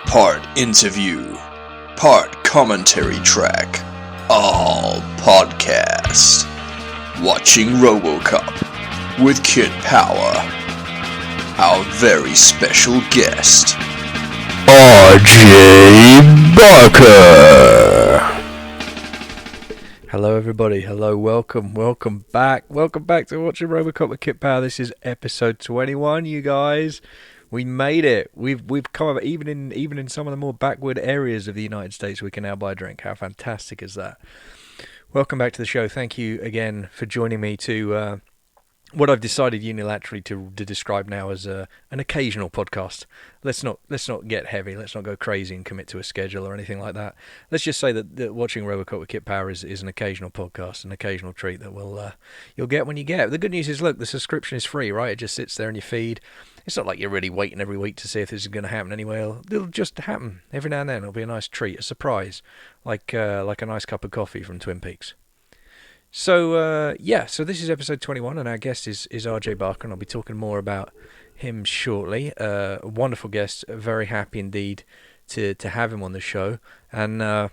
part interview, part commentary track, all podcast. Watching Robocop with Kid Power, our very special guest, R.J. Barker. Hello everybody, hello, welcome back to Watching Robocop with Kid Power. This is episode 21, you guys. We made it. We've come up even in some of the more backward areas of the United States. We can now buy a drink. How fantastic is that? Welcome back to the show. Thank you again for joining me to what I've decided unilaterally to describe now as an occasional podcast. Let's not get heavy. Let's not go crazy and commit to a schedule or anything like that. Let's just say that Watching Robocop with Kit Power is an occasional podcast, an occasional treat that you'll get when you get it. The good news is, look, the subscription is free, right? It just sits there in your feed. It's not like you're really waiting every week to see if this is going to happen anyway. It'll just happen every now and then. It'll be a nice treat, a surprise, like a nice cup of coffee from Twin Peaks. So this is episode 21, and our guest is RJ Barker, and I'll be talking more about him shortly. A wonderful guest, very happy indeed to have him on the show, and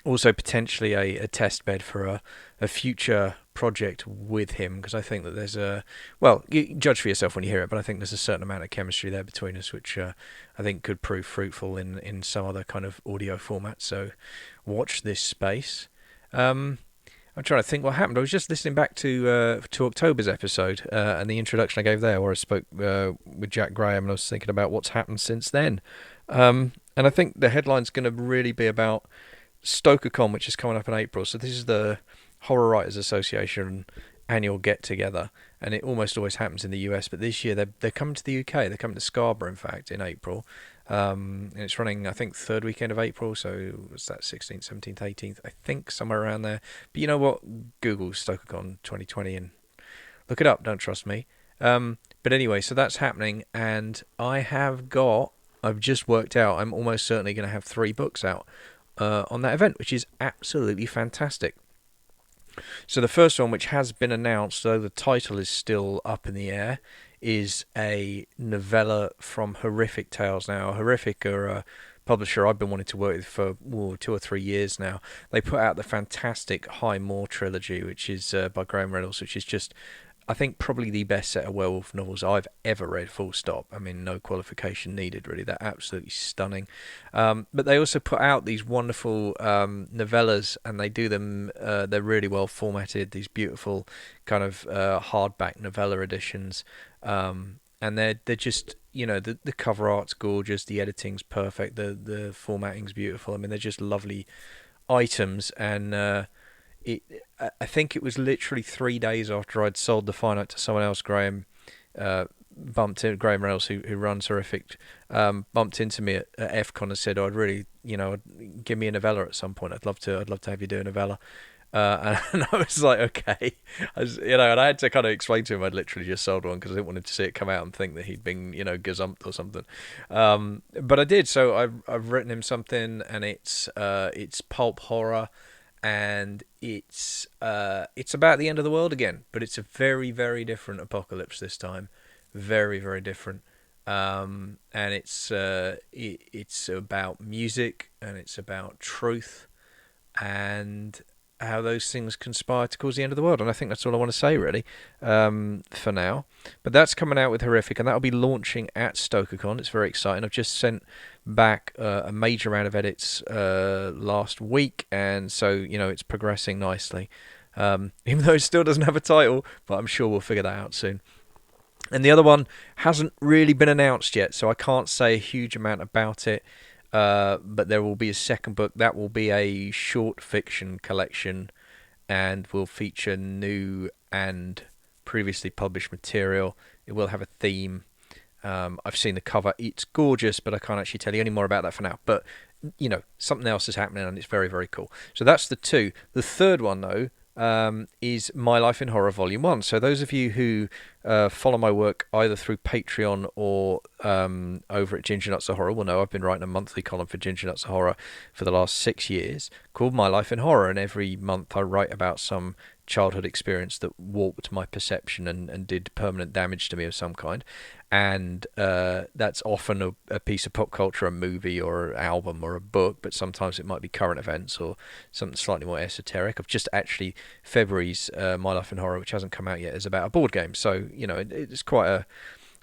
also potentially a test bed for a future project with him, because I think that there's you judge for yourself when you hear it, but I think there's a certain amount of chemistry there between us, which I think could prove fruitful in some other kind of audio format. So watch this space. I'm trying to think what happened. I was just listening back to October's episode and the introduction I gave there, where I spoke with Jack Graham, and I was thinking about what's happened since then. And I think the headline's going to really be about StokerCon, which is coming up in April. So this is the Horror Writers Association annual get-together, and it almost always happens in the US, but this year they're coming to the UK. They're coming to Scarborough, in fact, in April. And it's running, I think, third weekend of April, so what's that, 16th, 17th, 18th, I think, somewhere around there. But you know what? Google StokerCon 2020 and look it up, don't trust me. But anyway, so that's happening, and I've just worked out, I'm almost certainly going to have 3 books out on that event, which is absolutely fantastic. So the first one, which has been announced, though the title is still up in the air, is a novella from Horrific Tales. Now, Horrific are a publisher I've been wanting to work with for 2 or 3 years now. They put out the fantastic High Moor trilogy, which is by Graham Reynolds, which is just, I think, probably the best set of werewolf novels I've ever read, full stop. I mean, no qualification needed, really. They're absolutely stunning. But they also put out these wonderful novellas, and they do them, they're really well formatted, these beautiful kind of hardback novella editions. And they're just, the cover art's gorgeous, the editing's perfect, the formatting's beautiful. I mean, they're just lovely items, and I think it was literally 3 days after I'd sold the fine art to someone else. Graham Reynolds, who runs Horrific, bumped into me at FCon and said, "I'd really, give me a novella at some point. I'd love to have you do a novella." And I was like, okay, and I had to kind of explain to him I'd literally just sold one, because I didn't want him to see it come out and think that he'd been, gazumped or something. But I did. So I've written him something, and it's pulp horror. And it's about the end of the world again, but it's a very, very different apocalypse this time, very, very different. And it's about music, and it's about truth, and how those things conspire to cause the end of the world. And I think that's all I want to say, really, for now. But that's coming out with Horrific, and that'll be launching at StokerCon. It's very exciting. I've just sent back a major round of edits last week, and so it's progressing nicely, even though it still doesn't have a title, but I'm sure we'll figure that out soon. And the other one hasn't really been announced yet, so I can't say a huge amount about it, but there will be a second book that will be a short fiction collection, and will feature new and previously published material. It will have a theme. I've seen the cover. It's gorgeous, but I can't actually tell you any more about that for now. But, something else is happening, and it's very, very cool. So that's the 2. The third one, though, is My Life in Horror Volume 1. So those of you who follow my work either through Patreon or over at Ginger Nuts of Horror will know I've been writing a monthly column for Ginger Nuts of Horror for the last 6 years called My Life in Horror, and every month I write about some childhood experience that warped my perception and did permanent damage to me of some kind. and that's often a piece of pop culture, a movie or an album or a book, but sometimes it might be current events or something slightly more esoteric. I've just actually February's My Life in Horror, which hasn't come out yet, is about a board game, so it's quite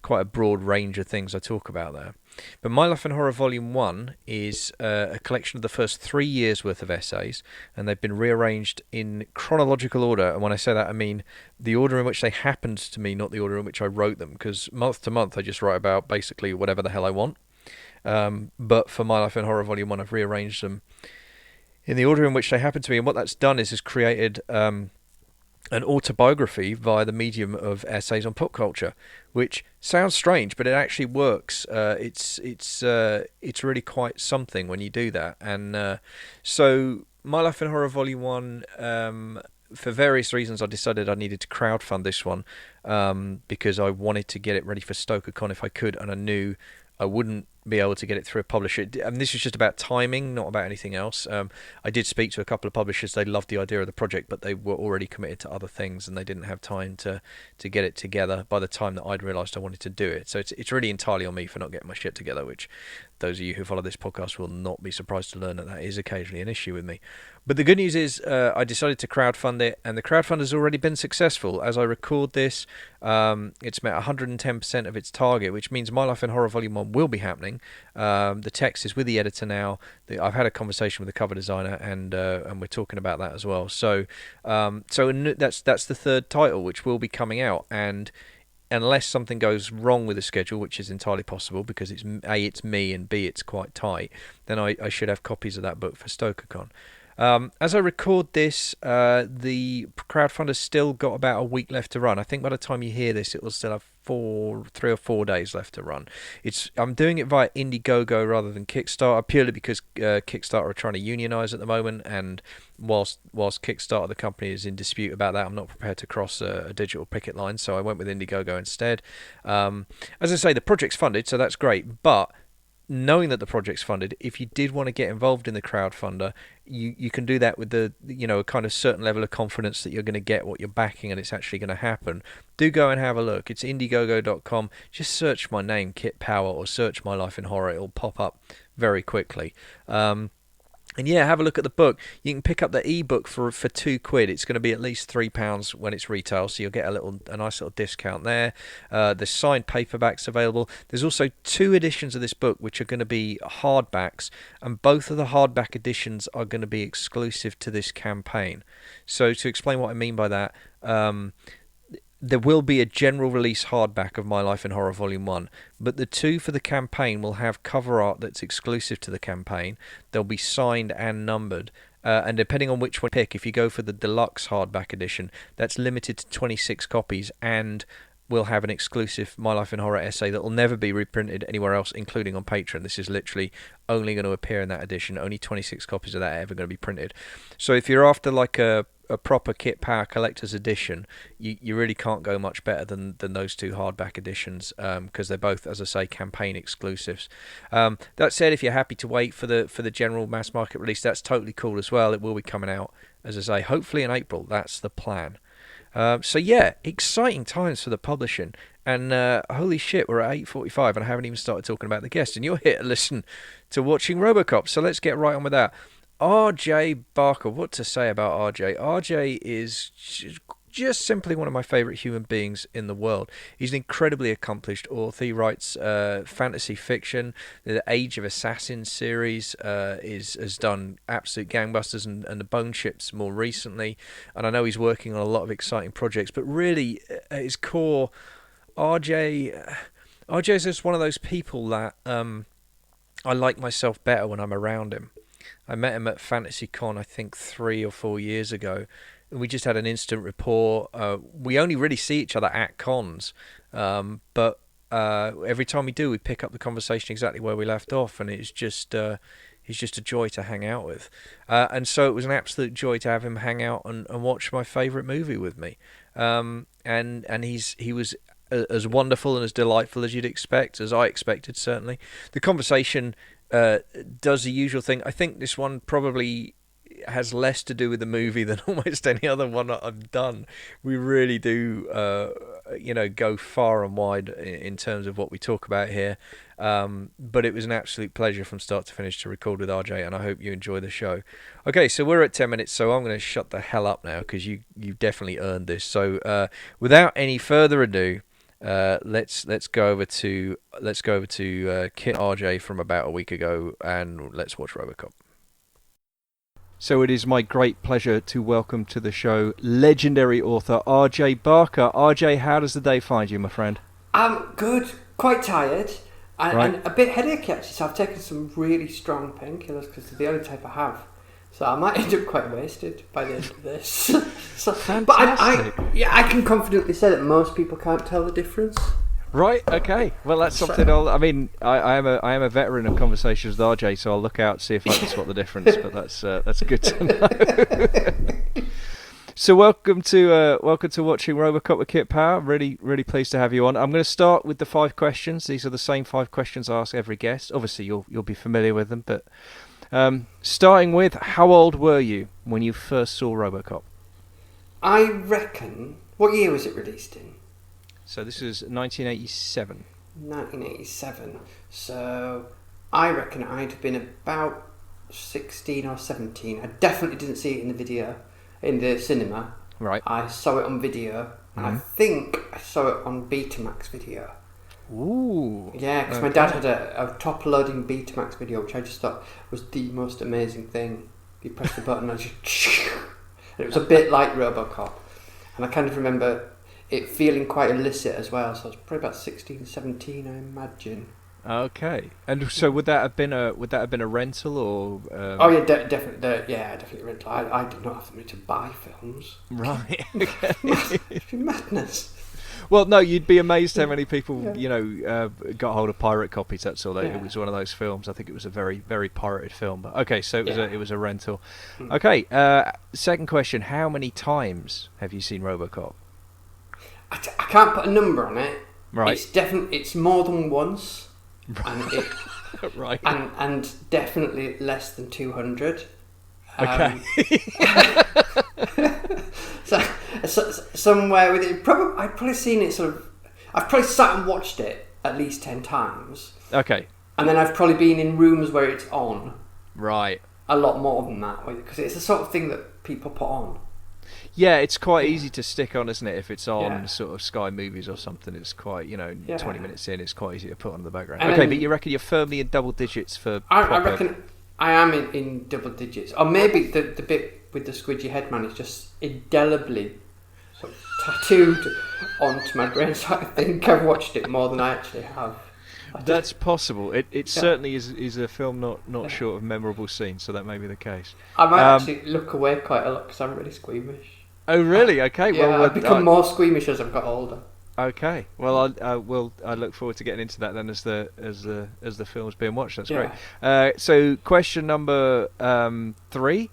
a broad range of things I talk about there. But My Life in Horror Volume 1 is a collection of the first 3 years' worth of essays, and they've been rearranged in chronological order. And when I say that, I mean the order in which they happened to me, not the order in which I wrote them, because month to month I just write about basically whatever the hell I want. But for My Life in Horror Volume 1, I've rearranged them in the order in which they happened to me, and what that's done is has created an autobiography via the medium of essays on pop culture, which sounds strange, but it actually works. It's really quite something when you do that. And so, My Life in Horror Volume 1, for various reasons, I decided I needed to crowdfund this one because I wanted to get it ready for StokerCon if I could, and I knew I wouldn't be able to get it through a publisher. And this is just about timing, not about anything else. I did speak to a couple of publishers. They loved the idea of the project, but they were already committed to other things, and they didn't have time to get it together by the time that I'd realised I wanted to do it. So it's really entirely on me for not getting my shit together, which those of you who follow this podcast will not be surprised to learn that is occasionally an issue with me. But the good news is I decided to crowdfund it, and the crowdfund has already been successful. As I record this, it's met 110% of its target, which means My Life in Horror Volume 1 will be happening. The text is with the editor now. I've had a conversation with the cover designer, and we're talking about that as well. So that's the third title, which will be coming out, and unless something goes wrong with the schedule, which is entirely possible because it's me, and B, it's quite tight, then I should have copies of that book for StokerCon. As I record this, the crowdfunder's still got about a week left to run. I think by the time you hear this, it will still have 3 or 4 days left to run. I'm doing it via Indiegogo rather than Kickstarter, purely because Kickstarter are trying to unionize at the moment, and whilst Kickstarter, the company, is in dispute about that, I'm not prepared to cross a digital picket line, so I went with Indiegogo instead. As I say, the project's funded, so that's great, but knowing that the project's funded, if you did want to get involved in the crowdfunder, you can do that with a kind of certain level of confidence that you're going to get what you're backing and it's actually going to happen. Do go and have a look. It's indiegogo.com. Just search my name, Kit Power, or search My Life in Horror. It'll pop up very quickly. And yeah, have a look at the book. You can pick up the ebook for £2. It's going to be at least £3 when it's retail, so you'll get a nice little discount there. There's signed paperbacks available. There's also 2 editions of this book which are going to be hardbacks, and both of the hardback editions are going to be exclusive to this campaign. So to explain what I mean by that, there will be a general release hardback of My Life in Horror Volume 1, but the 2 for the campaign will have cover art that's exclusive to the campaign. They'll be signed and numbered, and depending on which one you pick, if you go for the deluxe hardback edition, that's limited to 26 copies and will have an exclusive My Life in Horror essay that will never be reprinted anywhere else, including on Patreon. This is literally only going to appear in that edition. Only 26 copies of that are ever going to be printed. So if you're after like a proper Kit Power collector's edition, you really can't go much better than those 2 hardback editions, because they're both, as I say, campaign exclusives. That said, if you're happy to wait for the general mass market release, that's totally cool as well. It will be coming out, as I say, hopefully in April. That's the plan. So yeah, exciting times for the publishing, and holy shit, we're at 8:45 and I haven't even started talking about the guest, and you're here to listen to Watching Robocop, so let's get right on with that. RJ Barker, what to say about RJ? RJ is just simply one of my favourite human beings in the world. He's an incredibly accomplished author. He writes fantasy fiction. The Age of Assassins series has done absolute gangbusters, and the Bone Ships more recently. And I know he's working on a lot of exciting projects, but really at his core, RJ is just one of those people that I like myself better when I'm around him. I met him at FantasyCon, I think 3 or 4 years ago. We just had an instant rapport. We only really see each other at cons, but every time we do, we pick up the conversation exactly where we left off, and he's just a joy to hang out with. And so it was an absolute joy to have him hang out and watch my favourite movie with me. And he was as wonderful and as delightful as you'd expect, as I expected, certainly. The conversation does the usual thing. I think this one probably has less to do with the movie than almost any other one that I've done. We really do go far and wide in terms of what we talk about here. But it was an absolute pleasure from start to finish to record with RJ, and I hope you enjoy the show. Okay, so we're at 10 minutes, so I'm going to shut the hell up now because you definitely earned this. So without any further ado, let's go over to Kit RJ from about a week ago, and let's watch Robocop. So it is my great pleasure to welcome to the show legendary author RJ Barker. RJ, how does the day find you, my friend? I'm good, quite tired, and a bit headachy actually, so I've taken some really strong painkillers because they're the only type I have. So I might end up quite wasted by the end of this. Fantastic. But I can confidently say that most people can't tell the difference. Right. Okay. Well, that's something. I am a veteran of conversations with RJ, so I'll look out to see if I can spot the difference. But that's good to know. So welcome to Watching Robocop with Kit Power. Really pleased to have you on. I'm going to start with the 5 questions. These are the same 5 questions I ask every guest. Obviously, you'll be familiar with them, but starting with, how old were you when you first saw Robocop? I reckon. What year was it released in? So this is 1987. 1987. So I reckon I'd have been about 16 or 17. I definitely didn't see it in the video, in the cinema. Right. I saw it on video, and I think I saw it on Betamax video. Ooh. Yeah, because my dad had a top-loading Betamax video, which I just thought was the most amazing thing. You press the button and it was a bit like Robocop. And I kind of remember it feeling quite illicit as well, so I was probably about 16, 17, I imagine. Okay, and so would that have been a rental or? Oh yeah, definitely rental. I did not have the money to buy films. Right. Okay. It's madness. Well, no, you'd be amazed how many people got hold of pirate copies. That's all. It was one of those films. I think it was a very very pirated film. But okay, so it was a rental. Okay. Second question: how many times have you seen Robocop? I can't put a number on it. Right. It's more than once. And right. And definitely less than 200. Okay. so somewhere with it. I've probably seen it I've probably sat and watched it at least 10 times. Okay. And then I've probably been in rooms where it's on. Right. A lot more than that, because it's the sort of thing that people put on. Yeah, it's quite easy to stick on, isn't it? If it's on sort of Sky Movies or something, it's quite, 20 minutes in, it's quite easy to put on in the background. And okay, but you reckon you're firmly in double digits for I reckon I am in double digits. Or maybe the bit with the Squidgy headman is just indelibly sort of tattooed onto my brain, so I think I've watched it more than I actually have. That's possible. It certainly is a film not short of memorable scenes, so that may be the case. I might actually look away quite a lot because I'm really squeamish. Oh really? Okay. Yeah, well, I've become more squeamish as I've got older. Okay. Well, I look forward to getting into that then as the film's being watched. That's great. So question number 3: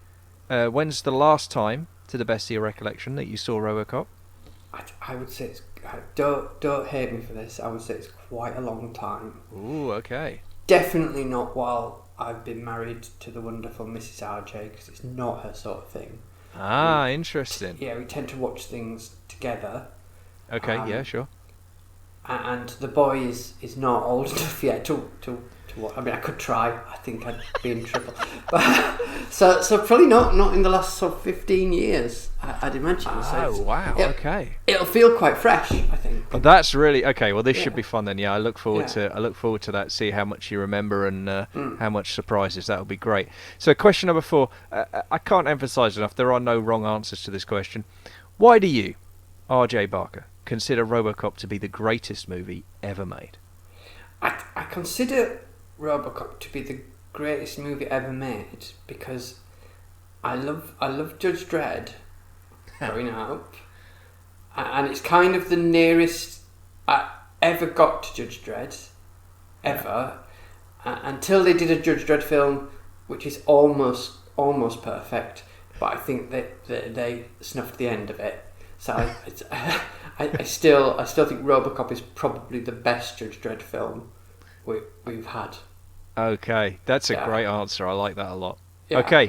when's the last time, to the best of your recollection, that you saw Robocop? I would say it's. Don't hate me for this. I would say it's quite a long time. Ooh. Okay. Definitely not while I've been married to the wonderful Mrs. RJ, because it's not her sort of thing. Interesting. Yeah, we tend to watch things together. Okay, yeah, sure. And the boy is not old enough yet to watch. I mean, I could try. I think I'd be in trouble. But, so probably not in the last sort of 15 years, I'd imagine. Oh, wow, okay. It'll feel quite fresh, I think. Well, that's really okay. Well, this should be fun then. Yeah, I look forward to that. See how much you remember and how much surprises. That'll be great. So, question number 4. I can't emphasise enough. There are no wrong answers to this question. Why do you, RJ Barker, consider Robocop to be the greatest movie ever made? I consider Robocop to be the greatest movie ever made because I love Judge Dredd growing up, and it's kind of the nearest I ever got to Judge Dredd ever, until they did a Judge Dredd film which is almost perfect, but I think that they snuffed the end of it. So I still think Robocop is probably the best Judge Dredd film we've had. Okay, that's a great answer. I like that a lot. Yeah. Okay,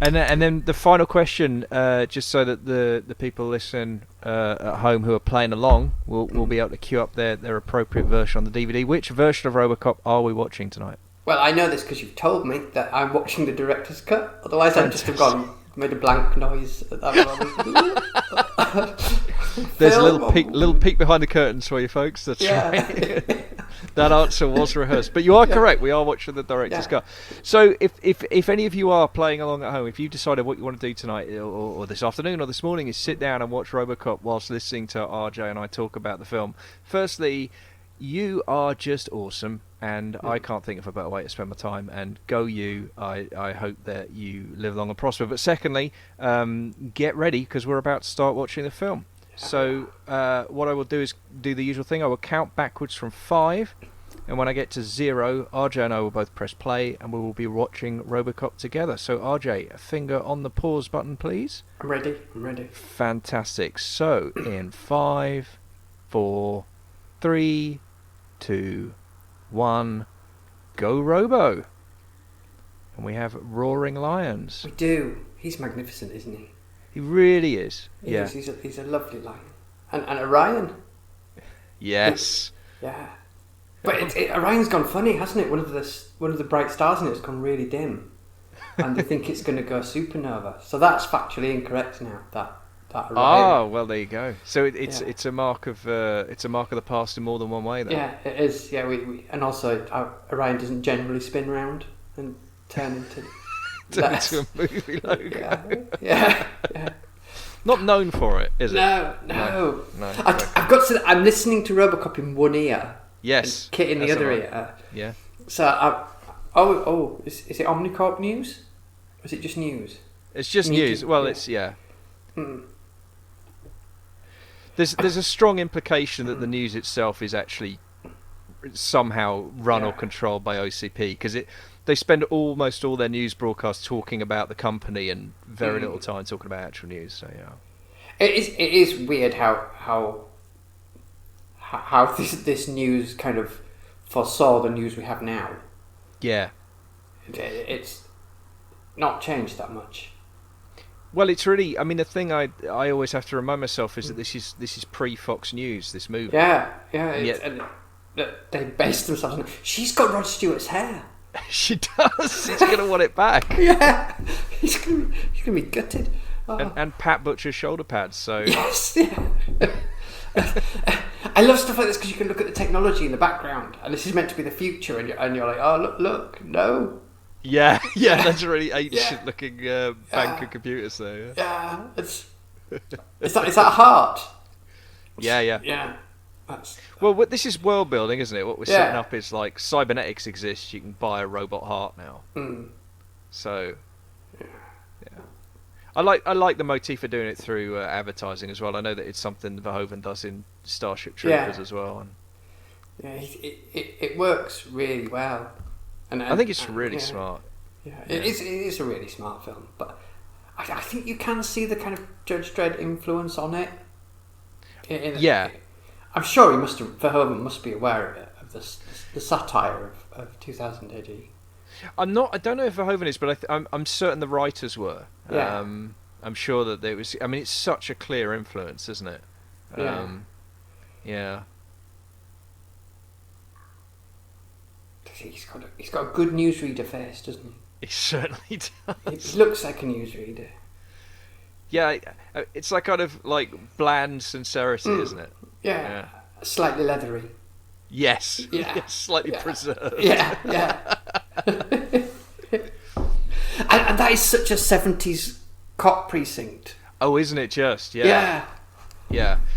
And then the final question, just so that the people listening at home who are playing along will be able to queue up their appropriate version on the DVD. Which version of Robocop are we watching tonight? Well, I know this because you've told me that I'm watching the director's cut. Otherwise, I'd just have made a blank noise at that moment. There's a little peek behind the curtains for you folks. That's right. That answer was rehearsed, but you are correct. We are watching the director's cut. So, if any of you are playing along at home, if you've decided what you want to do tonight, or this afternoon, or this morning, is sit down and watch Robocop whilst listening to RJ and I talk about the film. Firstly, you are just awesome, and I can't think of a better way to spend my time. And go you! I hope that you live long and prosper. But secondly, get ready because we're about to start watching the film. So what I will do is do the usual thing. I will count backwards from 5, and when I get to 0, RJ and I will both press play, and we will be watching Robocop together. So RJ, a finger on the pause button, please. I'm ready. Fantastic. So in 5, 4, 3, 2, 1, go Robo. And we have Roaring Lions. We do. He's magnificent, isn't he? He really is. He is. He's a lovely lion. And Orion. Yes. Yeah. But Orion's gone funny, hasn't it? One of the bright stars in it's gone really dim, and they think it's going to go supernova. So that's factually incorrect now. That Orion. Oh, well, there you go. So it's a mark of the past in more than one way, then. Yeah, it is. Yeah, we and also Orion doesn't generally spin round and turn into. Into a movie logo. Yeah. Not known for it, is it? No. I've got to say, I'm listening to Robocop in one ear. Yes. And Kit in the other ear. Yeah. So, is it Omnicorp news? Or is it just news? It's just news. Well, it's, yeah. Mm. There's a strong implication that the news itself is actually somehow run or controlled by OCP, because they spend almost all their news broadcasts talking about the company and very little time talking about actual news. So yeah, it is weird how this news kind of foresaw the news we have now. Yeah, it's not changed that much. Well, it's really. I mean, the thing I always have to remind myself is that this is pre-Fox News. This movie. Yeah. And they based themselves on. She's got Rod Stewart's hair. She does. He's going to want it back. Yeah, he's going to be gutted. Oh. And Pat Butcher's shoulder pads. So yes, yeah. I love stuff like this because you can look at the technology in the background, and this is meant to be the future, and you're like, oh look, no. Yeah, that's a really ancient looking bank of computers there. Yeah, it's that heart. Yeah. Well, this is world building, isn't it? What we're setting up is like cybernetics exists. You can buy a robot heart now. So, yeah. I like the motif of doing it through advertising as well. I know that it's something Verhoeven does in Starship Troopers as well. And it works really well. And I think it's really smart. Yeah, it is a really smart film. But I think you can see the kind of Judge Dredd influence on it. I'm sure Verhoeven must be aware of it, of the satire of 2000 AD. I don't know if Verhoeven is, but I'm certain the writers were. Yeah. I'm sure that there was. I mean, it's such a clear influence, isn't it? Yeah. He's got a good newsreader face, doesn't he? He certainly does. He looks like a newsreader. Yeah, it's like kind of like bland sincerity, isn't it? Yeah. Slightly leathery. Yes. Yeah. Slightly preserved. Yeah. and that is such a 70s cop precinct. Oh, isn't it just? Yeah.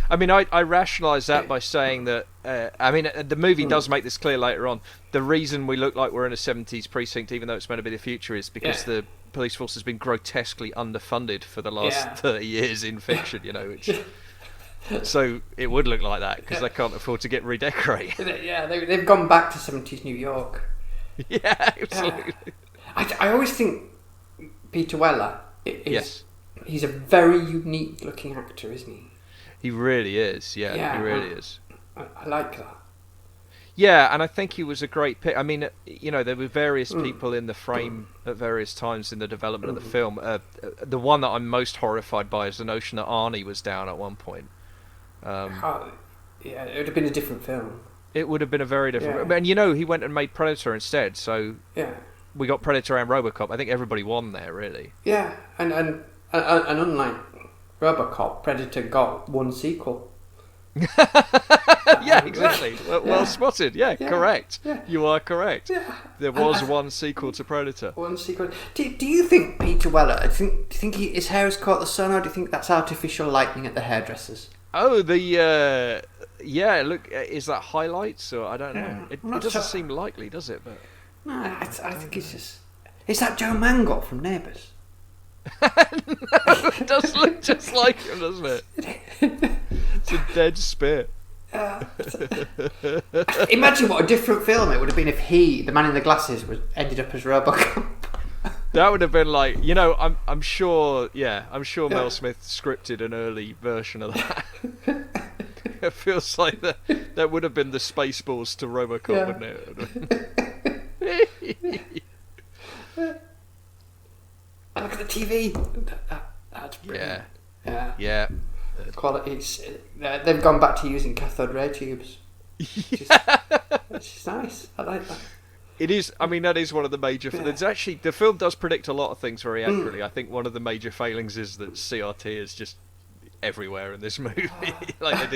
I mean, I rationalise that by saying that. The movie does make this clear later on. The reason we look like we're in a 70s precinct, even though it's meant to be the future, is because the police force has been grotesquely underfunded for the last 30 years in fiction. So it would look like that because they can't afford to get redecorated. Yeah, they've gone back to 70s New York. Yeah, absolutely. I always think Peter Weller he's a very unique looking actor, isn't he? He really is. Yeah, he really is. I like that. Yeah, and I think he was a great pick. I mean, there were various people in the frame at various times in the development of the film. The one that I'm most horrified by is the notion that Arnie was down at one point. Yeah, it would have been a different film. It would have been a very different... Yeah. And he went and made Predator instead, so yeah, we got Predator and Robocop. I think everybody won there, really. Yeah, and unlike Robocop, Predator got one sequel. Yeah, exactly. Well spotted. Yeah, correct. Yeah. You are correct. Yeah. There was one sequel to Predator. One sequel. Do you think Peter Weller? Do you think his hair has caught the sun, or do you think that's artificial lightning at the hairdressers? Oh, look, is that highlights or I don't know. It doesn't seem likely, does it? But no, I think it's just. Is that Joe Mangot from Neighbours? No, it does look just like him, doesn't it? It's a dead spit. Imagine what a different film it would have been if the man in the glasses, ended up as Robocop. That would have been like, I'm sure Mel Smith scripted an early version of that. It feels like that would have been the Spaceballs to Robocop, wouldn't it? Look at the TV. That's brilliant. Yeah. Quality. They've gone back to using cathode ray tubes. Which is nice. I like that. It is. I mean, that is one of the major. It's actually, the film does predict a lot of things very accurately. I think one of the major failings is that CRT is just everywhere in this movie. Like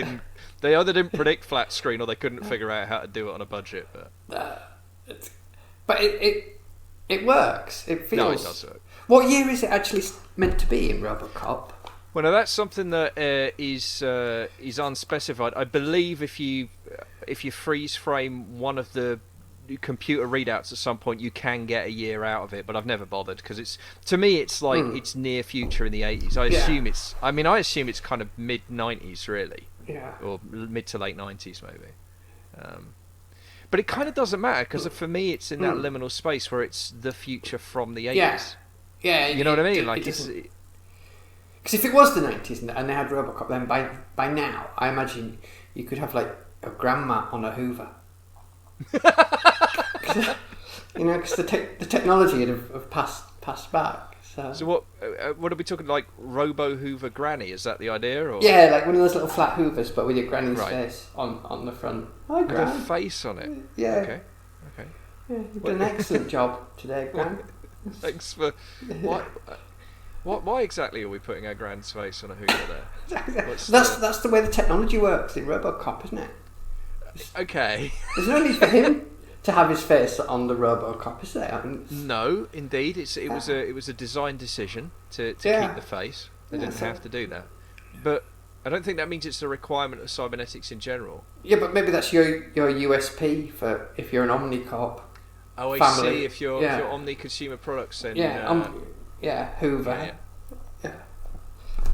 they either didn't predict flat screen or they couldn't figure out how to do it on a budget. But it works. It feels. No, it does work. What year is it actually meant to be in Robocop? Well, now that's something that is unspecified. I believe if you freeze frame one of the computer readouts at some point, you can get a year out of it, but I've never bothered because it's like it's near future in the 80s. I assume it's kind of mid 90s really, or mid to late 90s maybe. But it kind of doesn't matter because for me it's in that liminal space where it's the future from the 80s. Yeah, you know what I mean? Because if it was the 90s and they had Robocop, then by now I imagine you could have like a grandma on a Hoover. Because the technology would have passed back. So what are we talking, like Robo Hoover Granny? Is that the idea? Or? Yeah, like one of those little flat Hoovers, but with your granny's face on the front. Hi, with Gran. a face on it. Yeah. Okay. Yeah, you've done an excellent job today, Gran. Thanks for why exactly are we putting our Gran's face on a Hoover there? That's the way the technology works in Robocop, isn't it? Okay. There's no need for him to have his face on the Robocop, is there? No, indeed. It was a design decision to keep the face. They didn't have to do that. But I don't think that means it's a requirement of cybernetics in general. Yeah, but maybe that's your USP for if you're an Omnicorp. Oh, I family. see. If you're Omni Consumer Products, then Hoover. Yeah.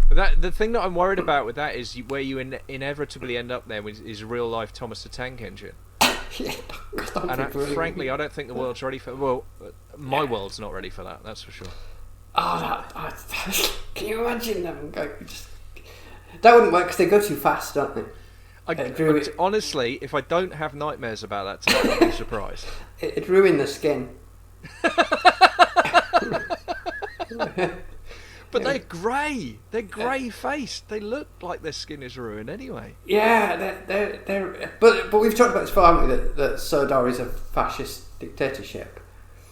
But the thing that I'm worried about with that is where you inevitably end up there is real life Thomas the Tank Engine. Frankly, I don't think the world's ready for. Well, my world's not ready for that. That's for sure. Can you imagine them going? That wouldn't work because they go too fast, don't they? Honestly, if I don't have nightmares about that tonight, I'd be surprised. It'd ruin the skin. But they're grey. They're grey-faced. They look like their skin is ruined anyway. Yeah, they're. But we've talked about this before, haven't we? That Sodor is a fascist dictatorship.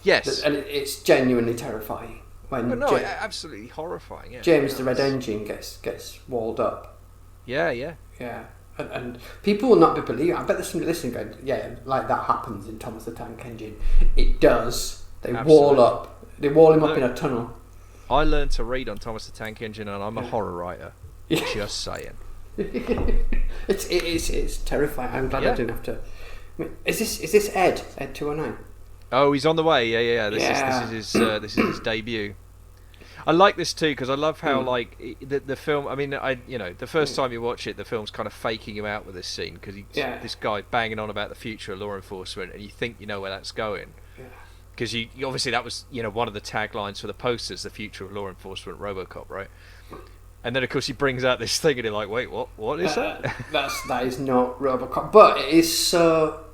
Yes, and it's genuinely terrifying when. Absolutely horrifying. Yeah. James the Red Engine gets walled up. Yeah. And people will not be believing. I bet there's somebody listening going, yeah, like that happens in Thomas the Tank Engine. It does. They wall up. They wall him up in a tunnel. I learned to read on Thomas the Tank Engine, and I'm a horror writer. Just saying. It's terrifying. I'm glad I didn't have to. Is this Ed 209? Oh, he's on the way. Yeah. This is his debut. I like this too because I love how like the film. I mean, the first time you watch it, the film's kind of faking you out with this scene because this guy banging on about the future of law enforcement, and you think you know where that's going. Because you obviously that was one of the taglines for the posters, the future of law enforcement, Robocop, right? And then of course he brings out this thing, and you're like, wait, what is that? That is not Robocop, but it is so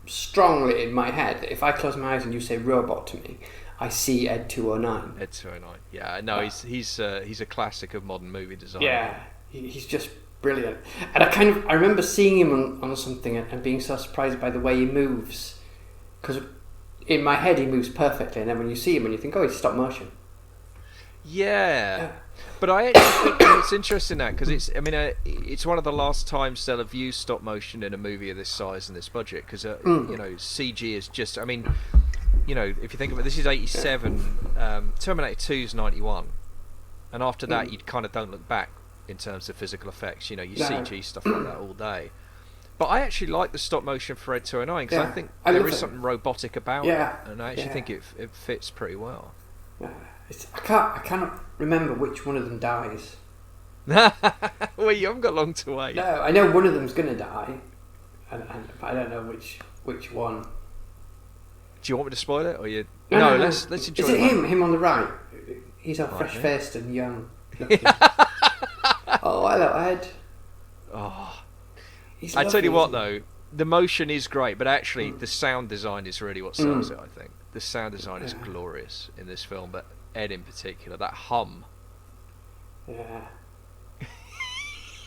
strongly in my head that if I close my eyes and you say robot to me, I see Ed 209. Ed 209. Yeah, no, he's a classic of modern movie design. Yeah, he's just brilliant. And I remember seeing him on something and being so surprised by the way he moves, because in my head he moves perfectly, and then when you see him and you think, oh, he's stop motion. Yeah. But I actually think it's interesting that because it's one of the last times they'll have used stop motion in a movie of this size and this budget because CG is just. I mean, if you think of it, this is 87. Terminator 2 is 91, and after that you kind of don't look back in terms of physical effects. You CG stuff like that all day. But I actually like the stop motion for Ed 209 because I think there is something robotic about it, and I actually think it fits pretty well. Yeah. I cannot remember which one of them dies. Well, you haven't got long to wait. No, I know one of them's going to die, and I don't know which one. Do you want me to spoil it, or you? No, let's enjoy it. Is it him on the right? He's all fresh-faced and young. Oh, hello, Ed. Oh, He's I lovely, tell you what, isn't he? though, the motion is great, but actually the sound design is really what sells it. I think the sound design is glorious in this film, but Ed in particular, that hum. Yeah.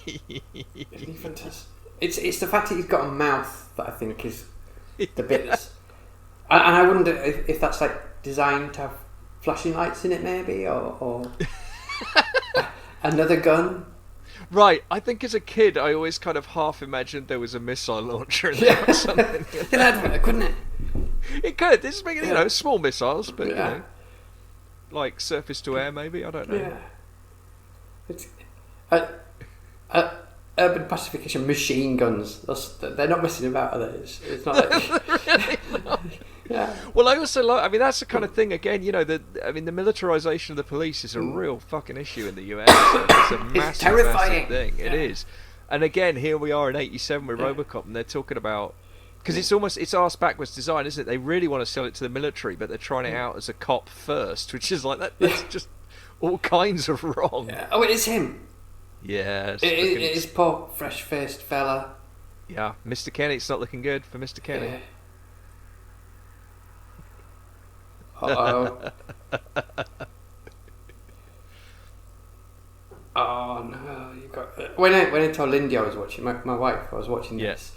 Isn't he fantastic? It's the fact that he's got a mouth that I think is the bit that's... And I wonder if that's like designed to have flashing lights in it, maybe, or another gun. Right, I think as a kid I always kind of half imagined there was a missile launcher in there or something. Couldn't it? It could. This is small missiles, but like surface to air, maybe. I don't know. Yeah. It's urban pacification machine guns. They're not messing about, are they? It's not like... Really not. Yeah. Well, I also like. That's the kind of thing. Again, the militarization of the police is a real fucking issue in the US. It's a massive, terrifying. massive thing. It is. And again, here we are in '87 with Robocop, and they're talking about because it's arse backwards design, isn't it? They really want to sell it to the military, but they're trying it out as a cop first, which is like that's just all kinds of wrong. Yeah. Oh, it is him. Yeah, it is poor fresh-faced fella. Yeah, Mr. Kenny. It's not looking good for Mr. Kenny. Yeah. Uh-oh. Oh no, you got... When I told Lindy I was watching, my wife, I was watching this.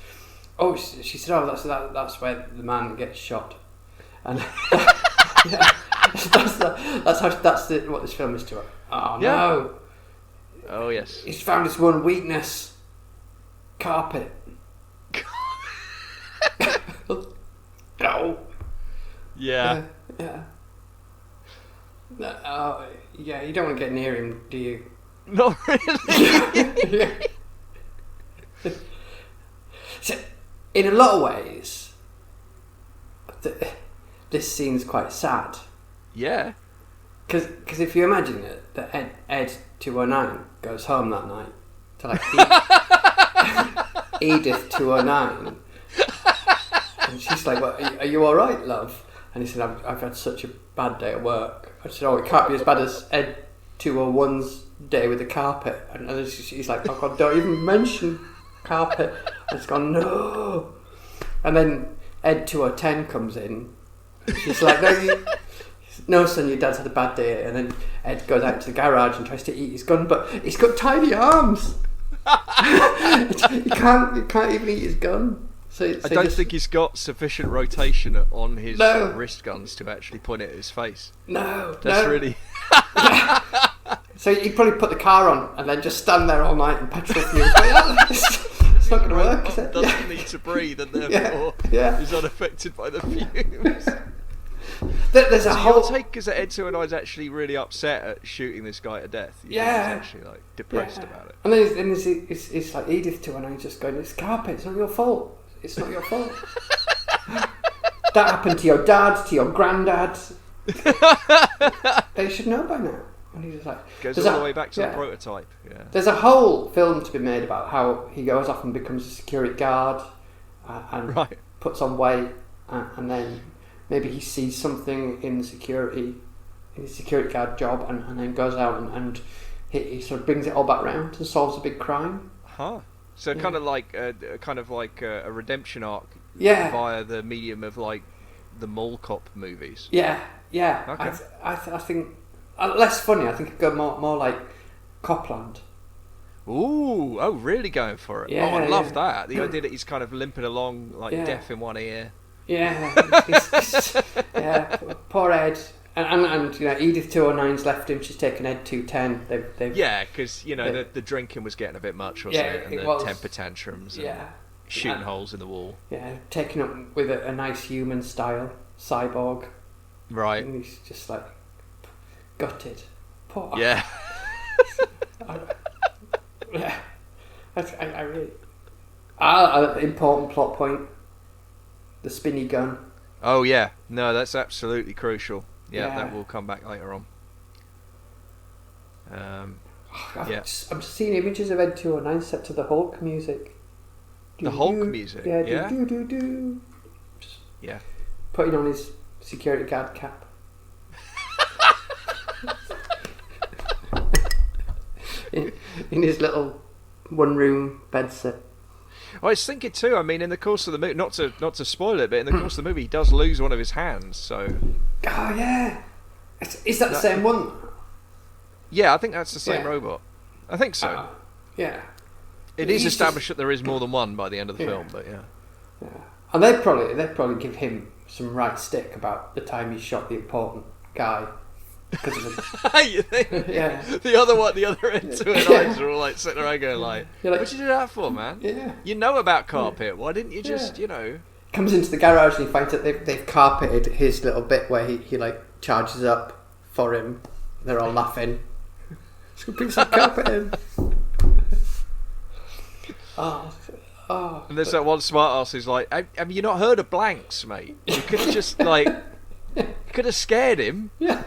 Oh, she said, "Oh, that's where the man gets shot," and that's what this film is to her. Oh no! Oh yes. He's found his one weakness: carpet. No. Yeah. Yeah. No, yeah, you don't want to get near him, do you? Not really. So, in a lot of ways, this scene's quite sad. Yeah. Because if you imagine it, that Ed 209 goes home that night to like Edith 209, and she's like, "Well, are you all right, love?" And he said, I've had such a bad day at work. I said, "Oh, it can't be as bad as Ed 201's day with the carpet." And then she's like, "Oh God, don't even mention carpet." And it's gone, "No." And then Ed 210 comes in. She's like, "No, son, your dad's had a bad day." And then Ed goes out to the garage and tries to eat his gun, but he's got tiny arms. He can't even eat his gun. So I don't think he's got sufficient rotation on his wrist guns to actually point it at his face. No, that's really. So he'd probably put the car on and then just stand there all night and petrol fumes. It's not going to work, is it? Doesn't need to breathe and therefore is unaffected by the fumes. There's a whole... Your take is that Ed 209 is actually really upset at shooting this guy to death. He's actually like depressed about it. And then it's like Edith 209 just going, "It's carpet, it's not your fault. It's not your fault." That happened to your dad, to your granddad. They should know by now. And he's like... Goes all the way back to the prototype. Yeah. There's a whole film to be made about how he goes off and becomes a security guard and puts on weight and then maybe he sees something in the security guard job and then goes out and he sort of brings it all back round and solves a big crime. Huh. So kind of like a redemption arc Yeah. via the medium of like the mall cop movies. Yeah. Okay. I think less funny. I think it'd go more like Copland. Ooh, oh, really going for it? Yeah, oh, I love yeah. that. The idea that he's kind of limping along, like Yeah. deaf in one ear. Yeah. Yeah. Poor Ed. And you know, Edith 209's left him. She's taken Ed 210. They've Yeah, because you know the drinking was getting a bit much, wasn't it? And it the was. temper tantrums. And Yeah. shooting holes in the wall. Yeah, taken up with a nice human style cyborg. Right. And he's just like gutted. Poor. Yeah. Yeah. I really. Important plot point. The spinny gun. Oh yeah. No, that's absolutely crucial. Yeah, Yeah. that will come back later on. Yeah. I'm just seeing images of Ed 209 set to the Hulk music. The Hulk music. Yeah. Yeah. Do. Just Yeah. putting on his security guard cap. in his little one-room bedsit. I was thinking too. I mean, in the course of the movie, not to spoil it, but in the course of the movie, he does lose one of his hands. So. Oh yeah. Is that the same one? Yeah, I think that's the same Yeah. robot. I think so. Yeah. It is He's established that there is more than one by the end of the Yeah. film, but yeah. Yeah. And they'd probably give him some right stick about the time he shot the important guy. Because of You think? Yeah. The other end to it, Yeah. eyes are all like sitting around going like, You're like, "What'd you do that for, man? Yeah. You know about carpet. Why didn't you just, Yeah. you know?" Comes into the garage and he finds that they've carpeted his little bit where he like charges up for him. They're all laughing. Just put some carpet in. Oh. And there's that one smart ass who's like, "Have you not heard of blanks, mate? You could have just like, could have scared him." Yeah.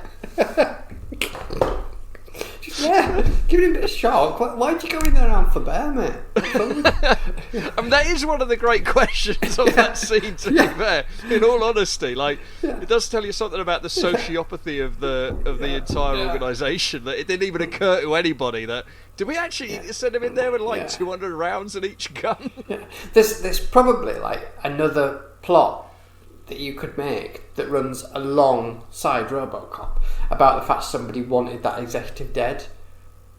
Yeah, giving him a bit of shock. Why'd you go in there and for bear, mate? I mean, that is one of the great questions of that scene, to be fair. In all honesty, like, it does tell you something about the sociopathy of the entire organisation, that it didn't even occur to anybody that, did we actually send him in there with like 200 rounds in each gun? Yeah. There's probably like another plot that you could make that runs alongside Robocop about the fact somebody wanted that executive dead.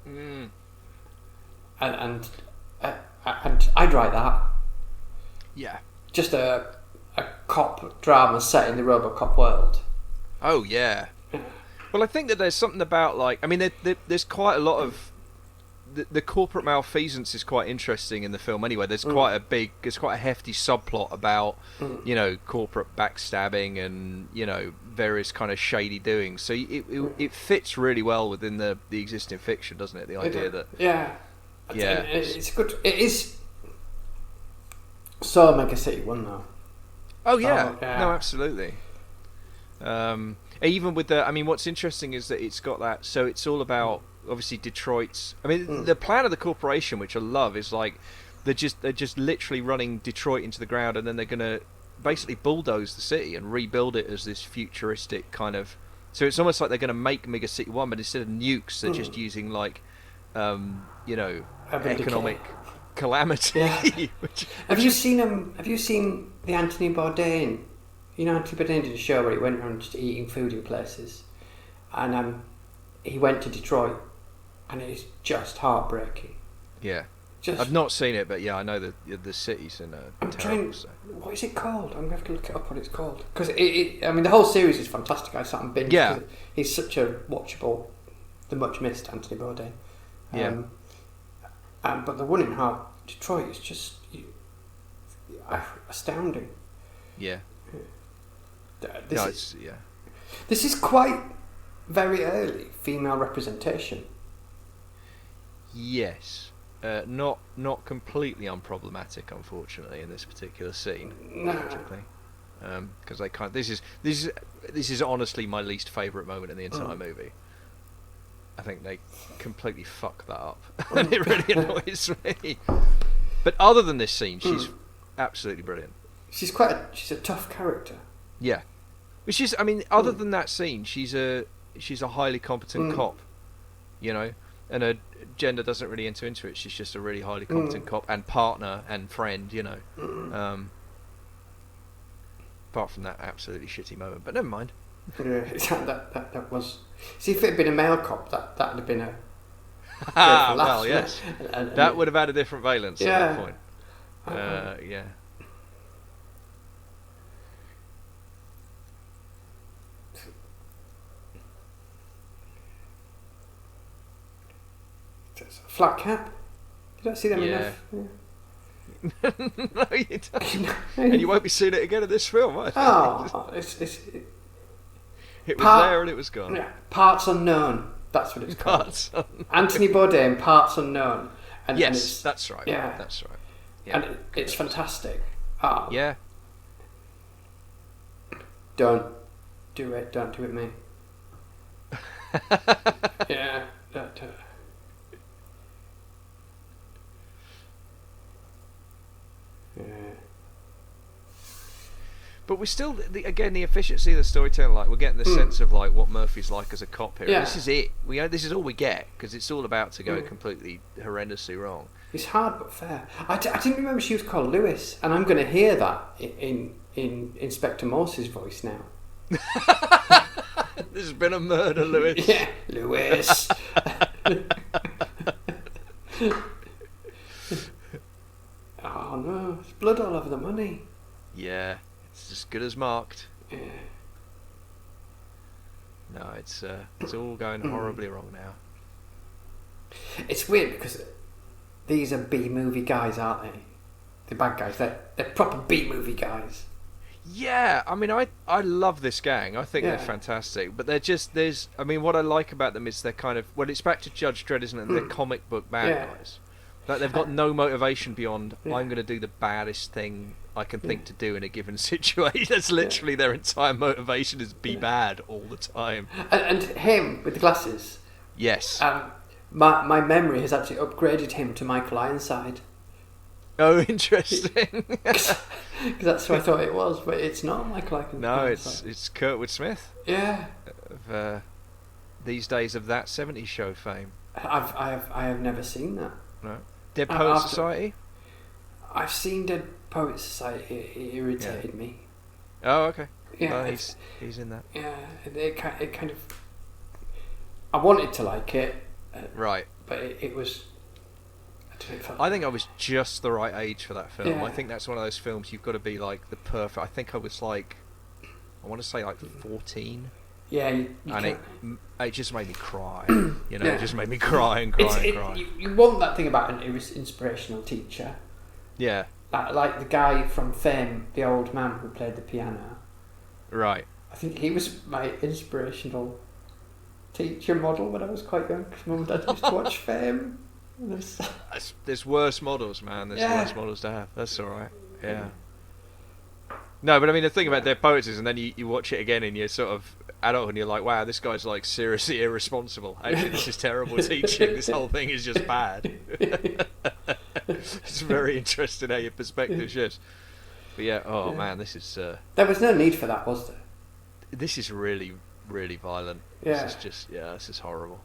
And I'd write that. Yeah. Just a cop drama set in the Robocop world. Oh yeah. Well, I think that there's something about like, I mean, there's quite a lot of the corporate malfeasance is quite interesting in the film. Anyway, there's quite a hefty subplot about you know, corporate backstabbing and, you know, various kind of shady doings. So it fits really well within the existing fiction, doesn't it? The idea that it's good. It is so Mega City 1 though. Oh yeah, no, absolutely. Even with the, I mean, what's interesting is that it's got that. So it's all about obviously Detroit's. I mean, the plan of the corporation, which I love, is like they're just literally running Detroit into the ground, and then they're gonna basically bulldoze the city and rebuild it as this futuristic kind of. So it's almost like they're gonna make Mega City 1, but instead of nukes, they're just using like, you know, economic calamity. Yeah. Have you seen the Anthony Bourdain? You know, Anthony Bourdain did a show where he went around just eating food in places, and he went to Detroit, and it is just heartbreaking. Yeah. Just, I've not seen it, but yeah, I know the city's in terrible. What is it called? I'm going to have to look it up what it's called. Because I mean, the whole series is fantastic. I sat and binged. Yeah. He's such a watchable, the much missed Anthony Bourdain. Yeah. But the one in Detroit is just astounding. Yeah. This is quite very early female representation. Yes. Not completely unproblematic, unfortunately, in this particular scene. Tragically, because they can't. This is honestly my least favourite moment in the entire movie. I think they completely fuck that up, and it really annoys me. But other than this scene, she's absolutely brilliant. She's a tough character. Yeah, which is, I mean, other than that scene, she's a highly competent cop, you know, and her gender doesn't really enter into it. She's just a really highly competent cop and partner and friend, you know. Apart from that absolutely shitty moment, but never mind. Yeah, that was. See, if it had been a male cop, that'd have been a. Well, yes, that would have had a different valence at that point. Yeah. Flat cap. You don't see them enough. Yeah. No, you don't. And you won't be seeing it again in this film, either. Oh, it was there and it was gone. Yeah, Parts Unknown. That's what it's called. Anthony Bourdain, Parts Unknown. And that's right. Yeah, that's right. Yeah, and it's fantastic. Oh. Yeah. Don't do it. Don't do it, me. Yeah. Don't do it. Yeah. But we're still, again, the efficiency of the storytelling. Like, we're getting the sense of like what Murphy's like as a cop here. Yeah. This is it. This is all we get because it's all about to go completely horrendously wrong. It's hard but fair. I didn't remember she was called Lewis, and I'm going to hear that in Inspector Morse's voice now. There's been a murder, Lewis. Yeah, Lewis. Oh no, there's blood all over the money. Yeah, it's as good as marked. Yeah. No, it's all going horribly wrong now. It's weird because these are B-movie guys, aren't they? The bad guys. They're proper B-movie guys. Yeah, I mean, I love this gang. I think they're fantastic. But they're just, what I like about them is they're kind of, well, it's back to Judge Dredd, isn't it? They're comic book bad guys. Like, they've got no motivation beyond, I'm going to do the baddest thing I can think to do in a given situation. That's literally their entire motivation, is be bad all the time. And him with the glasses. Yes. My memory has actually upgraded him to Michael Ironside. Oh, interesting. Because that's who I thought it was, but it's not Michael Ironside. No, it's Kurtwood Smith. Yeah. Of these days of That 70s Show fame. I have never seen that. No. Dead Poets Society? I've seen Dead Poets Society. It irritated me. Oh, okay. Yeah, well, he's in that. Yeah, it kind of. I wanted to like it. Right. But it was. I think I was just the right age for that film. Yeah. I think that's one of those films you've got to be like the perfect. I think I was like, I want to say like 14. Yeah, and it just made me cry. You know, it just made me cry and cry and cry. You want that thing about an inspirational teacher. Yeah. Like the guy from Fame, the old man who played the piano. Right. I think he was my inspirational teacher model when I was quite young, because Mum and Dad used to watch Fame. There's worse models, man. There's worse models to have. That's alright. Yeah. No, but I mean, the thing about Dead Poets is, and then you watch it again and you're sort of adult and you're like, wow, this guy's like seriously irresponsible. Actually, this is terrible teaching. This whole thing is just bad. It's very interesting how your perspective shifts. But yeah, man, this is... there was no need for that, was there? This is really, really violent. Yeah. This is just, this is horrible.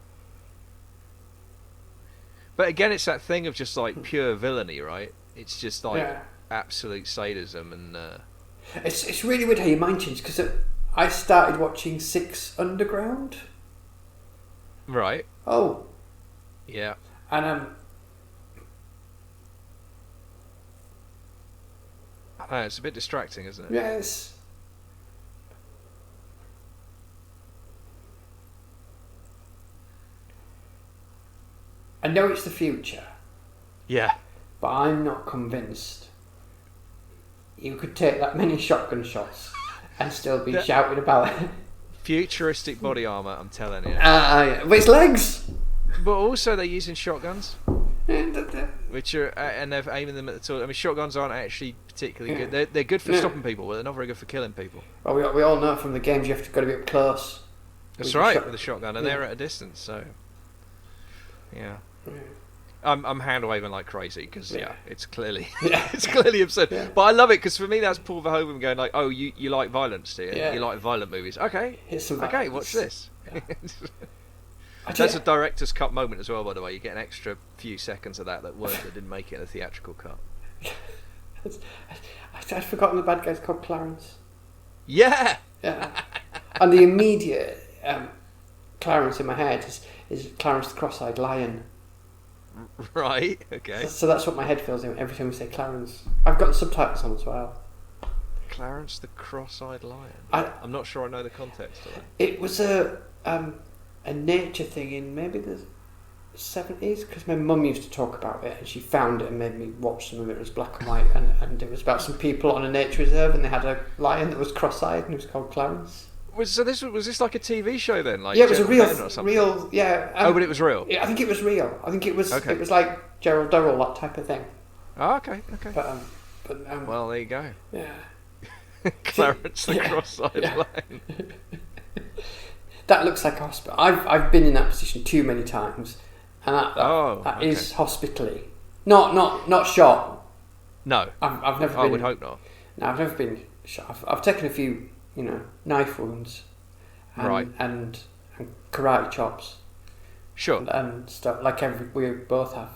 But again, it's that thing of just like pure villainy, right? It's just like absolute sadism and... It's really weird how your mind changes, because I started watching Six Underground. Right. Oh. Yeah. And I know, it's a bit distracting, isn't it? yes. I know it's the future. Yeah. But I'm not convinced you could take that many shotgun shots and still be shouting about it. Futuristic body armour, I'm telling you. Yeah. But it's legs! But also they're using shotguns. Which are, and they're aiming them at the toilet. I mean, shotguns aren't actually particularly good. They're good for stopping people, but they're not very good for killing people. Well, we all know from the games you have to got to be up close. That's right, with a shotgun, and they're at a distance, so... Yeah. I'm hand waving like crazy because it's clearly it's clearly absurd. Yeah. But I love it because for me that's Paul Verhoeven going like, oh, you like violence, do you? Yeah. You like violent movies? Okay, okay, watch this. Yeah. That's a director's cut moment as well, by the way. You get an extra few seconds of that didn't make it in a theatrical cut. I'd forgotten the bad guy's called Clarence. Yeah. Yeah. And the immediate Clarence in my head is Clarence the Cross-Eyed Lion. Right. Okay. So that's what my head feels every time we say Clarence. I've got the subtitles on as well. Clarence the Cross-Eyed Lion. I'm not sure I know the context of that. It was a nature thing in maybe the 70s, because my mum used to talk about it, and she found it and made me watch some of it. It was black and white, and it was about some people on a nature reserve, and they had a lion that was cross-eyed, and it was called Clarence. Was this like a TV show then? Like yeah, it was a real, yeah. Oh, but it was real. I think it was real. I think it was. Okay. It was like Gerald Durrell, that type of thing. Oh, okay. But well, there you go. Yeah. Clarence the Cross-Eyed Lion. That looks like a hospital. I've been in that position too many times, and that is hospitally. Not shot. No. I've never been. I would hope not. No, I've never been shot. I've taken a few, knife wounds, and karate chops. Sure. And stuff like we both have.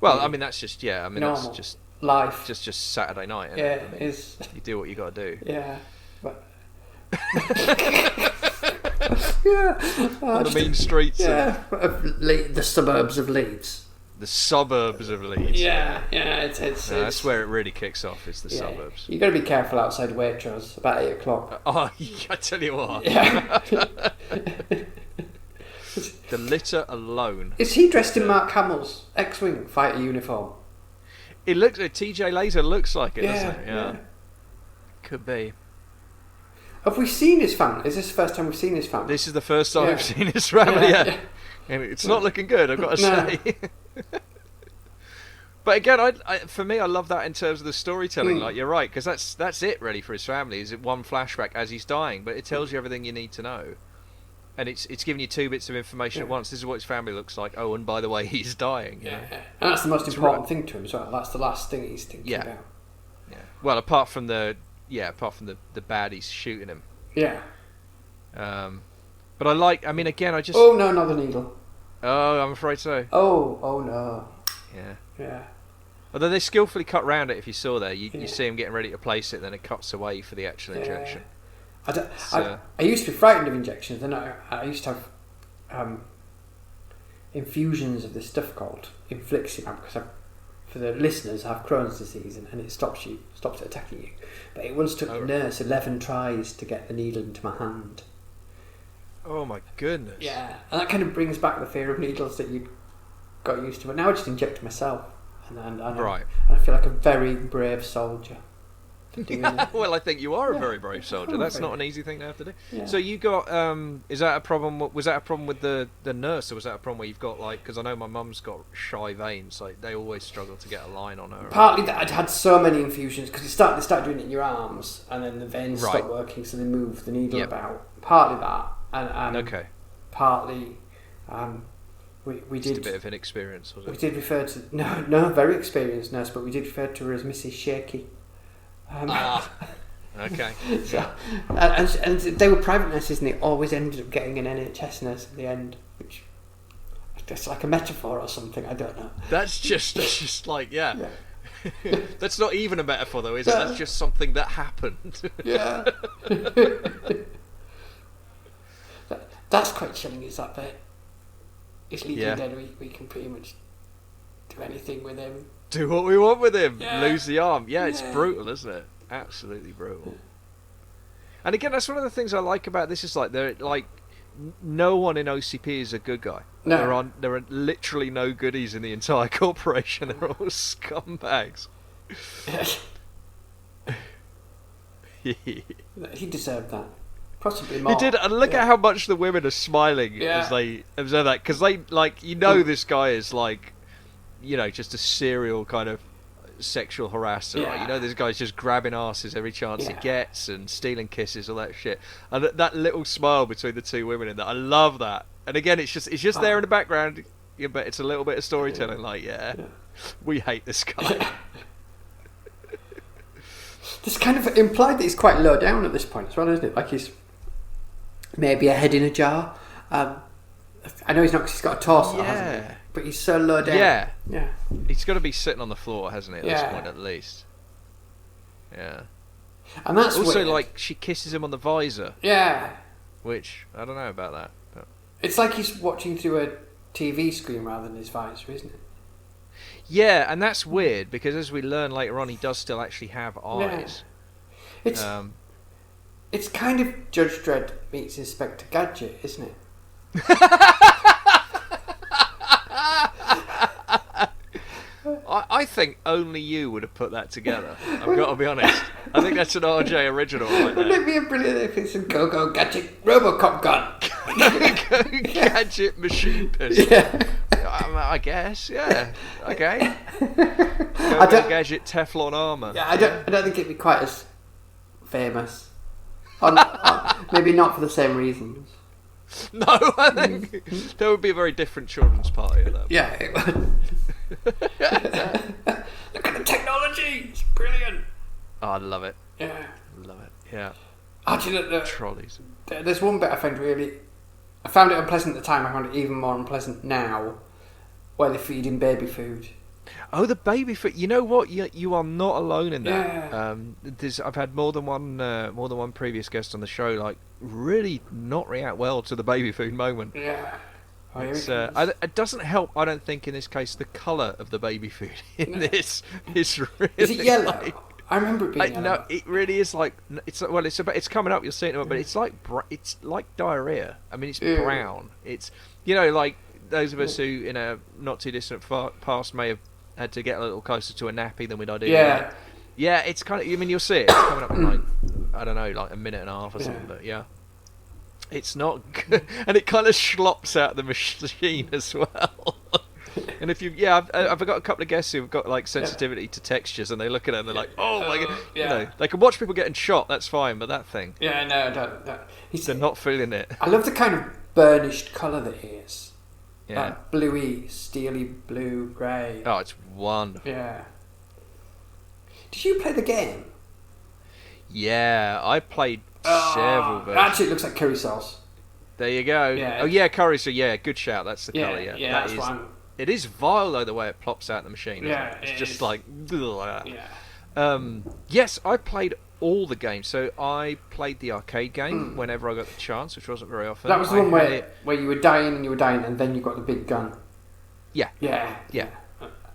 Well, I mean that's just normal. that's just Life. Just Saturday night. Isn't Yeah, it? I mean, it is. You do what you got to do. Yeah. But yeah. On the mean streets. Yeah. The suburbs of Leeds. The suburbs of Leeds. Yeah. It's that's where it really kicks off. Is the suburbs. You got to be careful outside Waitrose about 8 o'clock. Oh, I tell you what. Yeah. The litter alone. Is he dressed in Mark Hamill's X-Wing fighter uniform? It looks. TJ Laser looks like it, doesn't it? Yeah. Could be. Have we seen his family? Is this the first time we've seen his family? This is the first time we've seen his family. Yeah. And it's not looking good, I've got to say. But again, for me, I love that in terms of the storytelling. Like you're right, because that's it really for his family. Is it one flashback as he's dying, but it tells you everything you need to know. And it's giving you 2 bits of information at once. This is what his family looks like. Oh, and by the way, he's dying. Yeah, and that's the most important thing to him as well. That's the last thing he's thinking about. Yeah. Well, apart from the bad he's shooting him. Yeah. But I mean, again, I just. Oh no, not the needle. Oh, I'm afraid so. Oh no. Yeah. Although they skillfully cut round it. If you saw there, you see him getting ready to place it, then it cuts away for the actual injection. I used to be frightened of injections, and I used to have infusions of this stuff called infliximab, because for the listeners, I have Crohn's disease, and it stops it attacking you. But it once took a nurse 11 tries to get the needle into my hand. Oh my goodness. Yeah, and that kind of brings back the fear of needles that you got used to. But now I just inject myself, and I feel like a very brave soldier. Well, I think you are a very brave soldier. That's not an easy thing to have to do. Yeah. So you got is that a problem? Was that a problem with the nurse, or was that a problem where you've got because I know my mum's got shy veins, like they always struggle to get a line on her. Partly that I'd had so many infusions, because they start doing it in your arms, and then the veins stop working, so they move the needle about. Partly that, and partly we did just a bit of inexperience, was it? We did refer to no very experienced nurse, but we did refer to her as Mrs. Shaky. Okay. So, and they were private nurses, and they always ended up getting an NHS nurse at the end, which that's like a metaphor or something. I don't know. That's just like That's not even a metaphor though, is it? That's just something that happened. Yeah. That's quite chilling. Is that bit? It's Legion dead. We can pretty much do anything with him. Do what we want with him. Lose the arm. Yeah, it's brutal, isn't it? Absolutely brutal. And again, that's one of the things I like about this. Is no one in OCP is a good guy. No. There are literally no goodies in the entire corporation. They're all scumbags. He deserved that. Possibly more. He did, and look at how much the women are smiling as they observe that, because they this guy is just a serial kind of sexual harasser, right? This guy's just grabbing asses every chance he gets and stealing kisses, all that shit. And that little smile between the two women in that, I love that. And again, it's just there in the background, but it's a little bit of storytelling. We hate this guy. It's kind of implied that he's quite low down at this point as well, isn't it? Like he's maybe a head in a jar. I know he's not, because he's got a torso, hasn't he? But he's so low down. Yeah. He's got to be sitting on the floor, hasn't he, at this point, at least. Yeah. And that's also weird. like she kisses him on the visor. Yeah. Which I don't know about that. But... It's like he's watching through a TV screen rather than his visor, isn't it? Yeah, and that's weird because as we learn later on, he does still actually have eyes. Yeah. It's kind of Judge Dredd meets Inspector Gadget, isn't it? I think only you would have put that together. I've got to be honest. I think that's an RJ original right there. Wouldn't it be brilliant if it's a Go-Go Gadget Robocop gun? Gadget machine pistol. Yeah. I guess, yeah. Okay. Go-Go Gadget Teflon armour. Yeah, I don't think it'd be quite as famous. Maybe not for the same reasons. No, I think there would be a very different children's party at that point. Yeah, it would. Look at the technology! It's brilliant. Oh, I love it. Yeah. Love it. Yeah. Actually, Trolleys. there's one bit I found I found it unpleasant at the time. I found it even more unpleasant now, where they're feeding baby food. Oh, the baby food. You know what? You are not alone in that. Yeah. I've had more than one previous guest on the show like really not react well to the baby food moment. Yeah. It doesn't help, I don't think, in this case, the colour of the baby food in this is really... Is it yellow? Like, I remember it being yellow. No, it really is like... It's coming up, you'll see it in a minute, but it's like diarrhea. I mean, it's brown. It's, like those of us who, in a not too distant past, may have had to get a little closer to a nappy than we'd ideally like. Yeah, it's kind of... I mean, you'll see it. It's coming up in, like, I don't know, like a minute and a half or something, but yeah. It's not good. And it kind of slops out the machine as well. And if I've got a couple of guests who've got like sensitivity to textures, and they look at it and they're like, "Oh my god!" Yeah. They can watch people getting shot. That's fine, but that thing, Yeah, no, don't. they're not feeling it. I love the kind of burnished colour that he is. Yeah. That bluey, steely blue, grey. Oh, it's wonderful. Yeah. Did you play the game? Yeah, I played several versions. Actually, it looks like curry sauce. There you go. Yeah. Oh yeah, curry. So yeah, good shout. That's the colour. Yeah, yeah, that's what I'm... It is vile though the way it plops out the machine. Yeah, it's it just is. like. Yeah. Yes, I played all the games. So I played the arcade game whenever I got the chance, which wasn't very often. That was the one where you were dying and then you got the big gun. Yeah. Yeah.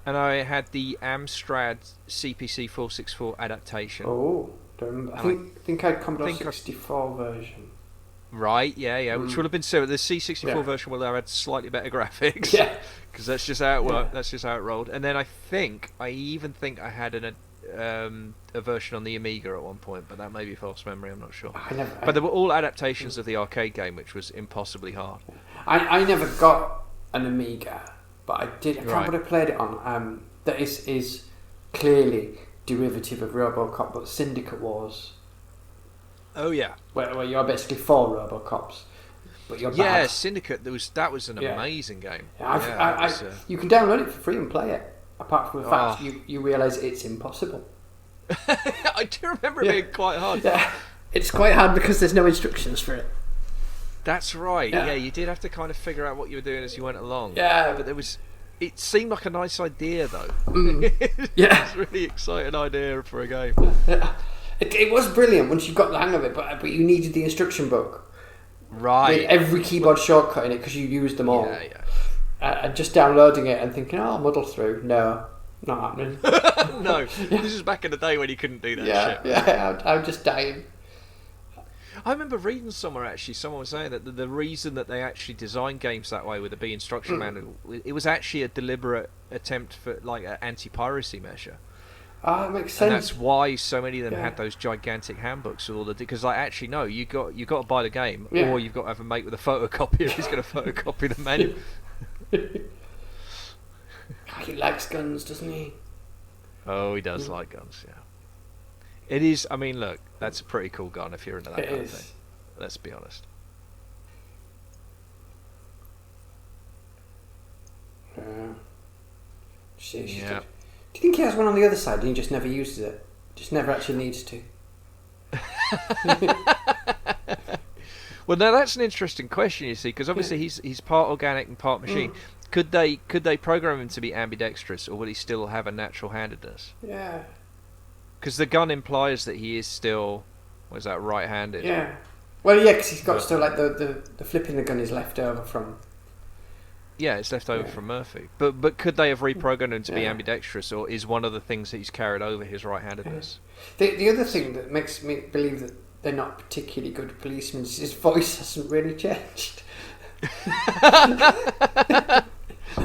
And I had the Amstrad CPC 464 adaptation. Oh, don't remember. I think I had Commodore 64 version. Right, yeah, which would have been similar. The C64 version will have had slightly better graphics. Yeah. Because that's just how it worked. That's just how it rolled. And then I even think I had a version on the Amiga at one point, but that may be false memory. I'm not sure. But they were all adaptations of the arcade game, which was impossibly hard. I never got an Amiga, but I did. I can't remember what I played it on. That is clearly derivative of Robocop, but Syndicate Wars. Oh yeah, where you're basically 4 Robocops, but you're bad. Yeah, Syndicate. That was an amazing game. You can download it for free and play it. Apart from the fact you realise it's impossible. I do remember it being quite hard. Yeah, it's quite hard because there's no instructions for it. That's right. Yeah, you did have to kind of figure out what you were doing as you went along. Yeah, but it seemed like a nice idea though. Yeah, it's a really exciting idea for a game. It was brilliant once you got the hang of it, but you needed the instruction book. Right. With every keyboard shortcut in it because you used them all. Yeah. Just downloading it and thinking, I'll muddle through. No, not happening. No, this is back in the day when you couldn't do that shit. Yeah, I'm just dying. I remember reading somewhere actually, someone was saying that the reason that they actually designed games that way with a B instruction manual, it was actually a deliberate attempt for like an anti-piracy measure. Ah, it makes sense. And that's why so many of them had those gigantic handbooks with all the because like actually no, you got to buy the game or you've got to have a mate with a photocopier who's going to photocopy the manual. He likes guns, doesn't he? Oh, he does like guns, yeah. It is, I mean, look, that's a pretty cool gun if you're into that kind of thing. Let's be honest. Yeah. Do you think he has one on the other side and he just never uses it? Just never actually needs to? Well, now that's an interesting question, you see, because obviously he's part organic and part machine. Could they program him to be ambidextrous, or would he still have a natural handedness? Yeah. Because the gun implies that he is still, what is that, right-handed? Yeah. Well, yeah, because he's got still like the flipping the gun is left over from. Yeah, it's left over from Murphy. But could they have reprogrammed him to be ambidextrous, or is one of the things that he's carried over his right-handedness? The other thing that makes me believe that they're not particularly good policemen is his voice hasn't really changed.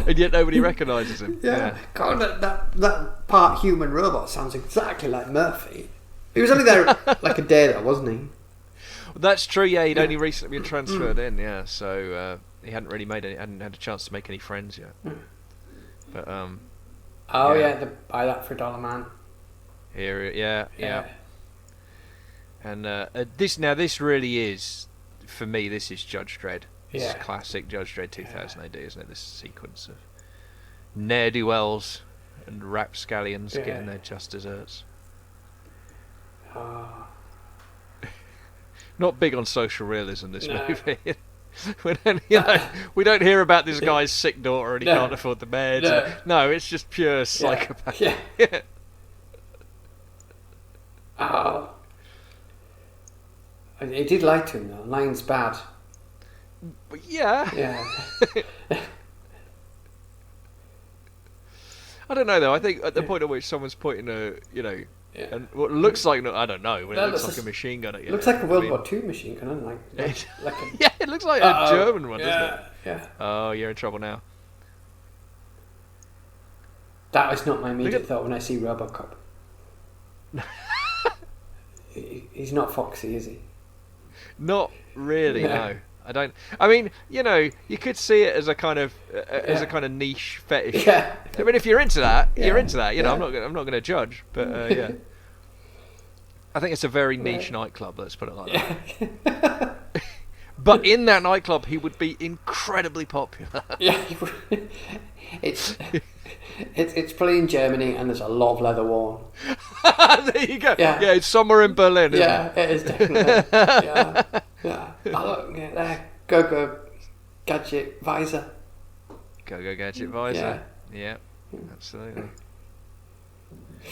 And yet nobody recognises him. Yeah. God, that part human robot sounds exactly like Murphy. He was only there like a day though, wasn't he? Well, that's true, yeah, he'd only recently been transferred in, yeah, so he hadn't really hadn't had a chance to make any friends yet. But the buy that for $1 man. Here, yeah. And this really is, for me, this is Judge Dredd. This is classic Judge Dredd 2000 AD, isn't it? This sequence of ne'er-do-wells and rapscallions getting their just desserts. Not big on social realism, this movie. We don't hear about this guy's sick daughter and he can't afford the bed. No, it's just pure psychopath. Yeah. Oh. He did lie to him though. Lying's bad. But yeah. I don't know though. I think at the point at which someone's pointing and what looks like, I don't know, when it looks like a machine gun at you. It looks like a World War II machine gun, like yeah, it looks like a German one, doesn't it? Yeah. Oh, you're in trouble now. That is not my immediate thought when I see Robocop. He's not foxy, is he? Not really, no. I don't. I mean, you could see it as a kind of niche fetish. Yeah. I mean, if you're into that, you're into that. I'm not going to judge, but yeah. I think it's a very niche nightclub. Let's put it like that. But in that nightclub, he would be incredibly popular. Yeah. It's probably in Germany, and there's a lot of leather worn. There you go. Yeah, it's somewhere in Berlin. Isn't it? It is definitely. Yeah. Oh, look, there. Go gadget visor. Go gadget visor. Yeah, absolutely.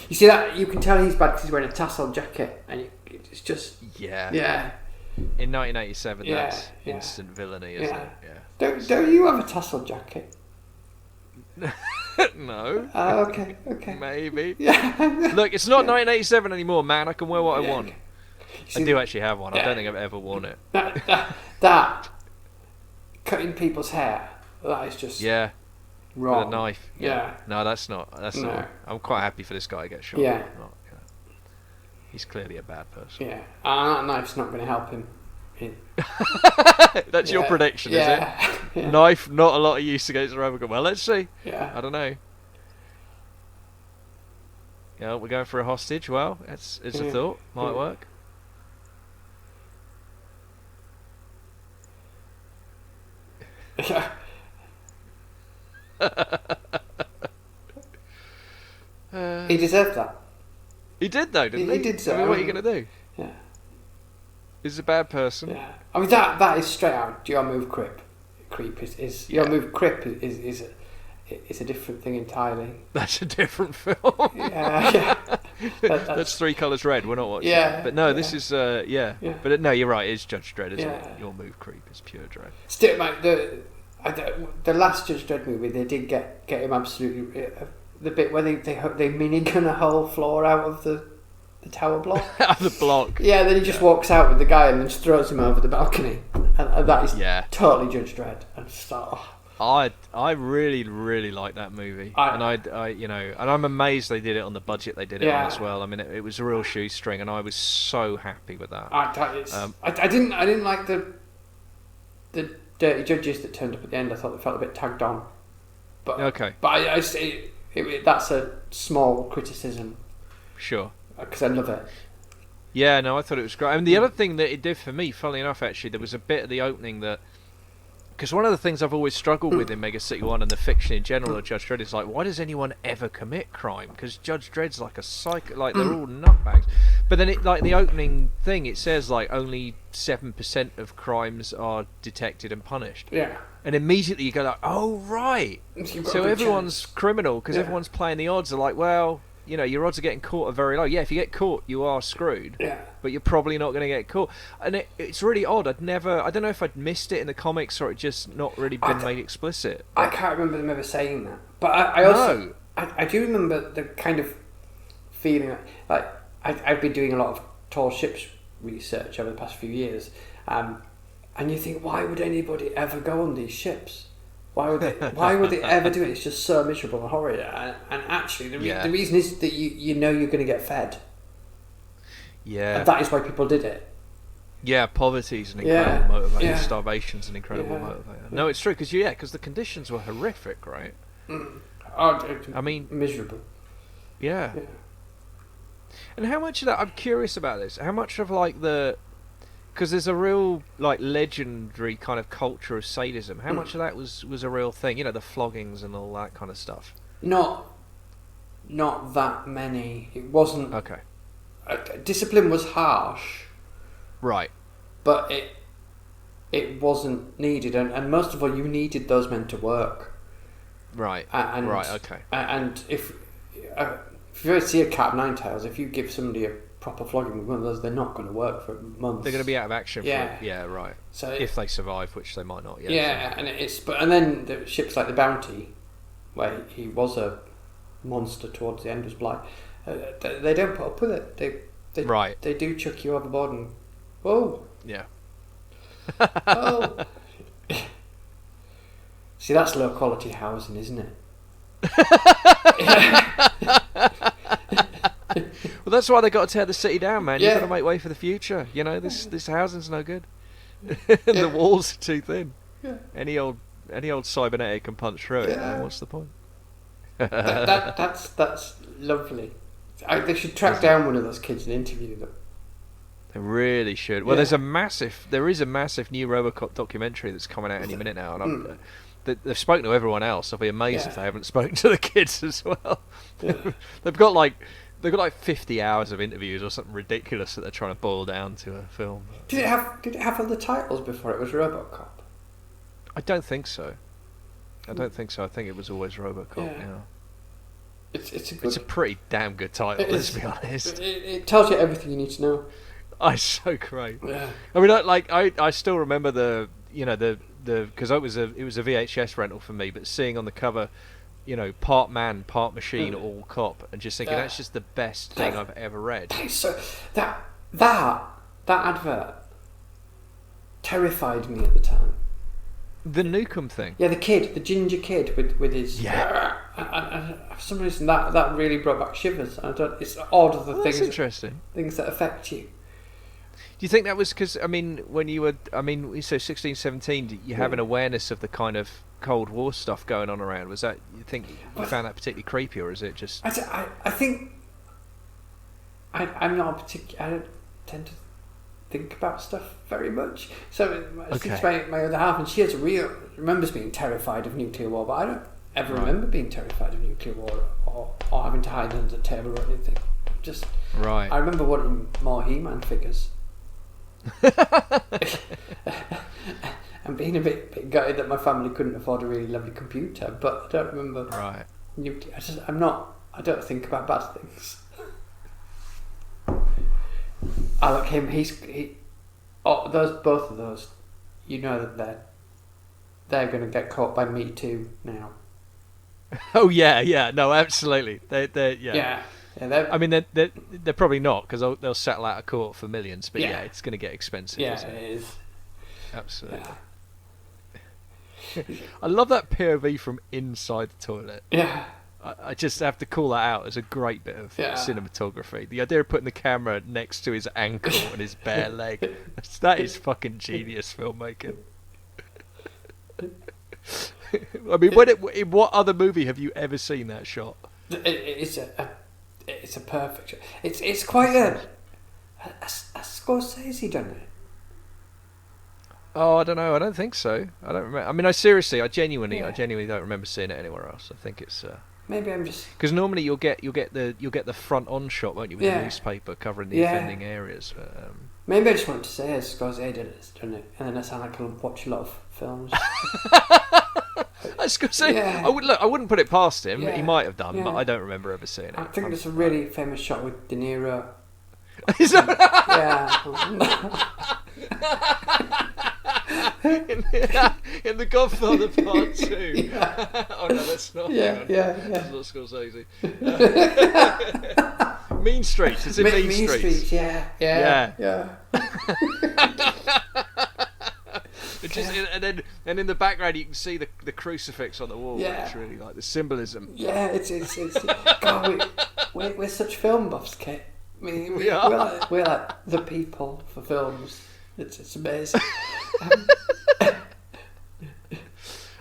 You see that? You can tell he's bad because he's wearing a tassel jacket, and it's just yeah. In 1987, that's instant villainy, isn't it? Yeah. Don't you have a tassel jacket? No. Oh, okay. Maybe. Yeah. Look, it's not 1987 anymore, man. I can wear what I want. See, I do actually have one. I don't think I've ever worn it. That cutting people's hair. That is just wrong. With a knife. Yeah. No, that's not. Not. I'm quite happy for this guy to get shot. Yeah. He's clearly a bad person. Yeah. And that knife's not going to help him. That's your prediction, is it? Yeah. Knife, not a lot of use against the Robocop. Well, let's see. Yeah. I don't know. We're going for a hostage. Well, it's a thought. Might work. Yeah. He deserved that. He did though, didn't he? He did so. I mean, what are you going to do? Yeah. He's a bad person. Yeah. I mean that is straight out your move creep. Your move creep is a different thing entirely. That's a different film. Yeah. That's Three Colours Red. We're not watching. Yeah. But no, this is But no, you're right. It's Judge Dredd, isn't it? Your move creep is pure dread. Still, mate, the last Judge Dredd movie, they did get him absolutely. The bit where they minigun a whole floor out of the tower block. Out of the block. Yeah, then he just walks out with the guy and then just throws him over the balcony, and that is totally Judge Dredd. And I really, really like that movie, and and I'm amazed they did it on the budget they did it on as well. I mean, it was a real shoestring, and I was so happy with that. I didn't like the dirty judges that turned up at the end. I thought they felt a bit tagged on. But that's a small criticism. Sure. Because I love it. Yeah, no, I thought it was great. I mean, the other thing that it did for me, funnily enough, actually, there was a bit at the opening that... Because one of the things I've always struggled with in Mega City 1 and the fiction in general of Judge Dredd is like, why does anyone ever commit crime? Because Judge Dredd's like a psycho... Like, they're all nutbags. But then, the opening thing, it says, like, only 7% of crimes are detected and punished. Yeah. And immediately you go like, oh, right. So everyone's criminal because everyone's playing the odds. They're like, well... your odds of getting caught are very low. Yeah, if you get caught, you are screwed. Yeah. But you're probably not going to get caught. And it's really odd. I don't know if I'd missed it in the comics or it just not really been made explicit. I can't remember them ever saying that. But I also I do remember the kind of feeling like I've been doing a lot of tall ships research over the past few years, and you think, why would anybody ever go on these ships? Why would they ever do it? It's just so miserable and horrid. And actually, the reason is that you know you're going to get fed. Yeah. And that is why people did it. Yeah, poverty's an incredible motivator. Yeah. Starvation's an incredible motivator. No, it's true, because the conditions were horrific, right? I mean, miserable. Yeah. And how much of that, I'm curious about this, how much of like because there's a real like legendary kind of culture of sadism, how much of that was a real thing, the floggings and all that kind of stuff? Not that many. It wasn't. Okay. Discipline was harsh. Right. But it wasn't needed, and most of all, you needed those men to work. Right. Right. Okay. And if you ever see a cat of nine tails, if you give somebody a proper flogging with one of those, they're not going to work for months. They're going to be out of action. Yeah. Right. So if they survive, which they might not. And then the ships like the Bounty, where he was a monster towards the end, was blind. They don't put up with it. They do chuck you overboard and whoa. Yeah. Oh. See, that's low quality housing, isn't it? Well, that's why they got to tear the city down, man. You've got to make way for the future. This housing's no good. The walls are too thin. Yeah. Any old cybernetic can punch through it. Man. What's the point? That's lovely. They should track down one of those kids and interview them. They really should. Well, there is a massive new Robocop documentary that's coming out any minute now, and they've spoken to everyone else. I'll be amazed if they haven't spoken to the kids as well. Yeah. They've got like 50 hours of interviews or something ridiculous that they're trying to boil down to a film. Did it have other titles before it was Robocop? I don't think so. I think it was always Robocop. Yeah. It's a pretty damn good title. Let's be honest. It tells you everything you need to know. It's so great. Yeah. I mean, I still remember the because it was a VHS rental for me, but seeing on the cover, part man, part machine, all cop, and just thinking that's just the best thing I've ever read. That advert terrified me at the time. The Nukem thing. Yeah, the ginger kid with his and for some reason that really brought back shivers. It's odd That's interesting. Things that affect you. Do you think that was because, when you were, so 16, 17, you have an awareness of the kind of Cold War stuff going on around? Was that, you think you found that particularly creepy, or is it just... I think I'm not I don't tend to think about stuff very much. So my other half, and she remembers being terrified of nuclear war, but I don't ever remember being terrified of nuclear war or having to hide under the table or anything. I remember wanting more He-Man figures. And being a bit gutted that my family couldn't afford a really lovely computer, but I don't remember. Right. I don't think about bad things. I like him. Both of those. That they're going to get caught by Me Too now. Oh yeah, no, absolutely. They're they're probably not, because they'll settle out of court for millions. But it's going to get expensive. Yeah, it is. Absolutely. Yeah. I love that POV from inside the toilet. Yeah. I just have to call that out as a great bit of cinematography. The idea of putting the camera next to his ankle and his bare leg. That is fucking genius filmmaking. I mean, in what other movie have you ever seen that shot? It's a perfect shot. It's quite a Scorsese done it. Oh, I don't know. I don't think so. I don't remember. I mean, I genuinely don't remember seeing it anywhere else. I think it's. Maybe I'm just. Because normally you'll get the front on shot, won't you, with the newspaper covering the offending areas. But, maybe I just wanted to say Scorsese done it, and then I sound like I watch a lot of films. I was going to say, Yeah. I wouldn't put it past him. Yeah. He might have done, Yeah. but I don't remember ever seeing it. I think there's a really famous shot with De Niro. Is that- Yeah. in The Godfather Part 2. Yeah. Oh no, that's not. Yeah. That's not Scorsese. Mean Streets. It's in Mean Streets. Yeah. It just, and in the background you can see the crucifix on the wall. Yeah. It's really like the symbolism. Yeah, it's God, we're such film buffs, Kit. I mean, We are. we're like the people for films. It's amazing.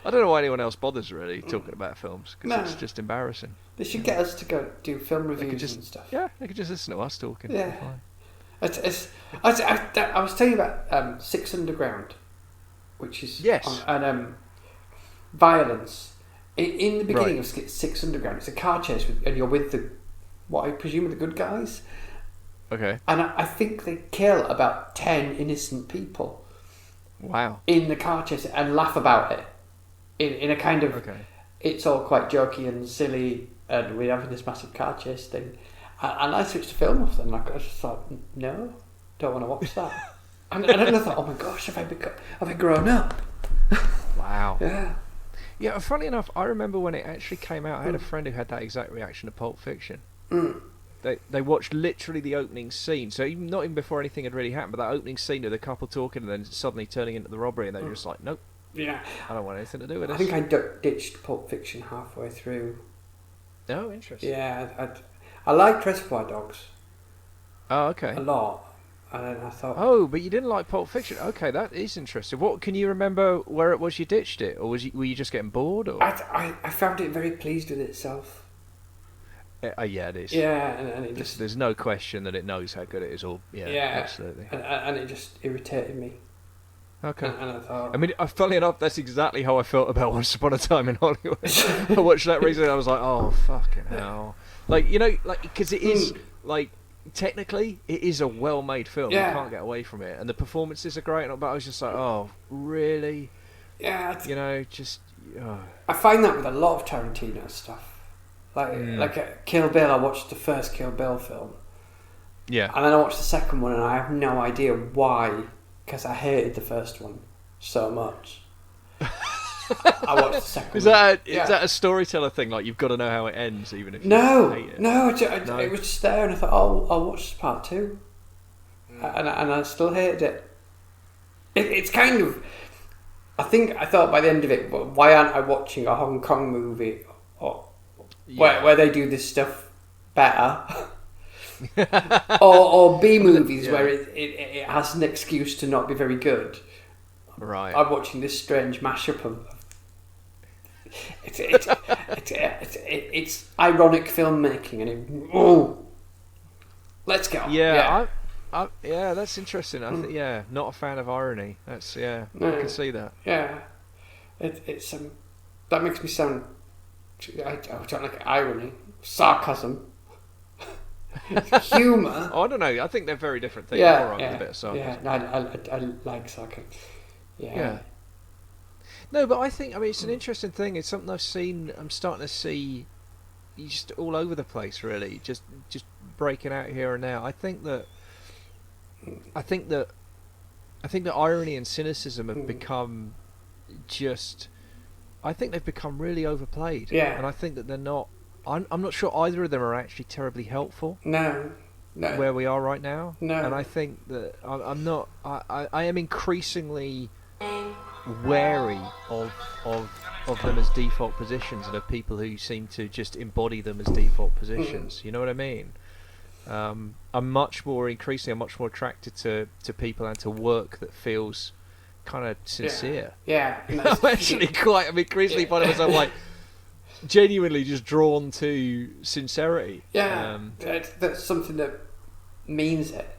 I don't know why anyone else bothers really talking about films, because No. it's just embarrassing. They should get us to go do film They could reviews just, and stuff. yeah, they could just listen to us talking. Yeah. It'd be fine. I was telling you about Six Underground, which is Yes. and violence. In the beginning Right. of Six Underground, it's a car chase, and you're with what I presume are the good guys. Okay. And I think they kill about 10 innocent people Wow. in the car chase and laugh about it in a kind of Okay. it's all quite jokey and silly, and we're having this massive car chase thing. And I switched the film off then. Like, I just thought, no, don't want to watch that. and then I thought, oh my gosh, have I grown up? Wow. Yeah. Yeah, funny enough, I remember when it actually came out, I had a friend who had that exact reaction to Pulp Fiction. Mm. They watched literally the opening scene, so not even before anything had really happened, but that opening scene with the couple talking and then suddenly turning into the robbery, and they were just like, nope, Yeah. I don't want anything to do with I this. think I ditched Pulp Fiction halfway through. Oh, interesting. Yeah, I liked Reservoir Dogs Oh, okay. a lot. And then I thought, Oh, but you didn't like Pulp Fiction. Okay, that is interesting. What can you remember where it was you ditched it, or were you just getting bored? Or I found it very pleased with itself. yeah, it is. Yeah, and it just There's no question that it knows how good it is. Or yeah, absolutely. and it just irritated me. Okay. And I thought, I mean, funnily enough, that's exactly how I felt about Once Upon a Time in Hollywood. I watched that recently, and I was like, oh, fucking hell. Like, because it is, like, technically, it is a well-made film. Yeah. You can't get away from it. And the performances are great, but I was just like, oh, really? yeah, Just... Oh. I find that with a lot of Tarantino stuff. Like Kill Bill, I watched the first Kill Bill film. Yeah. And then I watched the second one, and I have no idea why, because I hated the first one so much. I watched the second one. Is that a storyteller thing? Like, you've got to know how it ends, even if you hate it? No, it was just there, and I thought, oh, I'll watch part 2. And I still hated it. It's kind of... I thought by the end of it, well, why aren't I watching a Hong Kong movie where they do this stuff better? or B movies where it has an excuse to not be very good. Right. I'm watching this strange mashup of it's ironic filmmaking, and let's go. Yeah. That's interesting. I think not a fan of irony. That's I can see that. Yeah, it's that makes me sound. I don't like irony, sarcasm, humour. Oh, I don't know. I think they're very different things. Yeah, All right, with a bit of sarcasm. Yeah, no, I like sarcasm. Yeah. No, but I think it's an interesting thing. It's something I'm starting to see, just all over the place. Really, just breaking out here and now. I think that irony and cynicism have become just. I think they've become really overplayed. Yeah. And I think that they're not. I'm not sure either of them are actually terribly helpful. No. Where we are right now. No. And I think that I'm not. I am increasingly wary of them as default positions, and of people who seem to just embody them as default positions. You know what I mean? I'm much more attracted to people and to work that feels kind of sincere. Yeah. I'm actually I'm increasingly finding myself like genuinely just drawn to sincerity. Yeah. That's something that means it.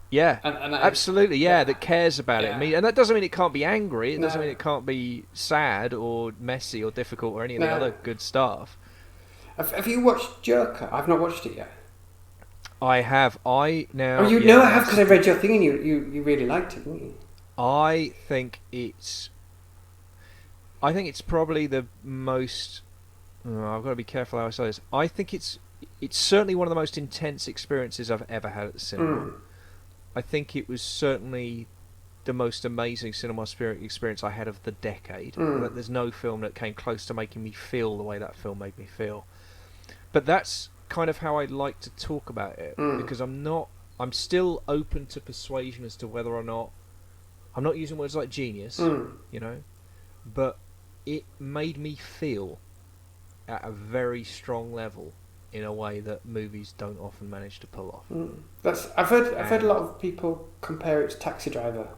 Yeah, and absolutely. Yeah, that cares about it. And that doesn't mean it can't be angry. It No. doesn't mean it can't be sad or messy or difficult or any of the No. other good stuff. Have you watched Joker? I've not watched it yet. I have. I now. Oh, know I have, because I read your thing and you really liked it, didn't you? I think it's I think it's probably the most. I've got to be careful how I say this. I think it's certainly one of the most intense experiences I've ever had at the cinema. I think it was certainly the most amazing cinema experience I had of the decade. There's no film that came close to making me feel the way that film made me feel. But that's kind of how I like to talk about it, because I'm still open to persuasion as to whether or not, I'm not using words like genius, you know, but it made me feel at a very strong level in a way that movies don't often manage to pull off. I've heard a lot of people compare it to Taxi Driver.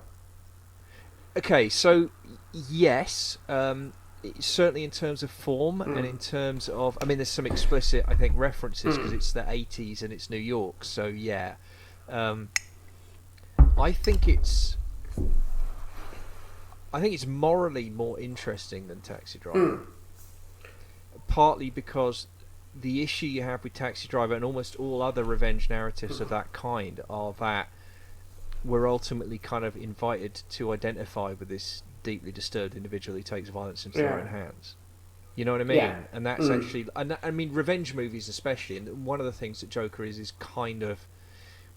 Okay, so yes, certainly in terms of form and in terms of, I mean, there's some explicit, I think, references because it's the 80s and it's New York. So yeah, I think it's morally more interesting than Taxi Driver. Partly because the issue you have with Taxi Driver and almost all other revenge narratives of that kind are that we're ultimately kind of invited to identify with this deeply disturbed individual who takes violence into their own hands. You know what I mean? Yeah. And that's actually... And I mean, revenge movies especially, and one of the things that Joker is kind of...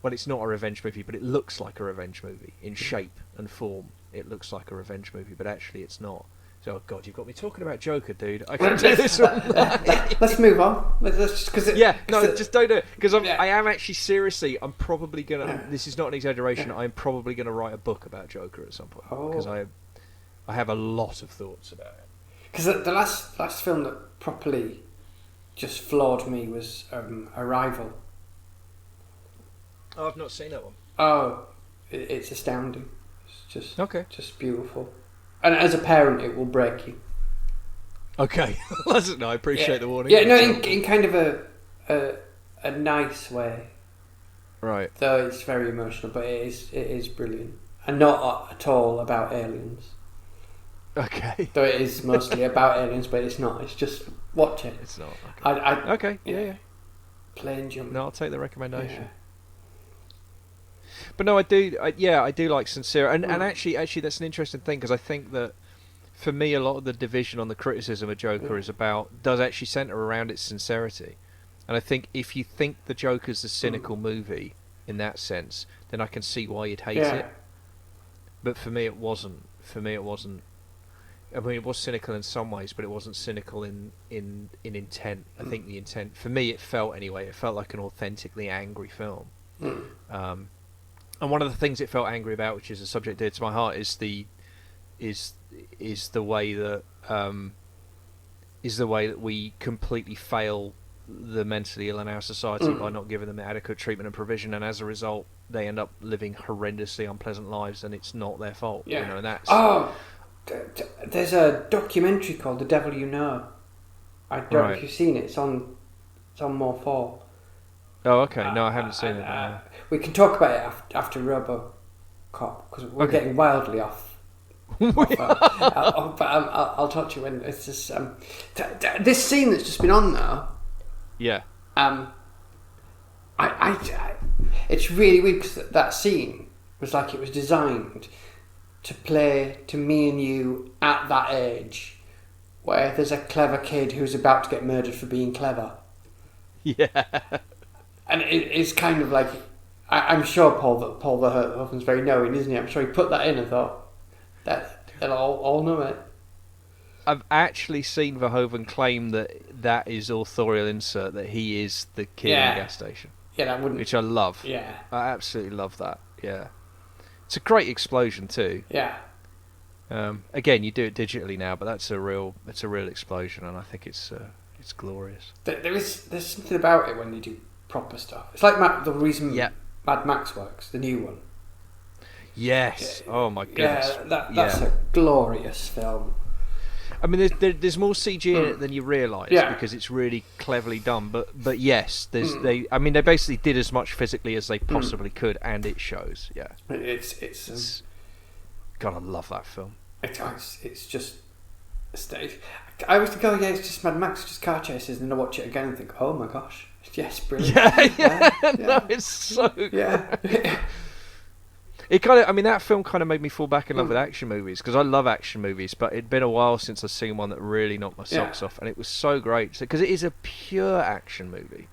Well, it's not a revenge movie, but it looks like a revenge movie. In shape and form, it looks like a revenge movie, but actually it's not. So, oh God, you've got me talking about Joker, dude. I can do this all night. Let's move on. Let's just, just don't do it. Because I am actually, seriously, I'm probably going to... This is not an exaggeration. I'm probably going to write a book about Joker at some point. Because I have a lot of thoughts about it. Because the last film that properly just floored me was Arrival. Oh, I've not seen that one. Oh, it's astounding. It's just beautiful. And as a parent, it will break you. Okay, no, I appreciate the warning. Yeah, no, in kind of a nice way. Right. Though it's very emotional, but it is brilliant, and not at all about aliens. Okay. Though it is mostly about aliens, but it's not. It's just watch it. It's not. Okay. Okay. Yeah. Plain jump. No, I'll take the recommendation. Yeah. But no, I do like Sincere, and actually that's an interesting thing, because I think that for me a lot of the division on the criticism of Joker does actually centre around its sincerity, and I think if you think the Joker's a cynical movie in that sense, then I can see why you'd hate it. But for me it wasn't. I mean, it was cynical in some ways, but it wasn't cynical in intent. I think the intent, for me, it felt like an authentically angry film. And one of the things it felt angry about, which is a subject dear to my heart, is the way that we completely fail the mentally ill in our society by not giving them adequate treatment and provision, and as a result, they end up living horrendously unpleasant lives, and it's not their fault. Yeah. You know, and that's... There's a documentary called The Devil You Know. I don't know if you've seen it. It's on More 4. Oh, okay. No, I haven't seen it. We can talk about it after Robocop, because we're getting wildly off. But I'll talk to you when it's just this scene that's just been on now. Yeah. It's really weird, because that scene was like it was designed to play to me and you at that age, where there's a clever kid who's about to get murdered for being clever. Yeah. And it's kind of like, I'm sure Paul Verhoeven's very knowing, isn't he? I'm sure he put that in and thought that they'll all know it. I've actually seen Verhoeven claim that is authorial insert, that he is the kid in the gas station. Yeah, that wouldn't... Which I love. Yeah. I absolutely love that. Yeah. It's a great explosion too. Yeah. Again, you do it digitally now, but that's a real explosion, and I think it's glorious. There's something about it when you do proper stuff. It's like the reason Mad Max works, the new one. Yes. Oh my goodness. Yeah, that's a glorious film. I mean, there's more CG in it than you realise, because it's really cleverly done. But yes, they basically did as much physically as they possibly could, and it shows. Yeah. It's God, I love that film. It's just a stage. I always think, it's just Mad Max, just car chases, and then I watch it again and think, oh my gosh, yes, brilliant. Yeah. No, it's so good. Yeah. It kind of, I mean, that film kind of made me fall back in love with action movies because I love action movies, but it'd been a while since I've seen one that really knocked my socks off, and it was so great because it is a pure action movie.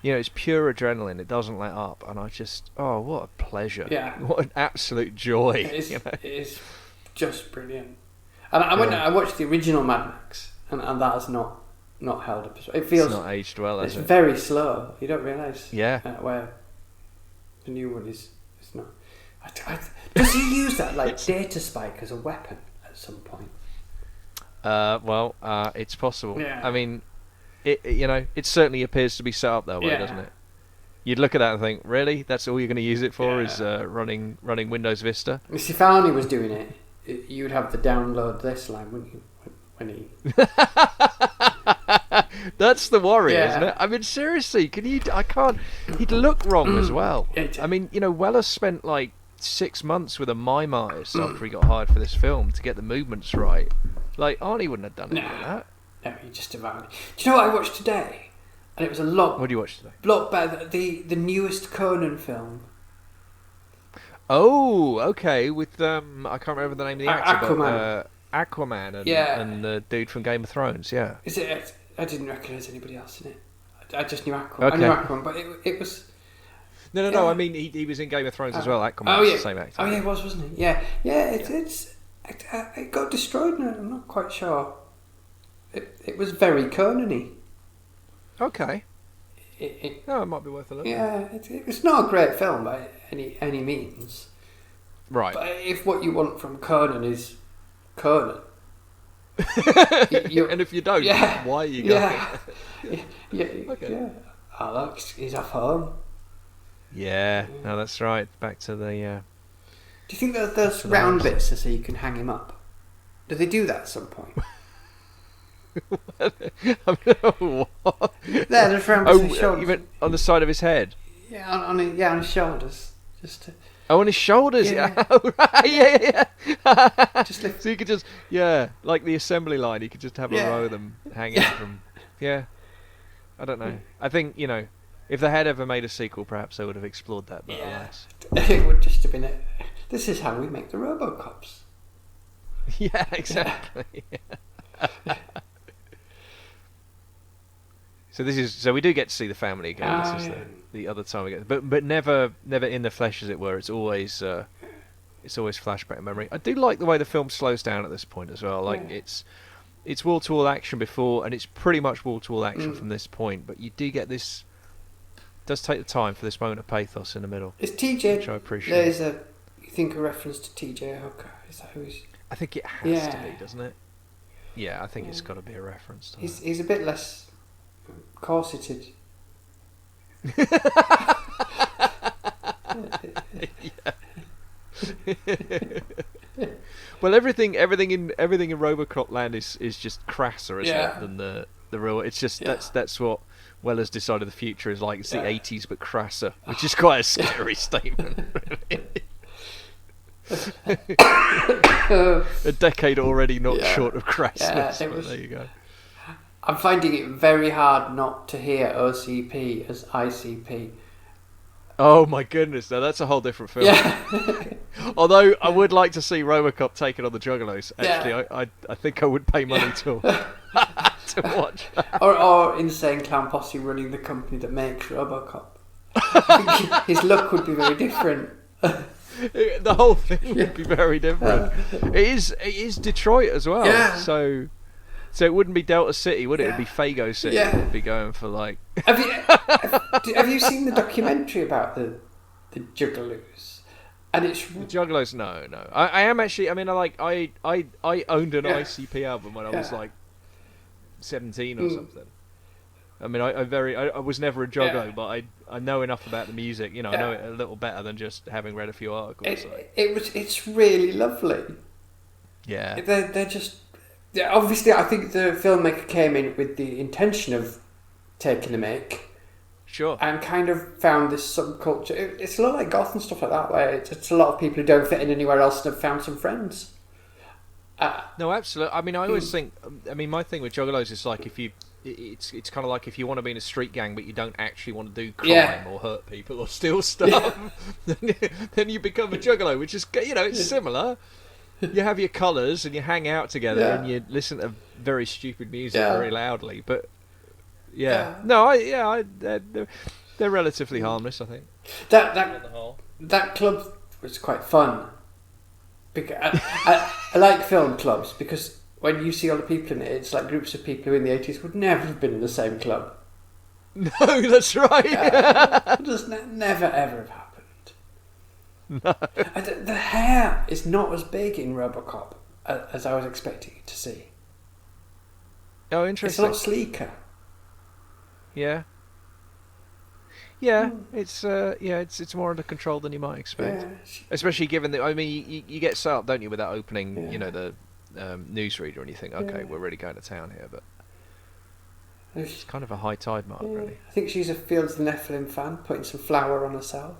You know, it's pure adrenaline. It doesn't let up, and I just, oh, what a pleasure! Yeah, what an absolute joy! It is just brilliant. And I watched the original Mad Max, and that has not held up. It feels it's not aged well. It's very slow. You don't realise. Yeah. Where the new one is not. Does he use that like data spike as a weapon at some point? It's possible. Yeah. I mean, it certainly appears to be set up that way, doesn't it? You'd look at that and think, really? That's all you're going to use it for is running Windows Vista? If Arnie was doing it, you'd have the download this line, wouldn't you? When he... That's the worry, isn't it? I mean, seriously, I can't... He'd look wrong as well. I mean, Weller spent like 6 months with a mime artist after he got hired for this film to get the movements right. Like, Arnie wouldn't have done any of that. No, he just about... Do you know what I watched today? And it was a lot... What do you watch today? Lot better. The newest Conan film. Oh, okay, with I can't remember the name of the actor, Aquaman. but Aquaman and the dude from Game of Thrones, yeah. Is it? I didn't recognise anybody else in it. I just knew Aquaman. Okay. I knew Aquaman, but it was. No. I mean, he was in Game of Thrones as well. Aquaman was the same actor. Oh yeah, it was, wasn't he? Yeah. It got destroyed. And I'm not quite sure. It was very Conan-y. Okay. It might be worth a look. Yeah, it's not a great film by any means. Right. But if what you want from Conan is Conan, and if you don't, why are you going? Okay. Yeah. Oh, look, he's off home. Yeah. No, that's right. Back to the. Do you think that those round bits are so you can hang him up? Do they do that at some point? What? There, there's round bits on his shoulders. Even on the side of his head. Yeah, on his shoulders, just to. Oh, on his shoulders. Yeah. Oh, right. Yeah. Just lift. So you could just like the assembly line. You could just have a row of them hanging from. Yeah. I don't know. I think if they had ever made a sequel, perhaps they would have explored that. But alas. It would just have been this is how we make the Robocops. Yeah, exactly. So we do get to see the family again. This is the other time we get, but never in the flesh, as it were. It's always flashback memory. I do like the way the film slows down at this point as well. Like it's wall to wall action before, and it's pretty much wall to wall action from this point. But you do get this. It does take the time for this moment of pathos in the middle. Is TJ? Which I appreciate. You think a reference to TJ Hooker? Is that who he's? I think it has to be, doesn't it? Yeah, I think it's got to be a reference to that. He's a bit less corseted. Well, everything in Robocop land is just crasser, isn't it, than the real. It's just that's what Weller's decided the future is like. It's the 80s but crasser, which is quite a scary statement. Really. A decade already not short of crassness. There you go. I'm finding it very hard not to hear OCP as ICP. Oh my goodness! Now that's a whole different film. Yeah. Although I would like to see Robocop taking on the Juggalos. Actually, I think I would pay money to watch that. Or Insane Clown Posse running the company that makes Robocop. I think his look would be very different. The whole thing would be very different. It is Detroit as well. Yeah. So it wouldn't be Delta City, would it? It'd be Fago City. Yeah. It'd be going for like. Have you seen the documentary about the Juggalos? And it's the Juggalos. No. I am actually. I mean, I owned an ICP album when I was like 17 or something. I mean, I was never a juggalo, but I know enough about the music. I know it a little better than just having read a few articles. It's really lovely. Yeah. They're just. Yeah, obviously, I think the filmmaker came in with the intention of taking the mick. Sure. And kind of found this subculture. It's a lot like goth and stuff like that, where it's a lot of people who don't fit in anywhere else and have found some friends. No, absolutely. I mean, I always think. I mean, my thing with juggalos is like if you it's kind of like if you want to be in a street gang but you don't actually want to do crime or hurt people or steal stuff, then you become a juggalo, which is, it's similar. You have your colours and you hang out together and you listen to very stupid music very loudly, but they're relatively harmless, I think. That club was quite fun. Because I like film clubs because when you see all the people in it, it's like groups of people who in the 80s would never have been in the same club. No, that's right. It just never ever have happened. No. The hair is not as big in Robocop as I was expecting it to see. Oh, interesting. It's a lot sleeker. Yeah. It's more under control than you might expect. Especially given that, you get set up, don't you, with that opening, the newsreader, and you think, okay, we're really going to town here, but it's kind of a high tide mark, really. I think she's a Fields of Nephilim fan, putting some flour on herself.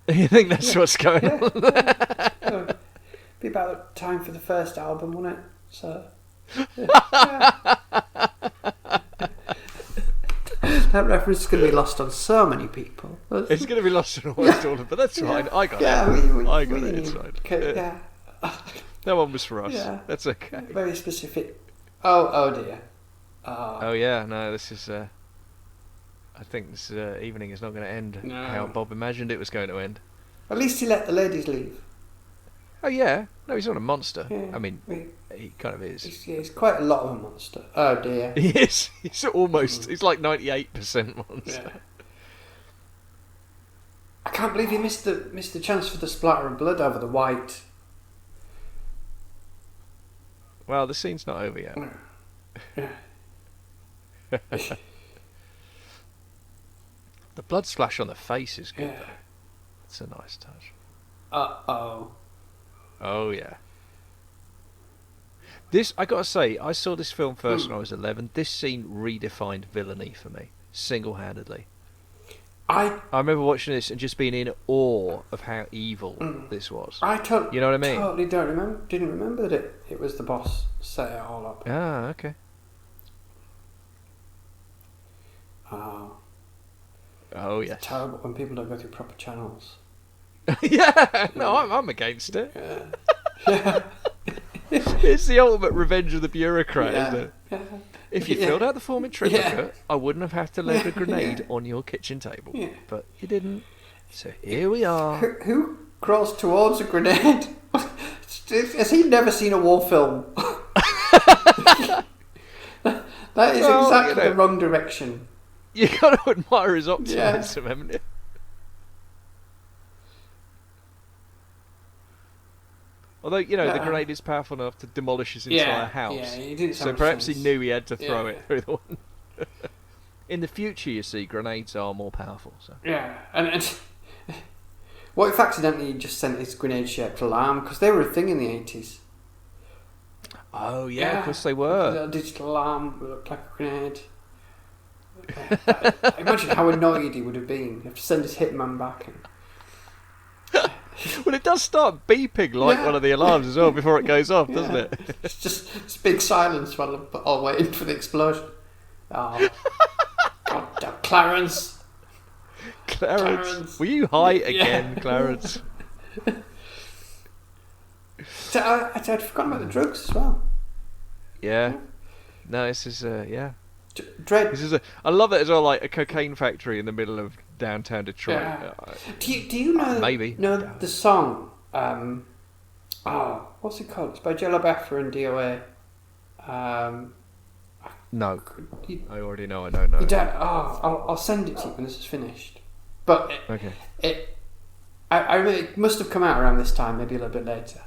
You think that's what's going on? Be about time for the first album, wouldn't it? So. That reference is going to be lost on so many people. It's going to be lost on almost all of them, but that's fine. I got it. I got it. It's fine. That one was for us. Yeah. That's okay. Very specific. Oh dear. Oh yeah, no, this is... I think this evening is not going to end how Bob imagined it was going to end. At least he let the ladies leave. Oh yeah. No, he's not a monster. Yeah. He kind of is. He's quite a lot of a monster. Oh dear. He is. He's almost... He's like 98% monster. Yeah. I can't believe he missed the chance for the splatter of blood over the white. Well, the scene's not over yet. Yeah. The blood splash on the face is good, Yeah. though. It's a nice touch. Uh-oh. Oh, yeah. This, I gotta say, I saw this film first when I was 11. This scene redefined villainy for me, single-handedly. I remember watching this and just being in awe of how evil this was. You know what I mean? Totally didn't remember that it was the boss set it all up. Ah, okay. Oh, yes. It's terrible when people don't go through proper channels. Yeah, no, I'm against it. Yeah. It's the ultimate revenge of the bureaucrat, isn't it? Yeah. If you filled out the form in triplicate, I wouldn't have had to leave a grenade on your kitchen table. Yeah. But you didn't. So here we are. Who crawls towards a grenade? Has he never seen a war film? That is exactly the wrong direction. You got to admire his optimism, haven't you? Although, the grenade is powerful enough to demolish his entire house. Yeah, he didn't so perhaps he knew he had to throw it through the one. In the future, you see, grenades are more powerful. So. Yeah, and what if accidentally he just sent his grenade-shaped alarm? Because they were a thing in the 80s. Oh, yeah, of course they were. A digital alarm that looked like a grenade. Imagine how annoyed he would have been. You have to send his hitman back. Well, it does start beeping like one of the alarms as well before it goes off, doesn't it? It's big silence while I'm all waiting for the explosion. Oh, God damn, Clarence! Were you high again, Clarence? So I'd forgotten about the drugs as well. Yeah. No, this is Dread. This is I love it as well, like a cocaine factory in the middle of downtown Detroit. Yeah. Do you know? Maybe. Know the song? What's it called? It's by Jello Biafra and DOA. No, I already know. I don't know. I'll send it to you when this is finished. But I remember it must have come out around this time, maybe a little bit later,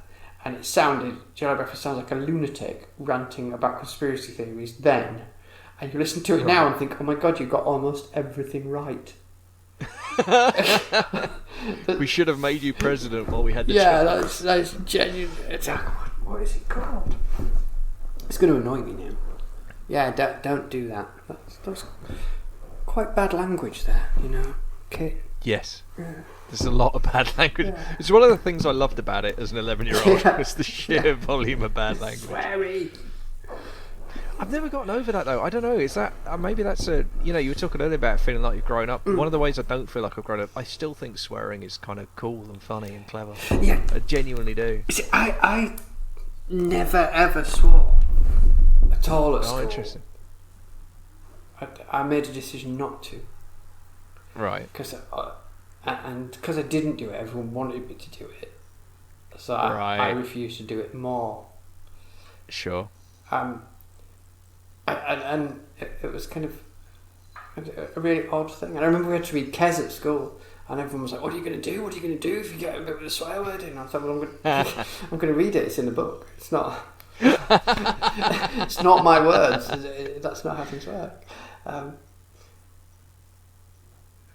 and Jello Biafra sounds like a lunatic ranting about conspiracy theories then. And you listen to it now and think, oh my God, you got almost everything right. We should have made you president while we had the chance. Yeah, that's genuine. What is it called? It's going to annoy me now. Yeah, don't do that. That's quite bad language there, Okay. Yes. Yeah. There's a lot of bad language. Yeah. It's one of the things I loved about it as an 11-year-old. Was the sheer volume of bad language. Sweary. I've never gotten over that though. I don't know. Is that maybe that's a you were talking earlier about feeling like you've grown up. One of the ways I don't feel like I've grown up, I still think swearing is kind of cool and funny and clever. Yeah, I genuinely do. you see, I never ever swore at all at school. Oh, interesting. I made a decision not to. Right. Because I didn't do it, everyone wanted me to do it. So I refused to do it more. Sure. And it was kind of a really odd thing. And I remember we had to read Kes at school, and everyone was like, "What are you going to do? What are you going to do if you get a bit of a swear word in?" I thought, "Well, I'm going to read it. It's in the book. It's not. It's not my words. That's not how things work."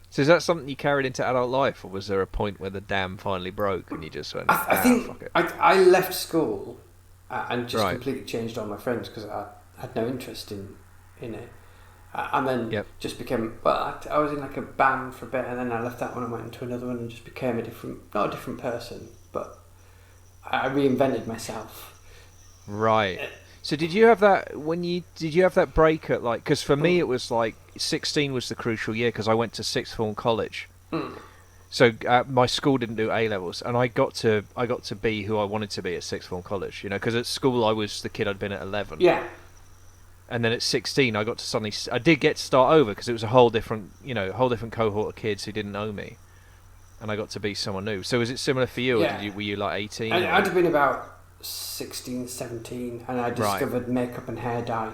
So is that something you carried into adult life, or was there a point where the dam finally broke and you just went? I think fuck it. I left school and just Right. completely changed all my friends because I had no interest in it, and then just became I was in like a band for a bit, and then I left that one and went into another one and just became not a different person, but I reinvented myself. Right. So did you have that did you have that break at like? Because for me it was like 16 was the crucial year because I went to sixth form college. So my school didn't do A levels, and I got to be who I wanted to be at sixth form college. Because at school I was the kid I'd been at 11. Yeah. And then at 16 I did get to start over because it was a whole different cohort of kids who didn't know me, and I got to be someone new. So was it similar for you, or were you like 18? I'd have been about 16, 17, and I discovered makeup and hair dye.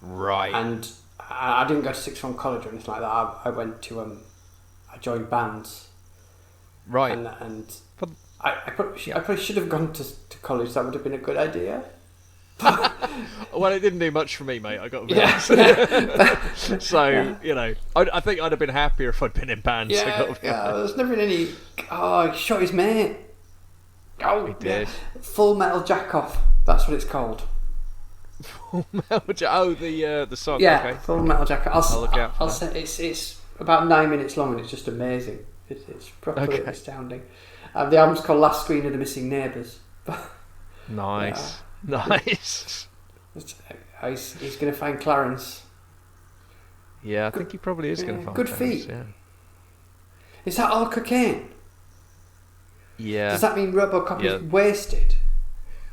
Right. And I didn't go to sixth form college or anything like that. I went to I joined bands. Right. And I probably should have gone to college. That would have been a good idea. Well, it didn't do much for me, mate. I got to be honest. So I think I'd have been happier if I'd been in bands. There's never been any. Oh, he shot his mate. Oh, he did. Full Metal Jack Off. That's what it's called. Full Metal Jack. Oh, the song. Yeah, okay. Full Metal Jack Off. I'll look out. I'll say it's about 9 minutes long and it's just amazing. It's properly astounding. The album's called Last Screen of the Missing Neighbours. Nice. Nice. He's going to find Clarence. Yeah, I think he probably is going to find good Clarence. feet. Yeah. Is that all cocaine? Yeah. Does that mean Robocop is wasted?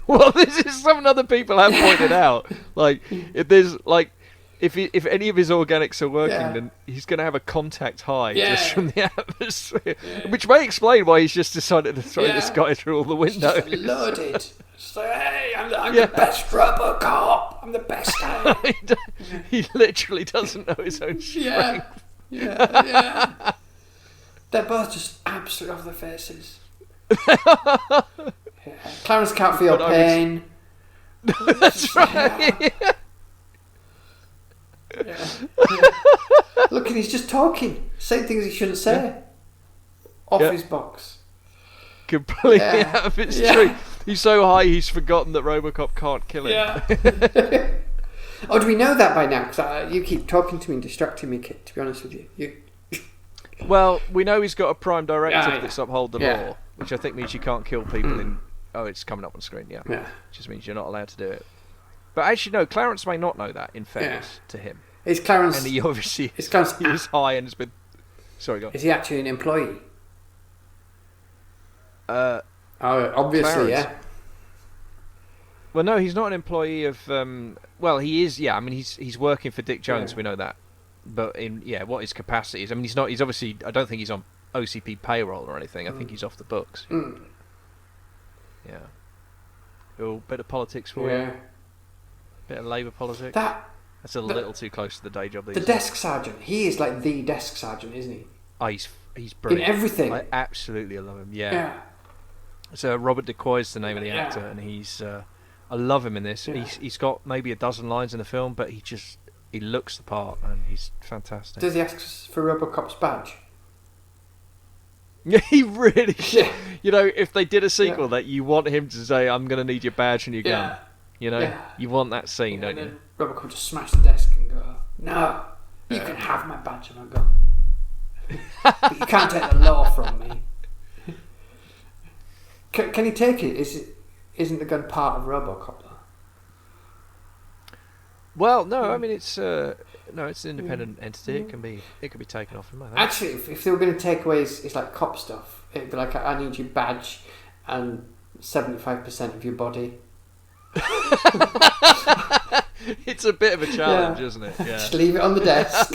Well, this is something other people have pointed out. Like, if there's like, if any of his organics are working, then he's going to have a contact high just from the atmosphere, which may explain why he's just decided to throw this guy through all the windows. Just loaded. Just like, hey, I'm the best Robocop. I'm the best guy. He literally doesn't know his own strength. Yeah. They're both just absolutely off their faces. Clarence can't feel pain. That's right. Look, and he's just talking, saying things he shouldn't say. Off his box. Completely out of its tree. He's so high he's forgotten that Robocop can't kill him. Yeah. Oh, do we know that by now? Because you keep talking to me and distracting me, Kit, to be honest with you. Well, we know he's got a prime directive that's uphold the law, which I think means you can't kill people in... Oh, it's coming up on screen, yeah. Just means you're not allowed to do it. But actually, no, Clarence may not know that, in fairness to him. Is Clarence... And he obviously is Clarence, he was high and has been... Sorry, go on. Is he actually an employee? Obviously, Clarence. Well, no, he's not an employee of... well, he is, I mean, he's working for Dick Jones, we know that. But in what his capacity is. I mean, he's obviously... I don't think he's on OCP payroll or anything. I think he's off the books. Yeah. Oh, bit of politics for you. Bit of Labour politics. That's a little too close to the day job. The desk sergeant. He is like the desk sergeant, isn't he? Oh, he's brilliant. In everything. I absolutely love him. Yeah. So Robert DeCoy's the name of the actor, and he's... I love him in this. Yeah. He's got maybe a dozen lines in the film, but he looks the part, and he's fantastic. Does he ask for Robocop's badge? Yeah, he really should. If they did a sequel that you want him to say, I'm going to need your badge and your gun. You want that scene, don't you? Robocop just smash the desk and go, no, you can have my badge and my gun. But you can't take the law from me. Can he take it? Isn't the gun part of Robocop, though? Well, no, I mean it's no, it's an independent entity. It can be taken off him. I think. Actually, if they were going to take away his like cop stuff, it'd be like I need your badge and 75% of your body. It's a bit of a challenge, isn't it? Yeah. Just leave it on the desk.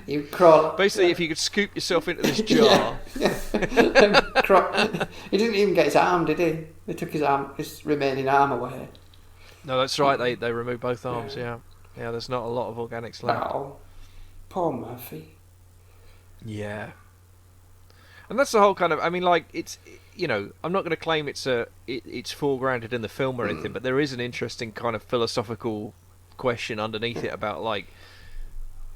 You crawl. Basically, if you could scoop yourself into this jar. He didn't even get his arm, did he? They took his remaining arm away. No, that's right. They removed both arms. Yeah. There's not a lot of organics left. Oh, poor Murphy. Yeah. And that's the whole kind of. I mean, like it's. I'm not going to claim it's foregrounded in the film or anything, but there is an interesting kind of philosophical question underneath it about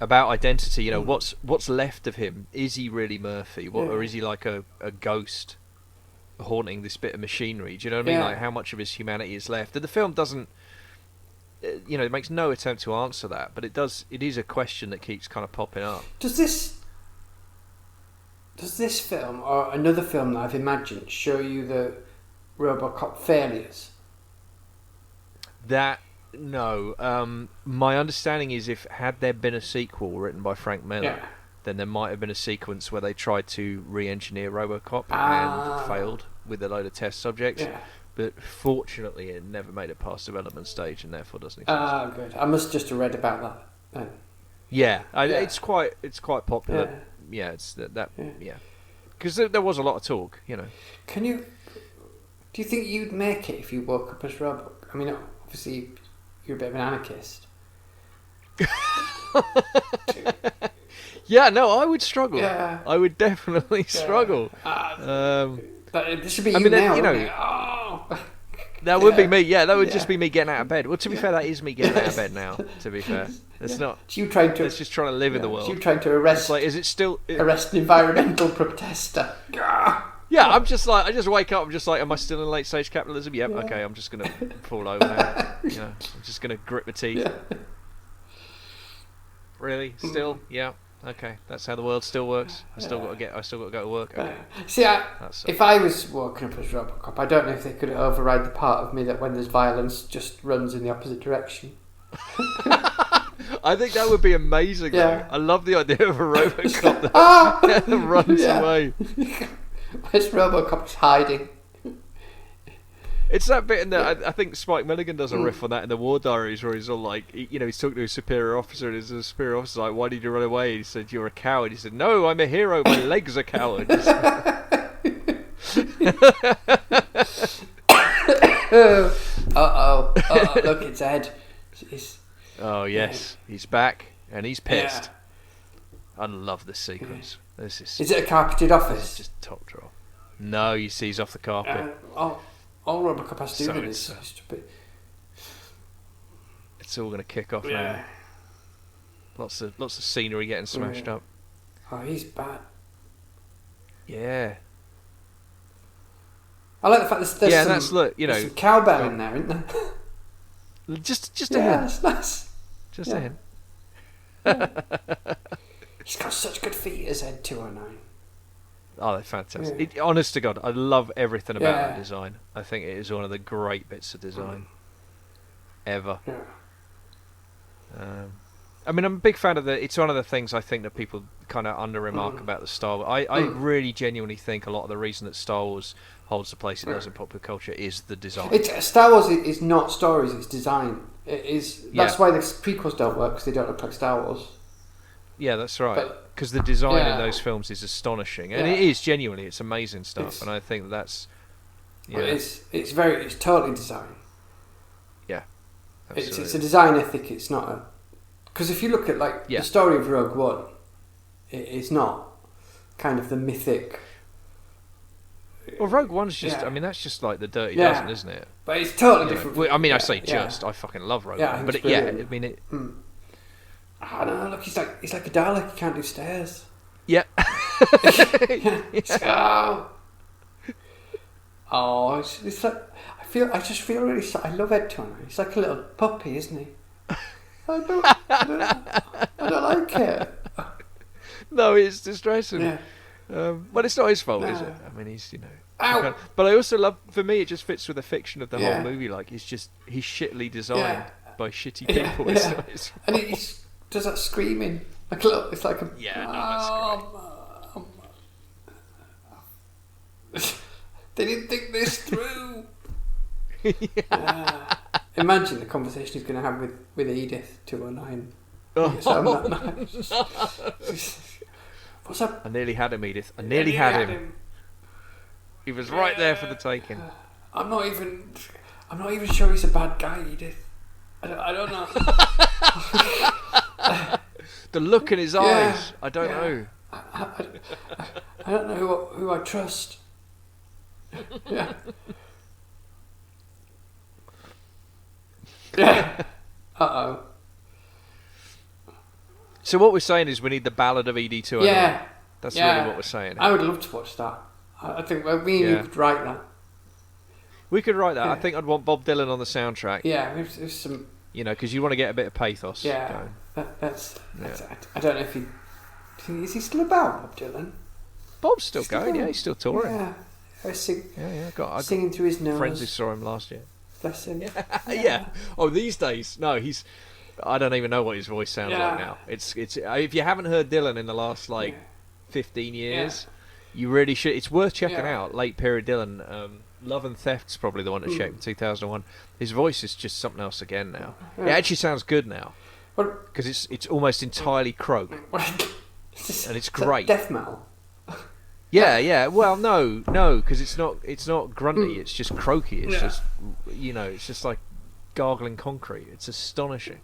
identity. What's left of him? Is he really Murphy, or is he like a ghost haunting this bit of machinery? Do you know what I mean? Like how much of his humanity is left? And the film doesn't. It makes no attempt to answer that, but it does. It is a question that keeps kind of popping up. Does this film or another film that I've imagined show you the Robocop failures? No. My understanding is had there been a sequel written by Frank Miller, then there might have been a sequence where they tried to re-engineer Robocop and failed with a load of test subjects. Yeah. But fortunately, it never made it past development stage, and therefore doesn't exist. Ah, good. I must just have read about that then. It's quite popular. Yeah, it's that. Yeah, because there was a lot of talk. Do you think you'd make it if you woke up as Robocop? I mean, obviously, you're a bit of an anarchist. Yeah, no, I would struggle. Yeah. I would definitely struggle. But this should be now. That would be me. Yeah, that would just be me getting out of bed. Well, to be fair, that is me getting out of bed now. To be fair, it's not. It's you trying to. It's just trying to live in the world. It's you trying to arrest. It's like, is it still arrest an environmental protester? Yeah, I just wake up. I'm just like, am I still in late stage capitalism? Yep. Yeah. Okay, I'm just gonna fall over now. I'm just gonna grit my teeth. Yeah. Really? Still? Yeah. Okay, that's how the world still works. I still got to go to work. Okay. See, if I was woken up as Robocop, I don't know if they could override the part of me that when there's violence, just runs in the opposite direction. I think that would be amazing. Yeah. Though. I love the idea of a Robocop that runs away. Where's Robocop's hiding? It's that bit in there. I think Spike Milligan does a riff on that in the War Diaries, where he's all like, he's talking to a superior officer, and his superior officer's like, "Why did you run away?" He said, "You're a coward." He said, "No, I'm a hero. My legs are cowards." Look, it's Ed. Oh yes, he's back, and he's pissed. Yeah. I love this sequence. This is it a carpeted office? This is just top drawer. No, you see, he's off the carpet. All Robocop has to do is it's all going to kick off now. Lots of scenery getting smashed up. Oh, he's bad. Yeah. I like the fact there's some cowbell in there, isn't there? Just a hint. That's nice. Just a hint. He's got such good feet as Ed 209. Oh, they're fantastic. Yeah. Honest to God, I love everything about that design. I think it is one of the great bits of design ever. Yeah. I mean, I'm a big fan of it's one of the things I think that people kind of under-remark about the Star Wars. I really genuinely think a lot of the reason that Star Wars holds the place it does in popular culture is the design. Star Wars is not stories, it's design. That's why the prequels don't work, because they don't look like Star Wars. Yeah, that's right. Because the design in those films is astonishing, and it is genuinely, it's amazing stuff. And I think that's, it's totally design. Yeah, absolutely. It's a design ethic. It's not a, because if you look at the story of Rogue One, it's not kind of the mythic. Well, Rogue One's just, I mean, that's just like the Dirty Dozen, isn't it? But it's totally different. Well, I mean, I say just. I fucking love Rogue One, but I mean it. I don't know. Look, he's like a Dalek. He can't do stairs. Yeah. It's like I just feel really. I love Ed Turner. He's like a little puppy, isn't he? I don't like it. No, it's distressing. Yeah. But it's not his fault, is it? I mean, he's Ow. But I also love. For me, it just fits with the fiction of the whole movie. Like, he's shittily designed. by shitty people. Yeah. It's And he does that screaming. Like, look, it's like a... They didn't think this through. Imagine the conversation he's going to have with Edith 209. What's up? I nearly had him, Edith. I nearly had him. He was right there for the taking. I'm not even sure he's a bad guy, Edith. I don't know. The look in his eyes. I don't know. I don't know who I trust. Yeah. Yeah. Uh-oh. So what we're saying is we need the Ballad of ED209. Yeah. That's really what we're saying. I would love to watch that. I think we could write that. We could write that. Yeah. I think I'd want Bob Dylan on the soundtrack. Yeah, there's some... You know, because you want to get a bit of pathos. Yeah. That's I don't know if he... Is he still about, Bob Dylan? Bob's still going, yeah. He's still touring. Yeah. I singing through his nose. Friends who saw him last year. Bless him. Yeah. Oh, these days, no, he's... I don't even know what his voice sounds like now. It's if you haven't heard Dylan in the last 15 years, you really should. It's worth checking out. Late period Dylan. Love and Theft's probably the one that shaped in 2001. His voice is just something else again now. It actually sounds good now because it's almost entirely croak, and it's great. Death metal. Yeah. Well, no, because it's not grunty. It's just croaky. It's just it's just like gargling concrete. It's astonishing.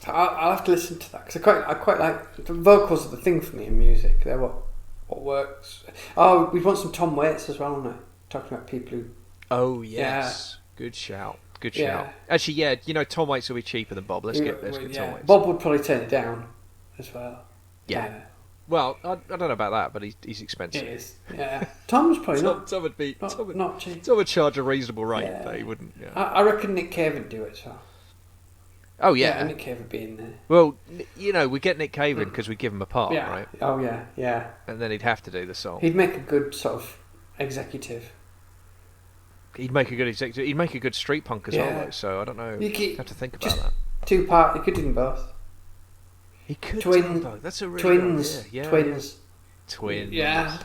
I'll have to listen to that because I quite like the vocals are the thing for me in music. They're what works. Oh, we'd want some Tom Waits as well, wouldn't I? Talking about people who... Oh, yes. Yeah. Good shout. Actually, Tom Waits will be cheaper than Bob. Let's get Tom Waits. Bob would probably turn it down as well. Yeah. Well, I don't know about that, but he's expensive. It is. Yeah. Tom's probably not... Tom would be... Not cheap. Tom would charge a reasonable rate, but he wouldn't... Yeah. I reckon Nick Cave would do it, so... Oh, yeah. Nick Cave would be in there. Well, we get Nick Cave in because we give him a part, right? Oh, yeah. And then he'd have to do the song. He'd make a good sort of executive. He'd make a good executive. He'd make a good street punk as well, though, so I don't know. You have to think about that. 2 part. He could do them both. He could do them both. That's a really good idea. Twins. Yeah.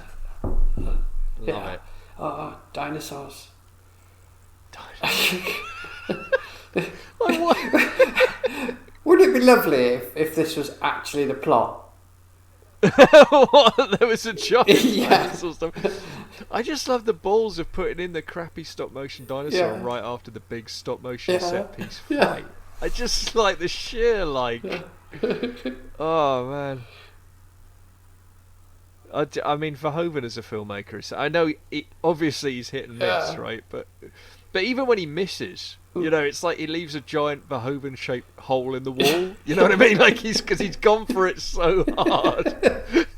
Love it. Oh, dinosaurs. Wouldn't it be lovely if this was actually the plot? What? There was a giant dinosaur stuff. I just love the balls of putting in the crappy stop motion dinosaur right after the big stop motion set piece fight. I just like the sheer oh man. I mean, Verhoeven as a filmmaker, I know obviously he's hit and miss, right? But even when he misses, it's like he leaves a giant Verhoeven-shaped hole in the wall. You know what I mean? Like because he's gone for it so hard.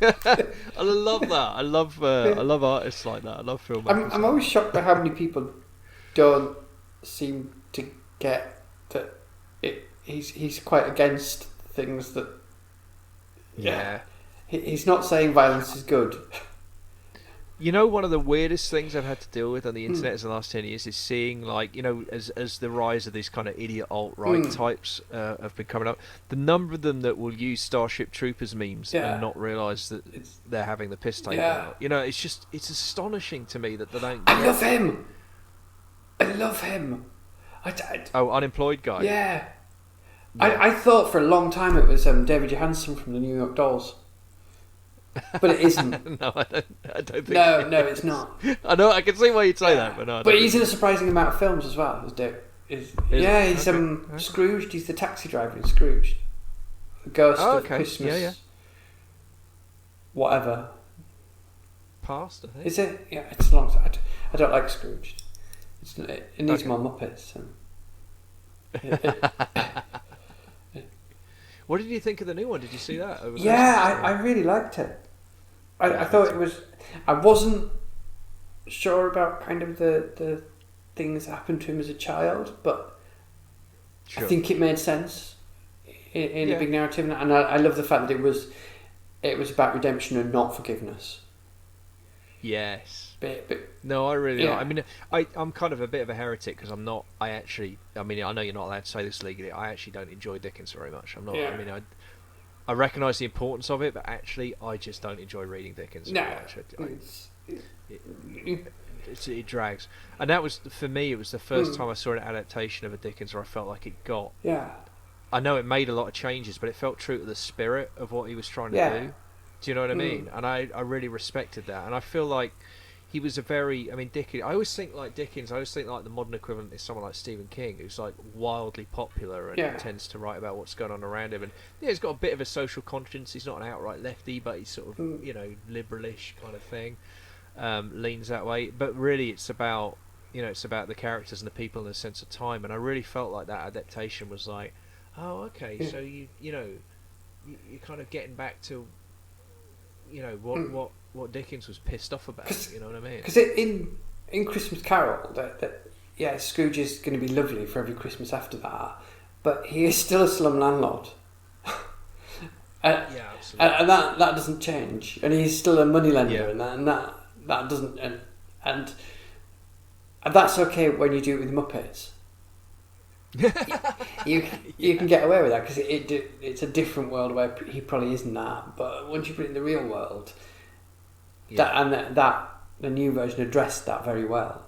I love that. I love artists like that. I love filmmakers. I'm always shocked by how many people don't seem to get that. He's quite against things that. Yeah. He's not saying violence is good. One of the weirdest things I've had to deal with on the internet in the last 10 years is seeing, as the rise of these kind of idiot alt-right types have been coming up, the number of them that will use Starship Troopers memes and not realise that they're having the piss taken out. It's astonishing to me that they don't... I love him. Unemployed guy? Yeah. I thought for a long time it was David Johansen from the New York Dolls. But it isn't. No, I don't think. No, it's not. I know. I can see why you'd say that, but no. But he's in a surprising amount of films as well. He's Scrooged. He's the taxi driver in Scrooged. The Ghost of Christmas. Yeah. Whatever. Past, I think. Is it? Yeah, it's a long time. I don't like Scrooged. It needs more Muppets. What did you think of the new one? Did you see that? I really liked it. I thought it was... I wasn't sure about kind of the things that happened to him as a child, but I think it made sense in a big narrative, and I love the fact that it was about redemption and not forgiveness. Yes. But No, I really yeah. like. I mean, I'm kind of a bit of a heretic because I'm not. I mean, I know you're not allowed to say this legally. I actually don't enjoy Dickens very much. I'm not. Yeah. I mean, I recognise the importance of it, but actually, I just don't enjoy reading Dickens No, very much. it's- It drags, and that was for me. It was the first time I saw an adaptation of a Dickens where I felt like it got. yeah. I know it made a lot of changes, but it felt true to the spirit of what he was trying to Yeah. do. Do you know what I mean? And I really respected that, and I feel like he was a very. I mean, Dickens. I always think like Dickens. I always think like the modern equivalent is someone like Stephen King, who's like wildly popular and tends to write about what's going on around him. And yeah, he's got a bit of a social conscience. He's not an outright lefty, but he's sort of liberalish kind of thing. Leans that way, but really it's about it's about the characters and the people and the sense of time. And I really felt like that adaptation was like, oh, okay, so you're kind of getting back to what Dickens was pissed off about. You know what I mean? Because in Christmas Carol, Scrooge is going to be lovely for every Christmas after that, but he is still a slum landlord. Yeah, absolutely. And that doesn't change, and he's still a moneylender, and that doesn't, and that's okay when you do it with Muppets. you can get away with that because it's a different world where he probably isn't that, but once you put it in the real world, that the new version addressed that very well.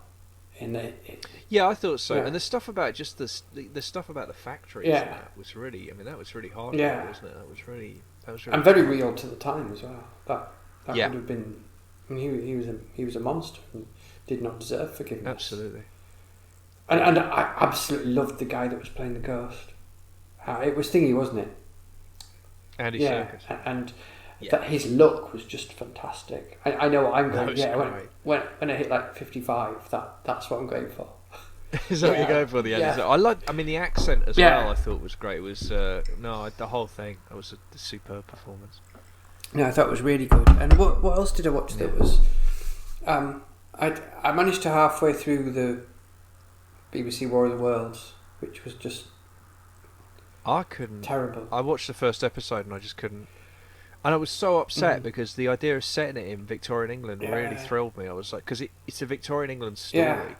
I thought so. Yeah. And the stuff about just the stuff about the factories and that was really, I mean, that was really hard, wasn't it? That was really and very real to the time as well. That would have been. I mean, he was a monster and did not deserve forgiveness. Absolutely. And I absolutely loved the guy that was playing the ghost. It was Thingy, wasn't it? Andy Serkis. And that his look was just fantastic. I know what I'm going. When I hit like 55, that's what I'm going for. Is that what you're going for? The accent as well. I thought was great. It was the whole thing. It was a superb performance. No, I thought it was really good. And what else did I watch that was? I managed to halfway through the BBC War of the Worlds, which was just terrible. I watched the first episode and I just couldn't. And I was so upset because the idea of setting it in Victorian England really thrilled me. I was like, because it's a Victorian England story. Yeah.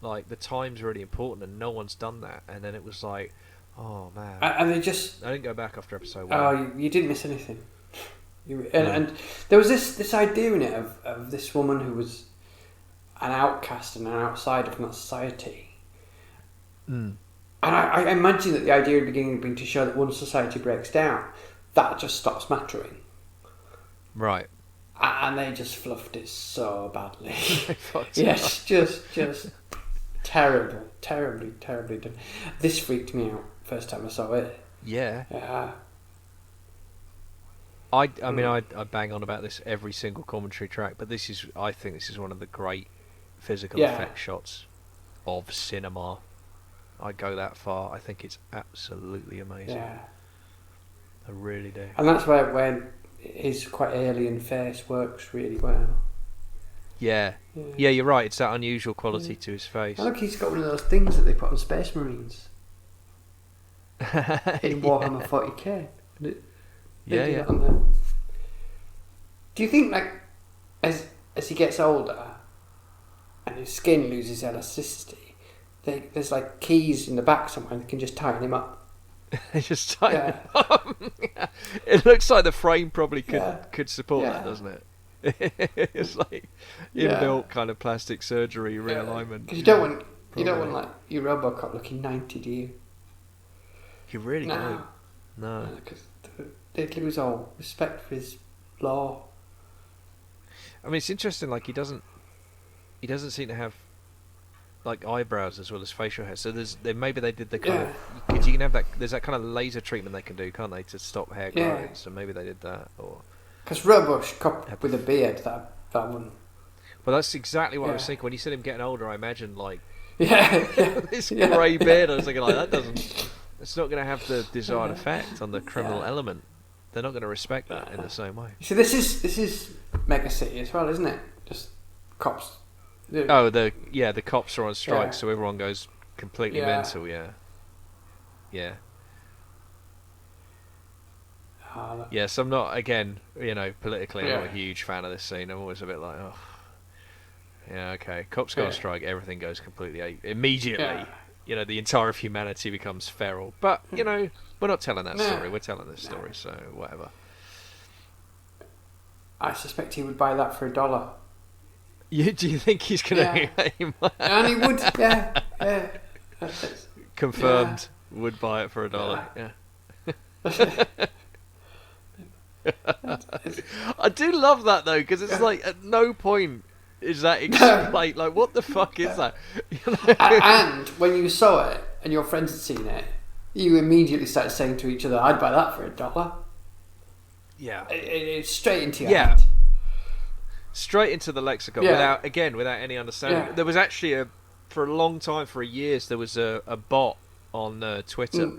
Like, the time's really important and no one's done that. And then it was like, oh man. And they just... I didn't go back after episode 1. Oh, you didn't miss anything. And there was this idea in it of this woman who was an outcast and an outsider from that society. And I imagine that the idea in the beginning had been to show that once society breaks down, that just stops mattering. Right. And they just fluffed it so badly. Yes, just terribly done. This freaked me out first time I saw it. Yeah. I mean, I bang on about this every single commentary track, but I think this is one of the great physical effect shots of cinema. I'd go that far. I think it's absolutely amazing. Yeah. I really do. And that's where his quite alien face works really well. Yeah, you're right. It's that unusual quality to his face. Look, he's got one of those things that they put on Space Marines in Warhammer 40k. Yeah. Do you think, like, as he gets older and his skin loses elasticity, there's like keys in the back somewhere that can just tighten him up? Just tighten him up. It looks like the frame probably could support that, doesn't it? It's like inbuilt kind of plastic surgery realignment. Because you don't want like your Robocop looking 90, do you? You really don't. No. Because they'd lose all respect for his law. I mean, it's interesting. Like he doesn't seem to have like eyebrows as well as facial hair. So maybe they did the kind of, because you can have that. There's that kind of laser treatment they can do, can't they, to stop hair growing? So maybe they did that, or because Robocop with a beard, that one. Well, that's exactly what I was thinking when you said him getting older. I imagined like this Yeah. grey beard. I was thinking like it's not going to have the desired effect on the criminal element. They're not going to respect that in the same way. So this is Mega City as well, isn't it? Just cops. The cops are on strike, so everyone goes completely mental. Yeah. Yes, I'm not, again, politically, I'm not a huge fan of this scene. I'm always a bit like, oh, yeah, okay. Cops go on strike, everything goes completely immediately. Yeah. The entire of humanity becomes feral. But, we're not telling that story. We're telling this story, so whatever. I suspect he would buy that for $1. Do you think he's going to... And he would, yeah. Confirmed, would buy it for $1, yeah. I do love that though, because it's like at no point is that explained. Like, what the fuck is that? And when you saw it and your friends had seen it, you immediately started saying to each other, "I'd buy that for $1." Yeah, it's straight into your head. Straight into the lexicon without any understanding. There was actually for a long time, for years, there was a bot on Twitter.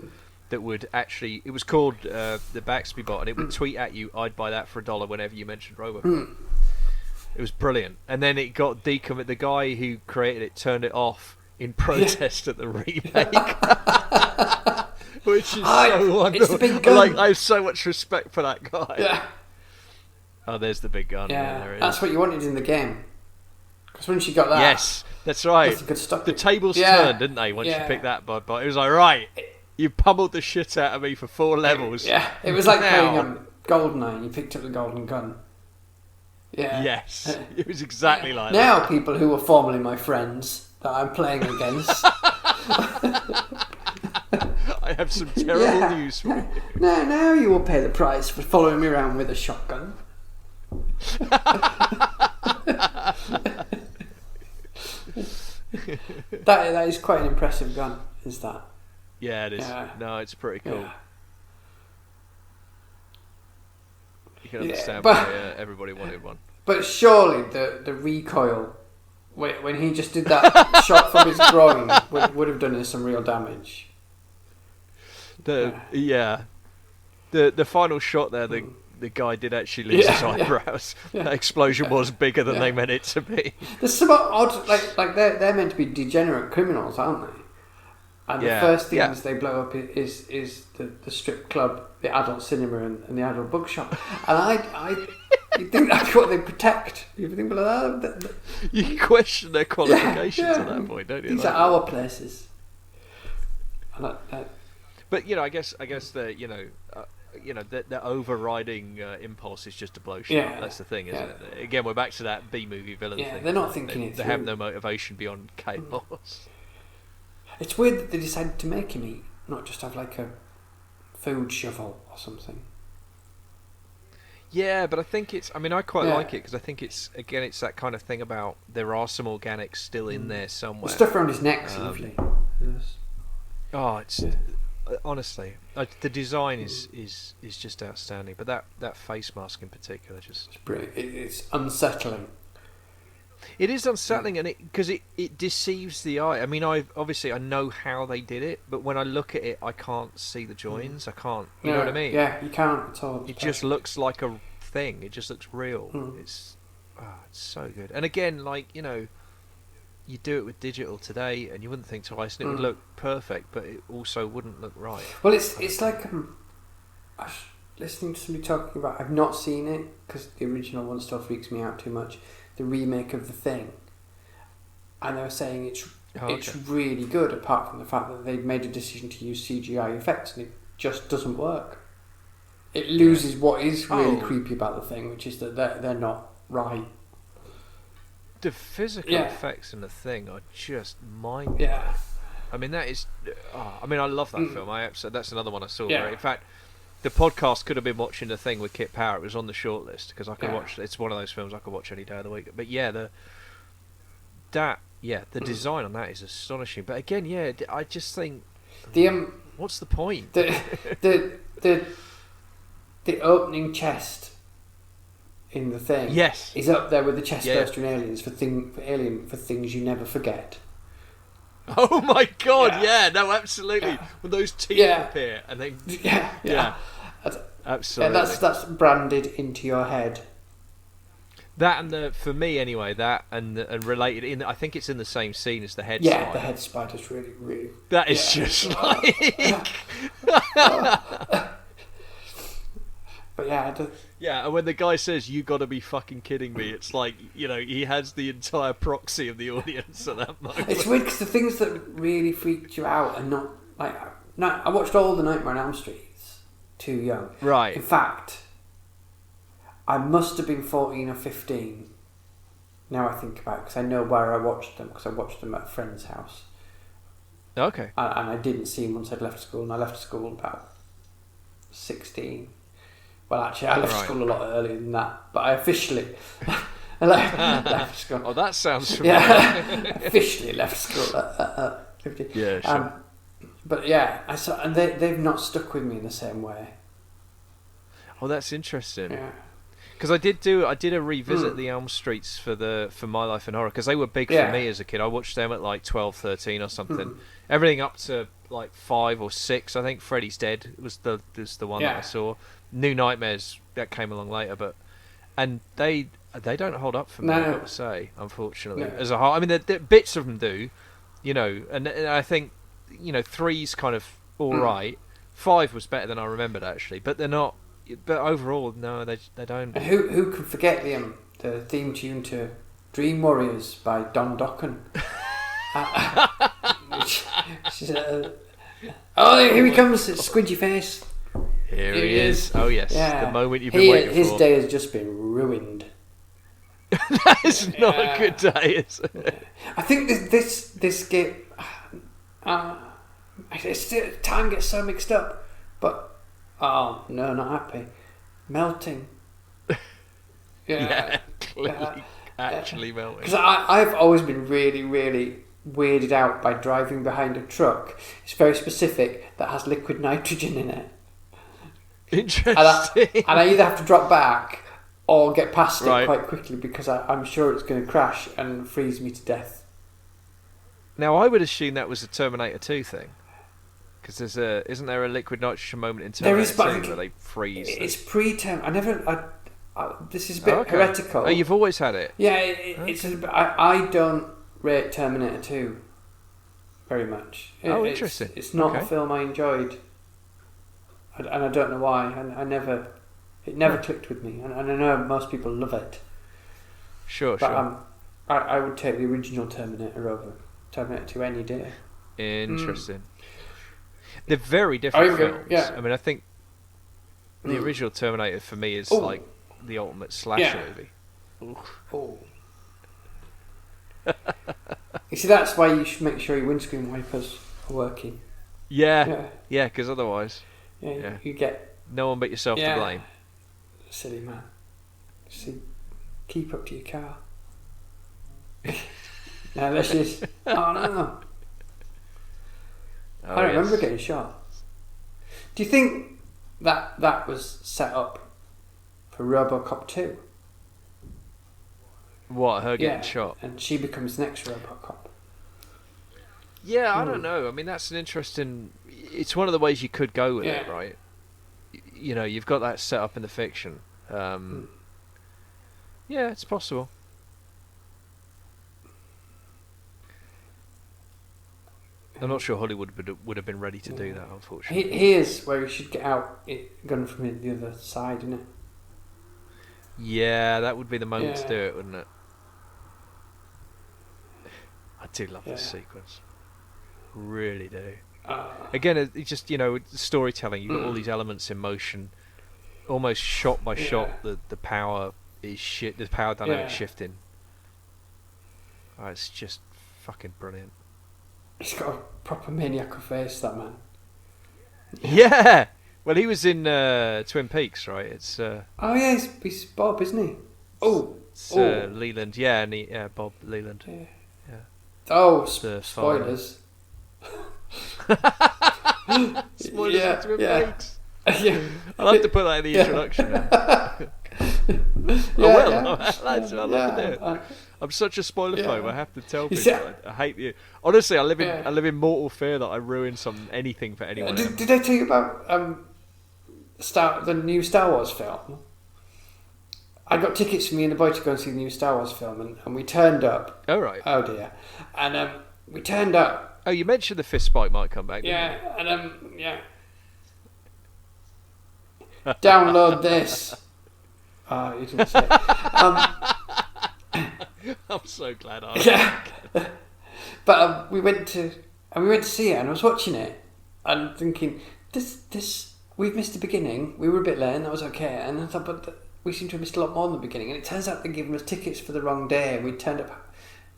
That would actually, it was called the Baxby bot, and it would tweet at you, "I'd buy that for $1" whenever you mentioned Robocop. It was brilliant. And then it got decommitted. The guy who created it turned it off in protest at the remake. Which is so wonderful. It's the big gun. I have so much respect for that guy. Yeah. Oh, there's the big gun. Yeah, there it that's is. What you wanted in the game. Because once you got that... Yes, that's right. That's a good stock. The tables turned, didn't they, once you picked that bot. It was like, right... You pummeled the shit out of me for 4 levels. Yeah, it was like playing GoldenEye and you picked up the golden gun. Yeah. Yes, it was exactly like now, that. People who were formerly my friends that I'm playing against... I have some terrible news for you. Now you will pay the price for following me around with a shotgun. That is quite an impressive gun, is that? Yeah, it is. Yeah. No, it's pretty cool. Yeah. You can understand why everybody wanted one. But surely the recoil, when he just did that shot from his groin, would have done us some real damage. The final shot there, the guy did actually lose his eyebrows. Yeah. That explosion was bigger than they meant it to be. There's some odd, like they're meant to be degenerate criminals, aren't they? And the first things they blow up is the strip club, the adult cinema, and the adult bookshop. And you think that's what they protect. You think, well, you question their qualifications at that point, don't you? These are our places. And but I guess the the overriding impulse is just to blow shit up. That's the thing, isn't it? Again, we're back to that B-movie villain thing. They're not thinking it through. They have no motivation beyond chaos. It's weird that they decided to make him eat, not just have like a food shovel or something. Yeah, but I think it's... I mean, I quite like it, because I think it's that kind of thing about there are some organics still in there somewhere. The stuff around his neck's lovely. Yes. Oh, it's... Honestly, the design is just outstanding, but that face mask in particular just... It's brilliant. It's unsettling. It is unsettling, and because it deceives the eye. I mean, I know how they did it, but when I look at it, I can't see the joins. I can't. You know what I mean? Yeah, you can't at all. It just looks like a thing. It just looks real. It's so good. And again, you do it with digital today, and you wouldn't think twice, and it would look perfect, but it also wouldn't look right. Well, it's like I was listening to somebody talking about. I've not seen it because the original one still freaks me out too much. The remake of The Thing, and they were saying it's really good, apart from the fact that they've made a decision to use CGI effects, and it just doesn't work. It loses what is really creepy about The Thing, which is that they're not right. The physical effects in The Thing are just mind-blowing. Yeah. I mean, that is... I love that film. That's another one I saw. Yeah. In fact, the podcast could have been watching The Thing with Kit Power. It was on the shortlist, because I could watch... It's one of those films I could watch any day of the week. But the design on that is astonishing. But again, I just think... what's the point? The opening chest in The Thing is up there with the chest burster in Aliens for things you never forget. Oh my god, no, absolutely. When those teeth appear and then absolutely. Yeah, that's branded into your head. That and for me anyway, that and related I think it's in the same scene as the head spider. Yeah, the head spider's really, really... That is just like... But yeah, Yeah, and when the guy says, "You gotta be fucking kidding me," it's like, he has the entire proxy of the audience at that moment. it's weird because the things that really freaked you out are not like. No, I watched all the Nightmare on Elm Streets too young. Right. In fact, I must have been 14 or 15. Now I think about it, because I know where I watched them, because I watched them at a friend's house. Okay. And I didn't see them once I'd left school, and I left school about 16. Well, actually, I left school a lot earlier than that, but I officially left school. Oh, that sounds familiar. Yeah, officially left school at 15. Yeah, sure. But yeah, I saw, and they've not stuck with me in the same way. Oh, that's interesting. Yeah. Because I did a revisit the Elm Streets for My Life in Horror, because they were big for me as a kid. I watched them at like 12, 13 or something. Everything up to like 5 or 6, I think. Freddy's Dead was the one that I saw. New Nightmares that came along later, and they don't hold up for me. I've got to say, unfortunately, as a whole. I mean, the bits of them do, and I think 3's kind of all right. 5 was better than I remembered actually, but they're not. But overall, no, they don't. And who can forget the theme tune to Dream Warriors by Don Dokken? Oh, here he comes! It's Squidgy face. Here he is. Oh yes, the moment you've been waiting for. His day has just been ruined. That is not a good day, is it? I think this game. Time gets so mixed up, but oh no, not happy. Melting. Yeah, clearly, actually melting. Because I've always been really, really weirded out by driving behind a truck. It's very specific that has liquid nitrogen in it. Interesting. And I either have to drop back or get past it quite quickly, because I'm sure it's going to crash and freeze me to death. Now, I would assume that was a Terminator 2 thing. Because isn't there a liquid nitrogen moment in Terminator 2 where they freeze? It's pre-term. This is a bit heretical. Oh, you've always had it? Yeah, I don't rate Terminator 2 very much. Interesting. It's not a film I enjoyed. And I don't know why. It never clicked with me. And I know most people love it. Sure. I would take the original Terminator over Terminator 2 any day. Interesting. They're very different films. Yeah. I mean, I think the original Terminator for me is like the ultimate slasher movie. Oh. You see, that's why you should make sure your windscreen wipers are working. Yeah, because otherwise... you get... No one but yourself to blame. Silly man. See, keep up to your car. Now this is... Oh no. I don't remember getting shot. Do you think that was set up for Robocop 2? What, her getting shot? And she becomes next Robocop. Yeah, I don't know. I mean, that's an interesting... It's one of the ways you could go with it, right? You've got that set up in the fiction. Yeah, it's possible. I'm not sure Hollywood would have been ready to do that, unfortunately. Here's where you should get out gun from the other side, isn't it? Yeah, that would be the moment to do it, wouldn't it? I do love this sequence. Really do. Again, it's just, storytelling. You've got all these elements in motion, almost shot by shot. The power is the power dynamic shifting. Oh, it's just fucking brilliant. He's got a proper maniacal face, that man. Yeah. Well, he was in Twin Peaks, right? It's. Oh yeah, he's Bob, isn't he? It's Leland. Yeah, Bob Leland. Yeah. Oh, spoilers. Spoilers for Twin Peaks. Yeah. I'll have to put that in the introduction. I love to do it. I'm such a spoiler phobe. I have to tell people. I hate you. Honestly, I live in mortal fear that I ruin anything for anyone. Did I tell you about the new Star Wars film? I got tickets for me and the boy to go and see the new Star Wars film, and we turned up. Oh right. Oh dear. And we turned up. Oh, you mentioned the fist fight might come back. Yeah, and yeah. download this. Oh, you didn't say it. I'm so glad I. Yeah. But we went to see it, and I was watching it and thinking, this we've missed the beginning. We were a bit late, and that was okay. And I thought, but we seem to have missed a lot more than the beginning. And it turns out they're giving us tickets for the wrong day, and we turned up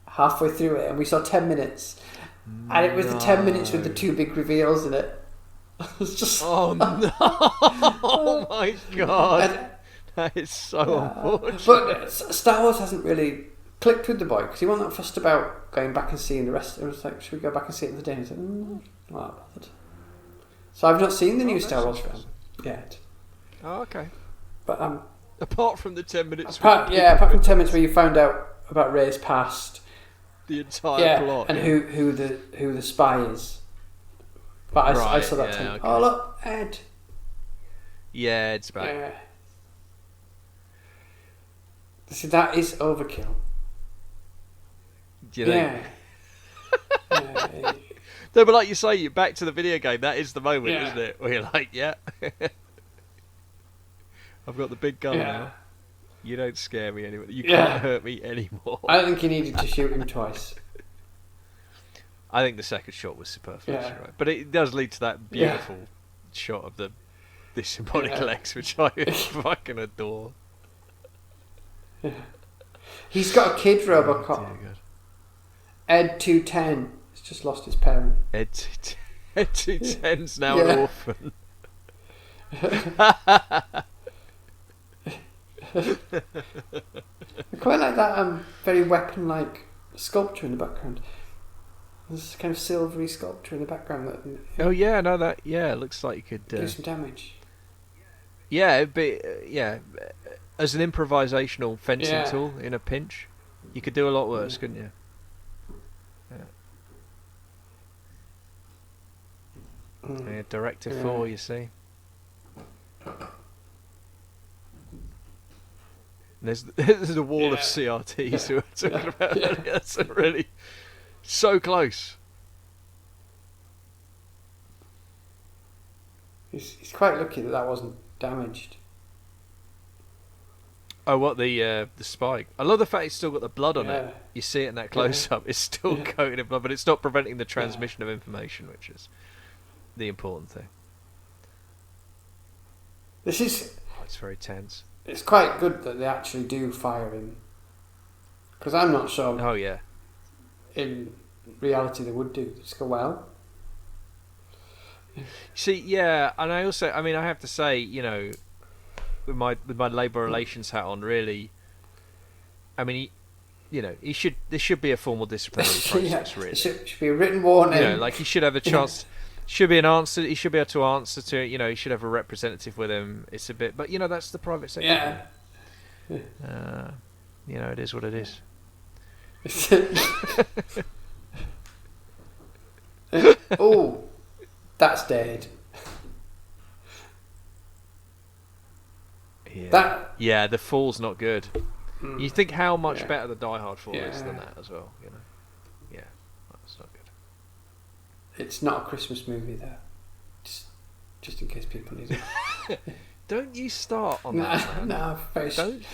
halfway through it, and we saw 10 minutes, and it was the 10 minutes with the two big reveals in it. It was just Oh no! Oh my god! That is so unfortunate. But Star Wars hasn't really clicked with the boy because he wasn't that fussed about going back and seeing the rest. It was like, should we go back and see it the day? And he said, not that bothered. So I've not seen the new Star Wars film yet. Oh, okay. But apart from the 10 minutes. apart from 10 minutes where you found out about Rey's past, the entire plot, and who the spy is. But I saw that too. Okay. Oh look, Ed. Yeah, Ed's back. Yeah. See, that is overkill. Do you think? Yeah. No, but like you say, you're back to the video game. That is the moment, isn't it? Where you're like, yeah. I've got the big gun now. You don't scare me anymore. You can't hurt me anymore. I don't think he needed to shoot him twice. I think the second shot was superfluous, right? But it does lead to that beautiful shot of the symbolic legs, which I fucking adore. Yeah. He's got a kid, Robocop. Oh, dear God. Ed.21 has just lost his parent. Ed.21's now an orphan. I quite like that very weapon-like sculpture in the background. There's this kind of silvery sculpture in the background that. Oh yeah, no, that it looks like you could do some damage. Yeah, it'd be as an improvisational fencing tool in a pinch, you could do a lot worse, couldn't you? Yeah, Directive 4, you see. There's a wall of CRTs who are talking about it. That's really so close. He's quite lucky that wasn't damaged. Oh, what the spike? I love the fact it's still got the blood on it. You see it in that close up. It's still coated in blood, but it's not preventing the transmission of information, which is the important thing. This is. Oh, it's very tense. It's quite good that they actually do fire him, because I'm not sure. Oh yeah. In reality, they would do. Just go well. See, yeah, and I also, I mean, I have to say, you know, with my labour relations hat on, really, I mean, there should be a formal disciplinary process, really. Should be a written warning. You know, like he should have a chance. Should be an answer. He should be able to answer to it. You know, he should have a representative with him. It's a bit, but that's the private sector. Yeah. It is what it is. Oh, that's dead. Yeah. The fall's not good. You think how much better the Die Hard fall is than that as well. You know. Yeah, that's not good. It's not a Christmas movie, though. Just in case people need it. Don't you start on that, man. No,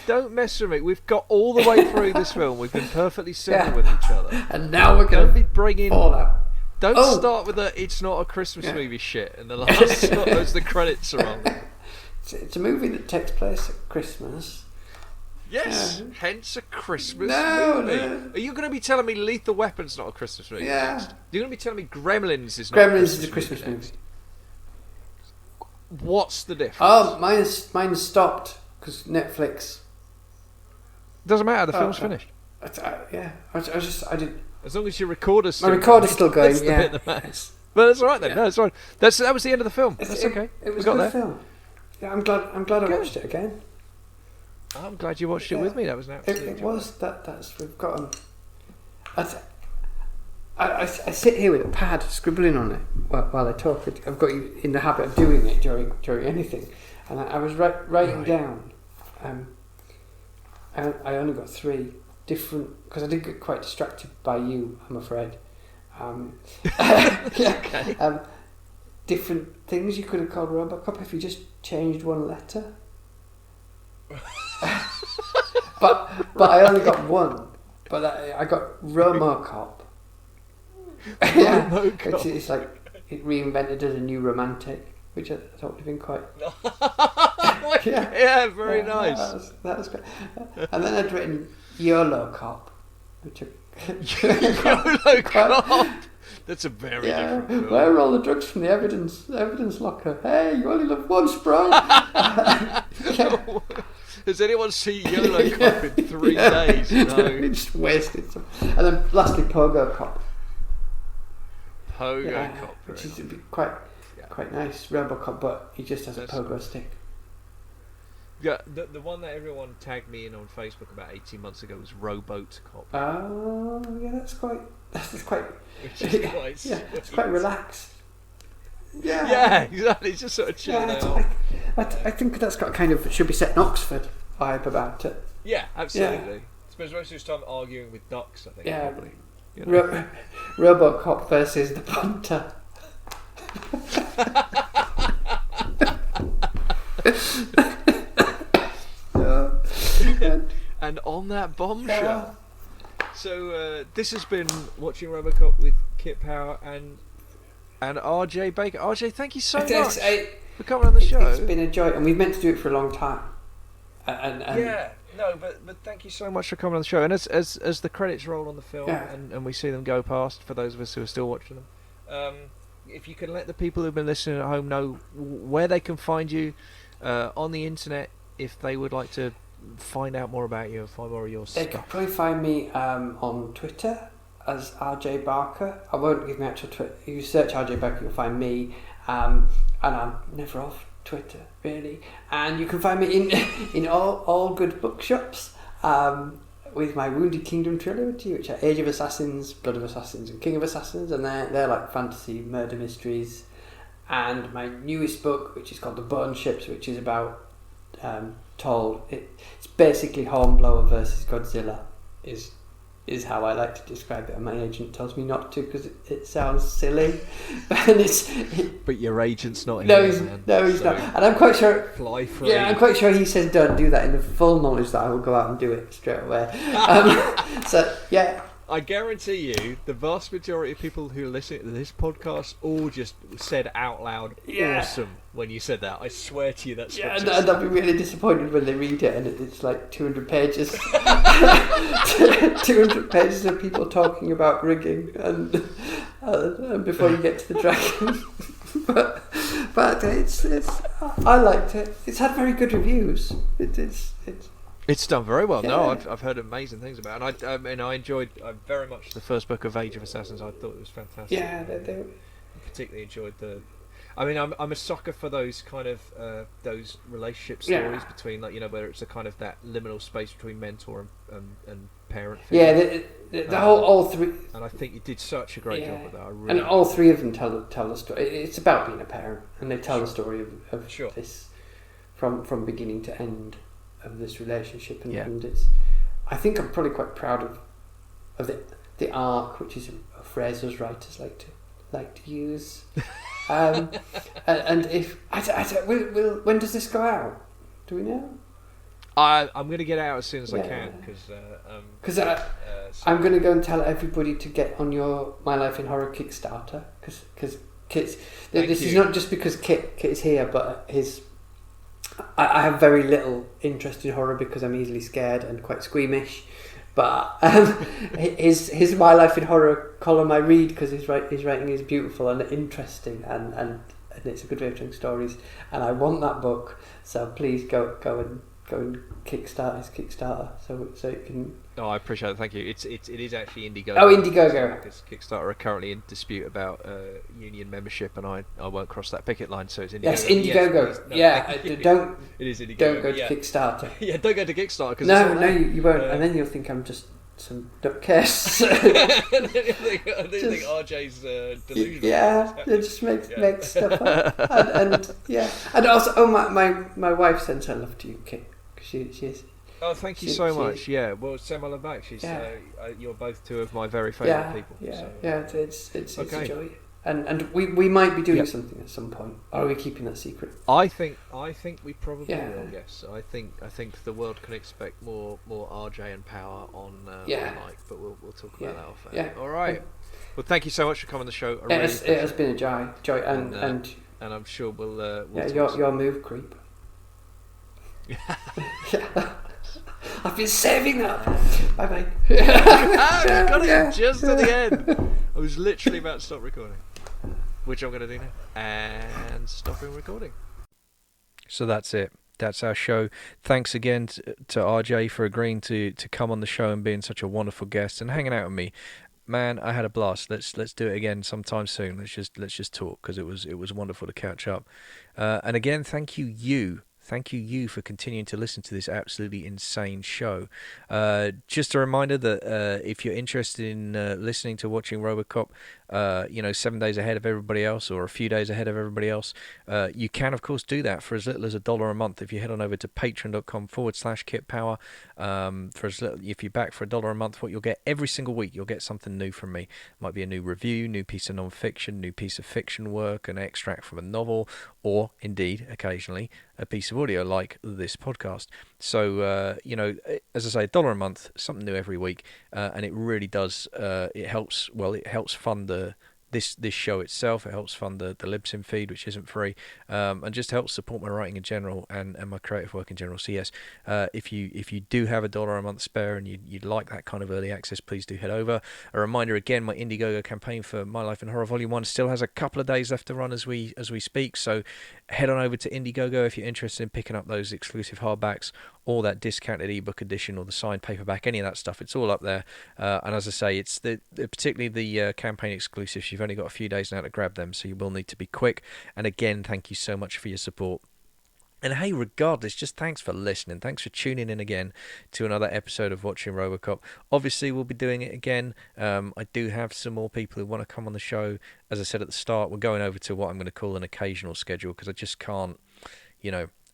don't mess with me. We've got all the way through this film. We've been perfectly civil with each other. And now we're going to be bringing Fallout. Don't start with it's not a Christmas movie shit, and the last as the credits are on. It's a movie that takes place at Christmas. Yes, hence a Christmas movie. No. Are you going to be telling me Lethal Weapon's not a Christmas movie? Yeah. Next? You're going to be telling me Gremlins is not Gremlins is a Christmas movie. What's the difference? Oh, mine's stopped because Netflix. Doesn't matter. The film's finished. I did. As long as your recorder's still my recorder's still going. That's the bit that matters. But that's all right then. No, it's all right. That was the end of the film. That's okay. It was a good film. Yeah, I'm glad I watched it again. I'm glad you watched it with me. That was an absolute. It was that's we've got. I sit here with a pad scribbling on it while I talk. I've got you in the habit of doing it during anything, and I was writing down. And I only got 3 different because I did get quite distracted by you. I'm afraid. Okay. different things you could have called Robocop if you just changed one letter. but I only got one. But I got Romocop. Yeah, Romocop. it's like it reinvented as a new romantic, which I thought would have been quite. Yeah, very nice. That was great. And then I'd written YOLO Cop, which YOLO Cop. That's a very different film. Where are all the drugs from the evidence locker? Hey, you only live once, bro. Has anyone seen YOLO Cop in 3 days? No. We just wasted some. And then lastly, Pogo Cop. Pogo Cop. Which is quite nice. Robocop, but he just has a pogo stick. Yeah, the one that everyone tagged me in on Facebook about 18 months ago was Rowboat Cop. Oh, yeah, that's quite. Which is quite it's quite relaxed. Yeah, exactly. It's just sort of chilling out. I think that's got kind of should be set in Oxford vibe about it. Yeah, absolutely. Spends most of his time arguing with ducks, I think. Yeah, probably. You know? Robocop versus the punter. And on that bombshell. So this has been Watching Robocop with Kit Power and RJ Baker. RJ, thank you so much for coming on the show. It's been a joy, and we've meant to do it for a long time. But thank you so much for coming on the show. And as the credits roll on the film and we see them go past, for those of us who are still watching them, if you can let the people who've been listening at home know where they can find you on the internet, if they would like to find out more about you and find more of your stuff. They can probably find me on Twitter as RJ Barker. I won't give my actual Twitter. If you search RJ Barker, you'll find me. And I'm never off Twitter, really. And you can find me in all good bookshops with my Wounded Kingdom trilogy, which are Age of Assassins, Blood of Assassins, and King of Assassins, and they're like fantasy murder mysteries. And my newest book, which is called The Bone Ships, which is about it's basically Hornblower versus Godzilla is how I like to describe it, and my agent tells me not to because it sounds silly. But your agent's not no, he's not, and I'm quite sure. Fly free. Yeah, I'm quite sure he says don't do that in the full knowledge that I will go out and do it straight away. So yeah. I guarantee you, the vast majority of people who listen to this podcast all just said out loud, "Awesome!" when you said that. I swear to you, that's and they'll be really disappointed when they read it, and it's like 200 pages, 200 pages of people talking about rigging, and before you get to the dragon. but it's I liked it. It's had very good reviews. It's done very well. Yeah. No, I've heard amazing things about it. And I enjoyed very much the first book of Age of Assassins. I thought it was fantastic. Yeah, they particularly enjoyed the. I mean, I'm a sucker for those kind of those relationship stories between, like, you know, whether it's a kind of that liminal space between mentor and parent. Figure. Yeah, the whole all three. And I think you did such a great job with that. And all three of them tell the story. It's about being a parent, and they tell the story of this from beginning to end of this relationship, and it's. I think I'm probably quite proud of the arc, which is a phrase those writers like to use. And if when does this go out? Do we know? I'm going to get out as soon as I can because I'm going to go and tell everybody to get on your My Life in Horror Kickstarter because Kit's. This is not just because Kit is here, but I have very little interest in horror because I'm easily scared and quite squeamish. But his My Life in Horror column I read because his writing is beautiful and interesting and it's a good way of telling stories. And I want that book, so please go and kickstart his Kickstarter so it can. Oh, I appreciate it. Thank you. It is actually Indiegogo. Oh, Indiegogo. Because Kickstarter are currently in dispute about union membership, and I won't cross that picket line. So it's Indiegogo. Yes, Indiegogo. Don't. It is Indiegogo. Don't go to Kickstarter. Yeah, don't go to Kickstarter. Cause no, you won't. And then you'll think I'm just some nutcase. I think RJ's delusional. Yeah, it just makes stuff up. And also, my wife sends her love to you, Kit. She's. Oh, thank you so much. Yeah, well, send my love back. You're both two of my very favourite people. Yeah, so. it's a joy. And we might be doing something at some point. Or are we keeping that secret? I think we probably Yeah. will. Yes, I think the world can expect more RJ and power on Mike, but we'll talk about that off air. Yeah. All right. Well, thank you so much for coming on the show. It has been a joy, and I'm sure we'll your move, creep. I've been saving that. Bye bye. You got it just at the end. I was literally about to stop recording, which I'm going to do now, and stopping recording. So that's it. That's our show. Thanks again to RJ for agreeing to come on the show and being such a wonderful guest and hanging out with me. Man, I had a blast. Let's do it again sometime soon. Let's just talk, because it was wonderful to catch up. And again, thank you for continuing to listen to this absolutely insane show. Just a reminder that if you're interested in listening to Watching Robocop, 7 days ahead of everybody else, or a few days ahead of everybody else, you can of course do that for as little as $1 a month. If you head on over to patreon.com/kitpower, if you're back for $1 a month, what you'll get every single week, you'll get something new from me. Might be a new review, new piece of non-fiction, new piece of fiction work, an extract from a novel, or indeed occasionally a piece of audio like this podcast. So as I say, $1 a month, something new every week, and it really does. It helps fund this show itself. It helps fund the Libsyn feed, which isn't free, and just helps support my writing in general and my creative work in general. So yes, if you do have $1 a month spare and you'd like that kind of early access, please do head over. A reminder again, my Indiegogo campaign for My Life in Horror Volume 1 still has a couple of days left to run as we speak. So head on over to Indiegogo if you're interested in picking up those exclusive hardbacks, or that discounted ebook edition, or the signed paperback, any of that stuff. It's all up there. And as I say, it's particularly the campaign exclusives. You've only got a few days now to grab them, so you will need to be quick. And again, thank you so much for your support. And hey, regardless, just thanks for listening. Thanks for tuning in again to another episode of Watching Robocop. Obviously, we'll be doing it again. I do have some more people who want to come on the show. As I said at the start, we're going over to what I'm going to call an occasional schedule, because I just can't,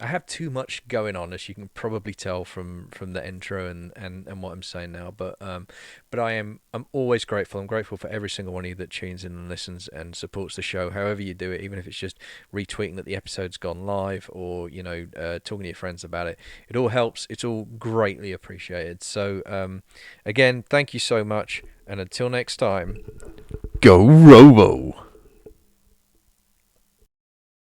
I have too much going on, as you can probably tell from the intro and what I'm saying now. But I'm always grateful. I'm grateful for every single one of you that tunes in and listens and supports the show, however you do it, even if it's just retweeting that the episode's gone live, or talking to your friends about it. It all helps. It's all greatly appreciated. So again, thank you so much, and until next time, Go Robo!